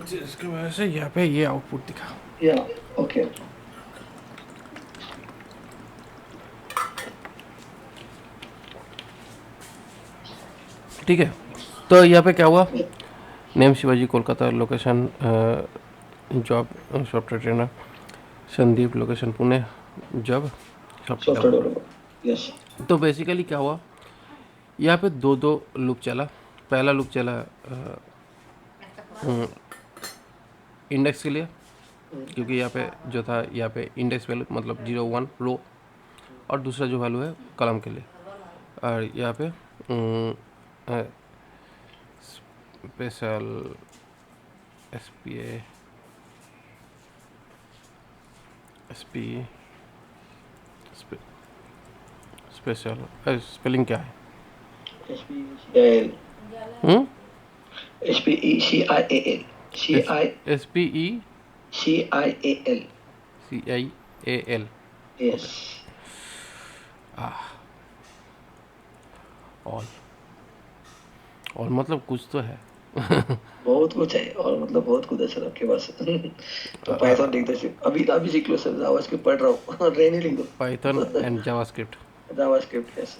इसकी वजह से यहाँ पे ये आउटपुट दिखा। या ओके। ठीक है। तो यहाँ पे क्या हुआ, name Shivaji Kolkata, location job software trainer, Sandeep location Pune, job software software developer. Developer, yes. तो बेसिकली क्या हुआ, यहाँ पे दो दो लूप चला। पहला लूप चला इंडेक्स के लिए, क्योंकि यहाँ पे जो था, यहाँ पे इंडेक्स वैल्यू मतलब 0 1 रो, और दूसरा जो वैल्यू है कॉलम के लिए। और यहाँ पे special S P A S P special spelling क्या है? SPECIAL, SPECIAL, S P E CIAL, C I A L. Yes. All all मतलब कुछ तो है। बहुत कुछ है, और मतलब बहुत कुछ है सर आपके पास। तो पाइथन लिख दो, अभी सीख लो सर, जावास्क्रिप्ट पढ़ रहा हूँ। ट्रेनिंग लिख दो। Python and JavaScript. JavaScript, yes.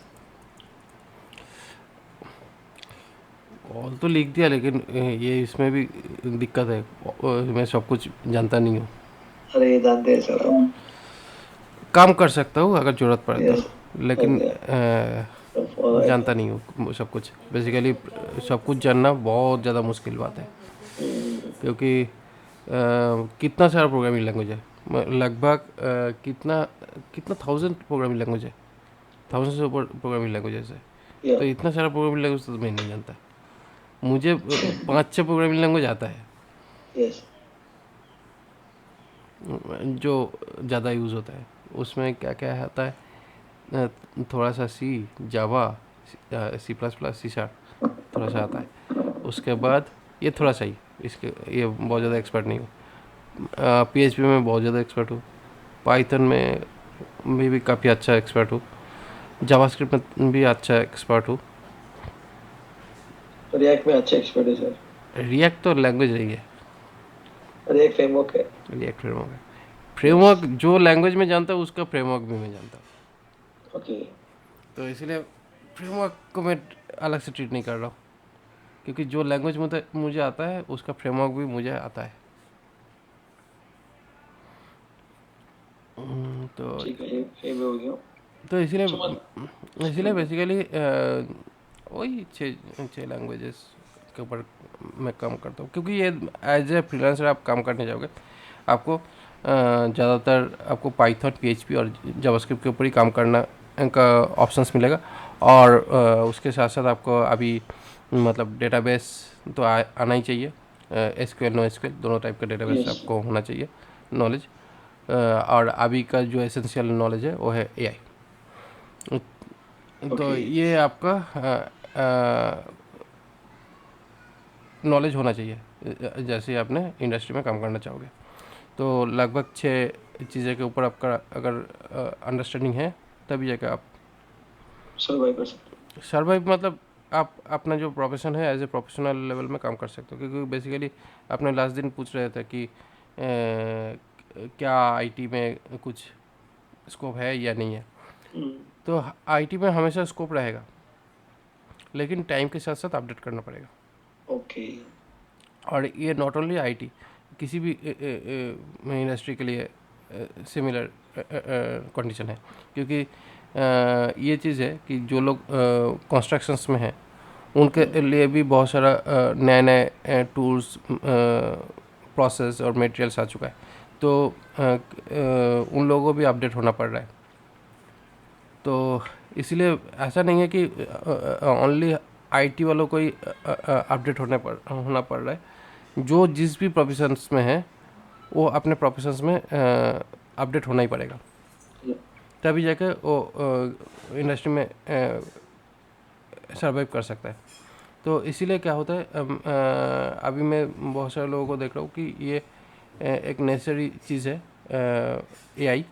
All तो लिख दिया, लेकिन ये इसमें भी दिक्कत है, मैं सब कुछ जानता नहीं हूँ। अरे जानते हैं सर आप। काम कर सकता हूँ अगर ज़रूरत पड़े तो, यस, लेकिन ओके, ऑलराइट। जानता नहीं हूँ सब कुछ। बेसिकली सब कुछ जानना बहुत ज़्यादा मुश्किल बात है, क्योंकि कितना सारा प्रोग्रामिंग लैंग्वेज है। लगभग कितना कितना 1000 प्रोग्रामिंग लैंग्वेज है, 1000 से ऊपर प्रोग्रामिंग लैंग्वेजेस है। या, तो इतना सारा प्रोग्रामिंग लैंग्वेज तो मैं नहीं जानता। मुझे 5 6 प्रोग्रामिंग लैंग्वेज आता है यस, जो ज़्यादा यूज़ होता है। उसमें क्या क्या आता है, अ, थोड़ा सा सी, जावा, C++, C#, थोड़ा सा आता है। उसके बाद ये थोड़ा सा ही, इसके ये बहुत ज़्यादा एक्सपर्ट नहीं हूँ। PHP में बहुत ज़्यादा एक्सपर्ट हूँ। पाइथन में भी काफ़ी अच्छा एक्सपर्ट हूँ। जावास्क्रिप्ट में भी अच्छा एक्सपर्ट हूँ। रिएक्ट में अच्छे एक्सपर्ट है सर। रिएक्ट तो लैंग्वेज नहीं है, रिएक्ट फ्रेमवर्क है। रिएक्ट फ्रेमवर्क है। यस, फ्रेमवर्क जो लैंग्वेज में जानता हूँ उसका फ्रेमवर्क भी मैं जानता हूँ। ओके। तो इसलिए फ्रेमवर्क को मैं अलग से ट्रीट नहीं कर रहा हूँ, क्योंकि जो लैंग्वेज मुझे आता है उसका फ्रेमवर्क भी मुझे आता है। तो ठीक है, ये भी हो गया। तो समझ। इसीलिए बेसिकली वही छः छः लैंग्वेजेस के ऊपर मैं काम करता हूँ, क्योंकि ये एज ए फ्रीलांसर आप काम करने जाओगे, आपको ज़्यादातर आपको पाइथन, PHP और जावास्क्रिप्ट के ऊपर ही काम करना का ऑप्शंस मिलेगा। और उसके साथ साथ आपको अभी मतलब डेटाबेस तो आना ही चाहिए। SQL, NoSQL दोनों टाइप का डेटाबेस यस, आपको होना चाहिए नॉलेज। और अभी का जो एसेंशियल नॉलेज है वो है AI। तो ओके। ये आपका नॉलेज होना चाहिए, जैसे आपने इंडस्ट्री में काम करना चाहोगे। तो लगभग 6 चीज़ें के ऊपर आपका अगर अंडरस्टैंडिंग है, तभी जाकर आप सर्वाइव कर सकते सर्वाइव, मतलब आप अपना जो प्रोफेशन है एज ए प्रोफेशनल लेवल में काम कर सकते हो। क्योंकि बेसिकली आपने लास्ट दिन पूछ रहे थे कि क्या IT में कुछ स्कोप है या नहीं है। हो। तो IT में हमेशा स्कोप रहेगा, लेकिन टाइम के साथ साथ अपडेट करना पड़ेगा। ओके। और ये नॉट ओनली IT, किसी भी इंडस्ट्री के लिए सिमिलर कंडीशन है। क्योंकि ये चीज़ है कि जो लोग कंस्ट्रक्शंस में हैं, उनके लिए भी बहुत सारा नए नए टूल्स, प्रोसेस और मटेरियल्स आ चुका है। तो उन लोगों को भी अपडेट होना पड़ रहा है। तो इसलिए ऐसा नहीं है कि ओनली IT वालों को ही अपडेट होना पड़ रहा है। जो जिस भी प्रोफेशंस में है, वो अपने प्रोफेशंस में अपडेट होना ही पड़ेगा, तभी जाकर वो इंडस्ट्री में सर्वाइव कर सकता है। तो इसीलिए क्या होता है, अभी मैं बहुत सारे लोगों को देख रहा हूँ कि ये एक नेसेसरी चीज़ है AI।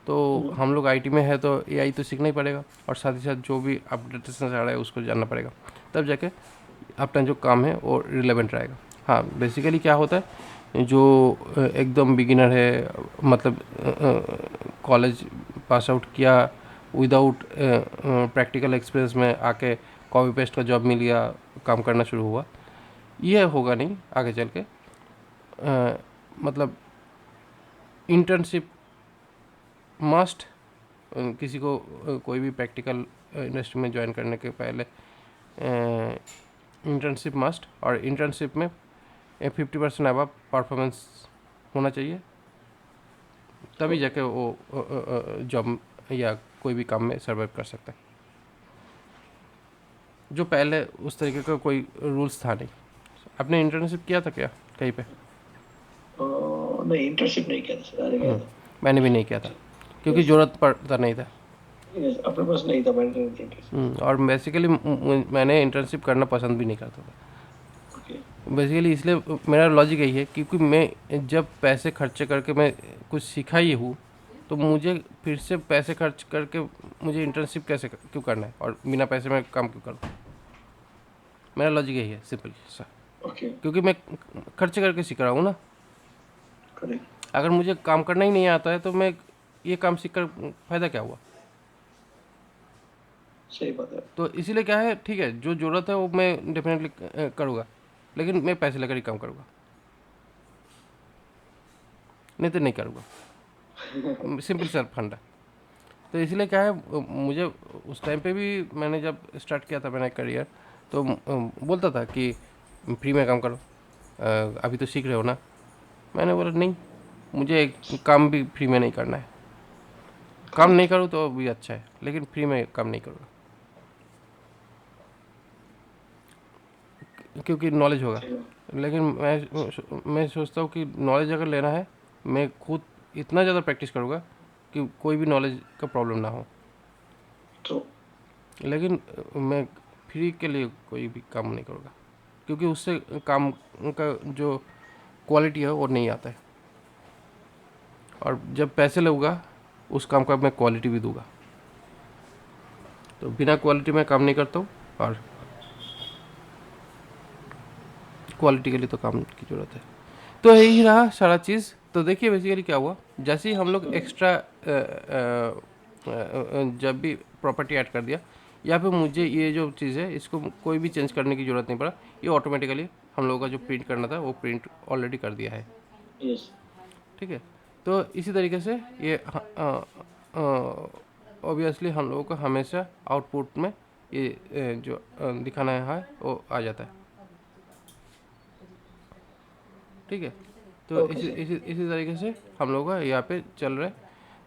तो हम लोग IT में है तो AI तो सीखना ही पड़ेगा, और साथ ही साथ जो भी अपडेटेशन आ रहा है उसको जानना पड़ेगा, तब जाके अपना जो काम है वो रिलेवेंट रहेगा। हाँ, बेसिकली क्या होता है, जो एकदम बिगिनर है, मतलब कॉलेज पास आउट किया विदाउट प्रैक्टिकल एक्सपीरियंस में आके कॉपी पेस्ट का जॉब मिल गया, काम करना शुरू हुआ, ये होगा नहीं आगे चल के। मतलब इंटर्नशिप मस्ट, किसी को कोई भी प्रैक्टिकल इंडस्ट्री में ज्वाइन करने के पहले इंटर्नशिप मस्ट, और इंटर्नशिप में 50% अबव परफॉर्मेंस होना चाहिए, तभी जाके वो जॉब या कोई भी काम में सर्वाइव कर सकता है। जो पहले उस तरीके का कोई रूल्स था नहीं। आपने इंटर्नशिप किया था क्या कहीं पे? नहीं, इंटर्नशिप नहीं किया था सर, आगे गया था। मैंने भी नहीं किया था क्योंकि ज़रूरत पड़ता नहीं था। Yes, अपने पास नहीं था मैंडेटरी इंटर्नशिप। और बेसिकली मैंने इंटर्नशिप करना पसंद भी नहीं करता था। ओके। बेसिकली इसलिए मेरा लॉजिक यही है, क्योंकि मैं जब पैसे खर्चे करके मैं कुछ सीखा ही हूँ, तो मुझे फिर से पैसे खर्च करके मुझे इंटर्नशिप क्यों करना है, और बिना पैसे में काम क्यों करूँ? मेरा लॉजिक यही है, सिंपल सा। ओके। क्योंकि मैं खर्च करके सीख रहा हूँ ना। करेक्ट। अगर मुझे काम करना ही नहीं आता है तो मैं ये काम सीख कर फ़ायदा क्या हुआ? सही बात है। तो इसीलिए क्या है, ठीक है, जो ज़रूरत है वो मैं डेफिनेटली करूँगा, लेकिन मैं पैसे लेकर ही काम करूँगा, नहीं तो नहीं करूँगा। सिंपल सेल्फ फंड है। तो इसलिए क्या है, मुझे उस टाइम पे भी मैंने जब स्टार्ट किया था मेरा करियर, तो बोलता था कि फ्री में काम करो, अभी तो सीख रहे हो ना। मैंने बोला नहीं, मुझे काम भी फ्री में नहीं करना है। काम नहीं करूँ तो भी अच्छा है, लेकिन फ्री में काम नहीं करूँगा, क्योंकि नॉलेज होगा। लेकिन मैं सोचता हूँ कि नॉलेज अगर लेना है, मैं खुद इतना ज़्यादा प्रैक्टिस करूँगा कि कोई भी नॉलेज का प्रॉब्लम ना हो। तो लेकिन मैं फ्री के लिए कोई भी काम नहीं करूँगा, क्योंकि उससे काम का जो क्वालिटी है वो नहीं आता है। और जब पैसे लगूंगा उस काम का मैं क्वालिटी भी दूंगा। तो बिना क्वालिटी में काम नहीं करता हूँ, और क्वालिटी के लिए तो काम की ज़रूरत है। तो यही रहा सारा चीज़। तो देखिए बेसिकली क्या हुआ, जैसे ही हम लोग एक्स्ट्रा जब भी प्रॉपर्टी ऐड कर दिया, यहाँ पे मुझे ये जो चीज़ है इसको कोई भी चेंज करने की ज़रूरत नहीं पड़ा। ये ऑटोमेटिकली हम लोगों का जो प्रिंट करना था वो प्रिंट ऑलरेडी कर दिया है। यस। ठीक है। तो इसी तरीके से ये ऑब्वियसली हम लोगों को हमेशा आउटपुट में ये जो दिखाना है वो आ जाता है। ठीक है। तो ओके इसी सर। इसी इसी तरीके से हम लोग का यहाँ पे चल रहा है।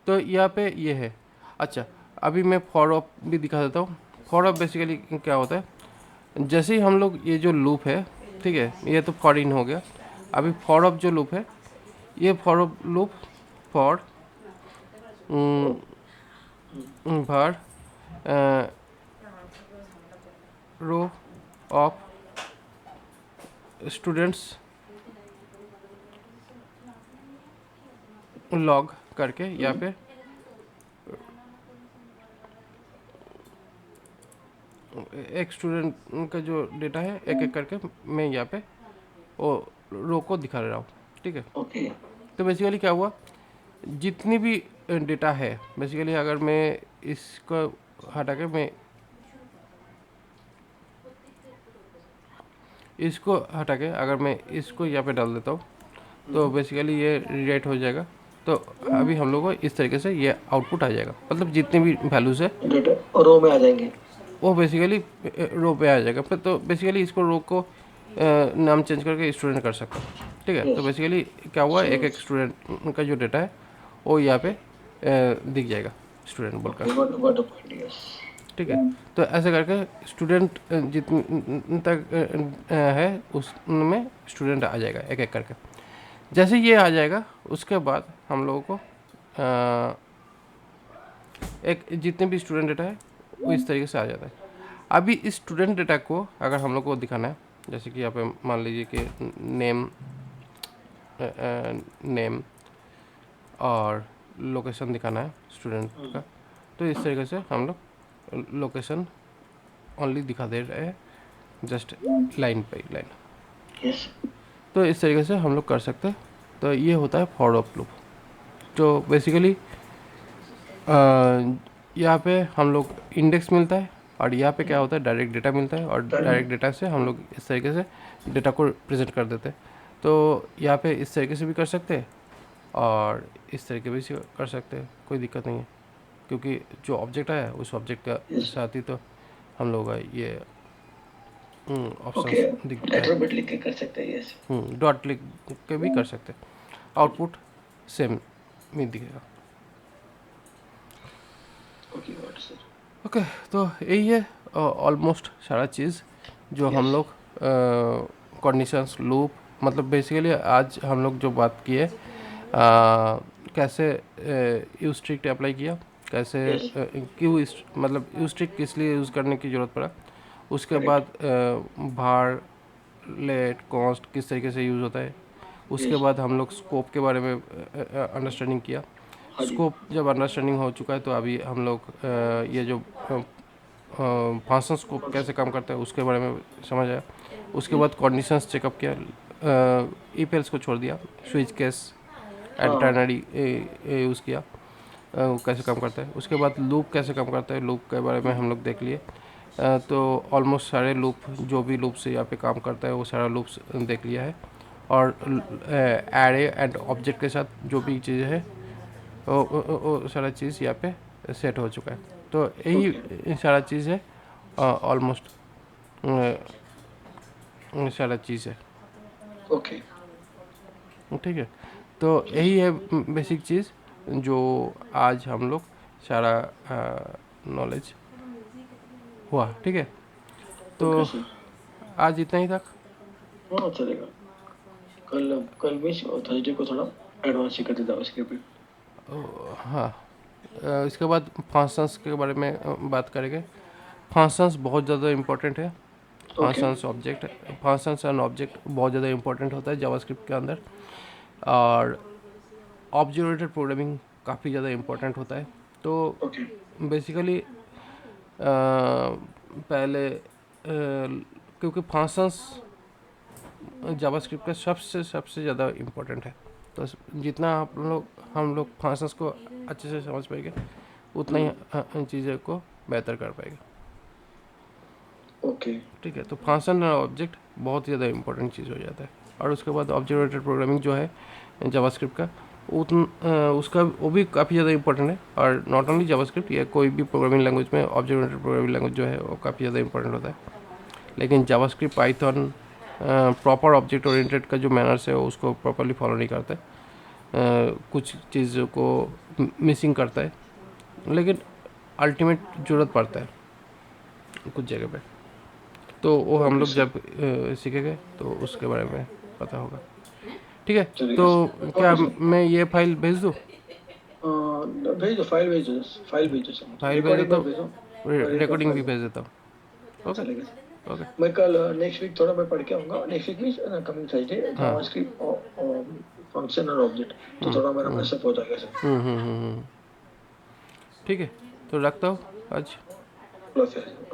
तो यहाँ पे ये है। अच्छा, अभी मैं फॉर ऑफ भी दिखा देता हूँ। फॉर ऑफ बेसिकली क्या होता है, जैसे ही हम लोग ये जो लूप है, ठीक है, ये तो फॉर इन हो गया। अभी फॉर ऑफ जो लूप है, ये फॉर ऑफ लूप फॉर भर रो ऑफ स्टूडेंट्स लॉग करके यहाँ पे एक स्टूडेंट का जो डेटा है एक एक करके मैं यहाँ पे वो रो को दिखा रहा हूँ। ठीक है। ओके। तो बेसिकली क्या हुआ, जितनी भी डेटा है, बेसिकली अगर मैं इसको हटा के मैं इसको हटा के अगर मैं इसको यहाँ पे डाल देता हूँ, तो बेसिकली ये रीराइट हो जाएगा। तो अभी हम लोग को इस तरीके से ये आउटपुट आ जाएगा, मतलब जितने भी वैल्यूज़ है डेटा रो में आ जाएंगे। वो बेसिकली रो पे आ जाएगा। फिर तो बेसिकली इसको रो को नाम चेंज करके स्टूडेंट कर सकते हैं। ठीक है। तो बेसिकली क्या हुआ, एक एक स्टूडेंट का जो डेटा है वो यहाँ पे दिख जाएगा स्टूडेंट बोलकर। ठीक है। तो ऐसे करके स्टूडेंट जितने तक है उसमें स्टूडेंट आ जाएगा एक एक करके। जैसे ये आ जाएगा उसके बाद हम लोगों को एक जितने भी स्टूडेंट डेटा है वो इस तरीके से आ जाता है। अभी इस स्टूडेंट डेटा को अगर हम लोग को दिखाना है, जैसे कि यहाँ पे मान लीजिए कि नेम और लोकेशन दिखाना है स्टूडेंट का, तो इस तरीके से हम लोग लोकेशन ओनली दिखा दे रहे हैं, just line by line. Yes. तो इस तरीके से हम लोग कर सकते हैं। तो ये होता है फॉर ऑफ लूप। तो बेसिकली यहाँ पे हम लोग इंडेक्स मिलता है, और यहाँ पे क्या होता है, डायरेक्ट डेटा मिलता है और डायरेक्ट डेटा से हम लोग इस तरीके से डेटा को प्रेजेंट कर देते हैं। तो यहाँ पे इस तरीके से भी कर सकते हैं और इस तरीके भी से कर सकते हैं, कोई दिक्कत नहीं है, क्योंकि जो ऑब्जेक्ट है उस ऑब्जेक्ट का Yes. साथ ही तो हम लोग का ये ओके, ऑप्शंस दिखता है। लेटर बिट लिख के कर सकते हैं। यस, डॉट लिख के भी कर सकते हैं, आउटपुट सेम में दिखेगा। Okay got sir. ओके, तो यही है ऑलमोस्ट सारा चीज़ जो हम Yes. लोग कंडीशंस लूप, मतलब बेसिकली आज हम लोग जो बात की है कैसे यूज स्ट्रिक्ट अप्लाई किया, कैसे Yes. क्यों मतलब यूज स्ट्रिक्ट किस लिए यूज़ करने की ज़रूरत पड़ा, उसके Correct. बाद भार लेट कॉस्ट किस तरीके से यूज़ होता है, उसके Yes. बाद हम लोग स्कोप के बारे में अंडरस्टैंडिंग किया। हाँ जी। स्कोप जब अंडरस्टैंडिंग हो चुका है तो अभी हम लोग ये जो फंक्शन स्कोप कैसे काम करता है उसके बारे में समझ आया। उसके बाद कंडीशंस चेकअप किया, ईपेल्स को छोड़ दिया, switch case and ternary use किया, वो कैसे काम करता है। उसके बाद लूप कैसे काम करता है, लूप के बारे में हम लोग देख लिए। तो ऑलमोस्ट सारे लूप, जो भी लूप से यहाँ पे काम करता है वो सारा लूप्स देख लिया है। और एरे एंड ऑब्जेक्ट के साथ जो भी चीज़ है वो सारा चीज़ यहाँ पे सेट हो चुका है। तो यही सारा चीज़ है, ऑलमोस्ट सारा चीज़ है। ओके। ठीक है, तो यही है बेसिक चीज़ जो आज हम लोग सारा नॉलेज हुआ। ठीक है, तो ओके सर। आज इतना ही तक। हाँ चलेगा। कल कल भी थर्सडे को थोड़ा एडवांस ही कर देता हूँ इसके पे। हाँ, इसके बाद फंक्शंस के बारे में बात करेंगे। फंक्शंस बहुत ज़्यादा इम्पोर्टेंट है। ओके। फंक्शंस एंड ऑब्जेक्ट बहुत ज़्यादा इम्पोर्टेंट होता है जावास्क्रिप्ट के अंदर। और ऑब्जेक्ट ओरिएंटेड प्रोग्रामिंग काफ़ी ज़्यादा इम्पोर्टेंट होता है। तो ओके। बेसिकली पहले क्योंकि फंक्शंस जावास्क्रिप्ट का सबसे ज़्यादा इम्पोर्टेंट है, तो जितना हम लोग फंक्शंस को अच्छे से समझ पाएंगे उतना ही चीज़ों को बेहतर कर पाएंगे। ओके। ठीक है, तो फंक्शन और ऑब्जेक्ट बहुत ज़्यादा इम्पोर्टेंट चीज़ हो जाता है। और उसके बाद ऑब्जेक्ट ओरिएंटेड प्रोग्रामिंग जो है जावास्क्रिप्ट का, उसका वो भी काफ़ी ज़्यादा इंपॉर्टेंट है। और नॉट ओनली जावास्क्रिप्ट, या कोई भी प्रोग्रामिंग लैंग्वेज में ऑब्जेक्ट ओरिएंटेड प्रोग्रामिंग लैंग्वेज जो है वो काफ़ी ज़्यादा इंपॉर्टेंट होता है। लेकिन JavaScript, Python proper object oriented का जो मैनर्स है उसको प्रॉपरली फॉलो नहीं करता है, कुछ चीज़ों को मिसिंग करता है, लेकिन अल्टीमेट ज़रूरत पड़ता है कुछ जगह पे। तो वो हम लोग जब सीखेंगे तो उसके बारे में पता होगा। ठीक है, तो क्या मैं ये फाइल भेज दूँ? भेज दो, फाइल भेज दो, फाइल भेज दो सर, फाइल भेज रिकॉर्डिंग देता मत हूँ, भेजो। रिकॉर्डिंग भी भेज देता हूँ। ओके चलेगा सर। ओके। मैं कल नेक्स्ट वीक थोड़ा मैं पढ़ के आऊँगा। नेक्स्ट वीक में कमिंग थर्सडे जावास्क्रिप्ट और फंक्शन और ऑब्जेक्ट, तो थोड़ा मेरा मैसअप हो जाएगा सर। ठीक है, तो रखता हूँ आज। प्रोसेस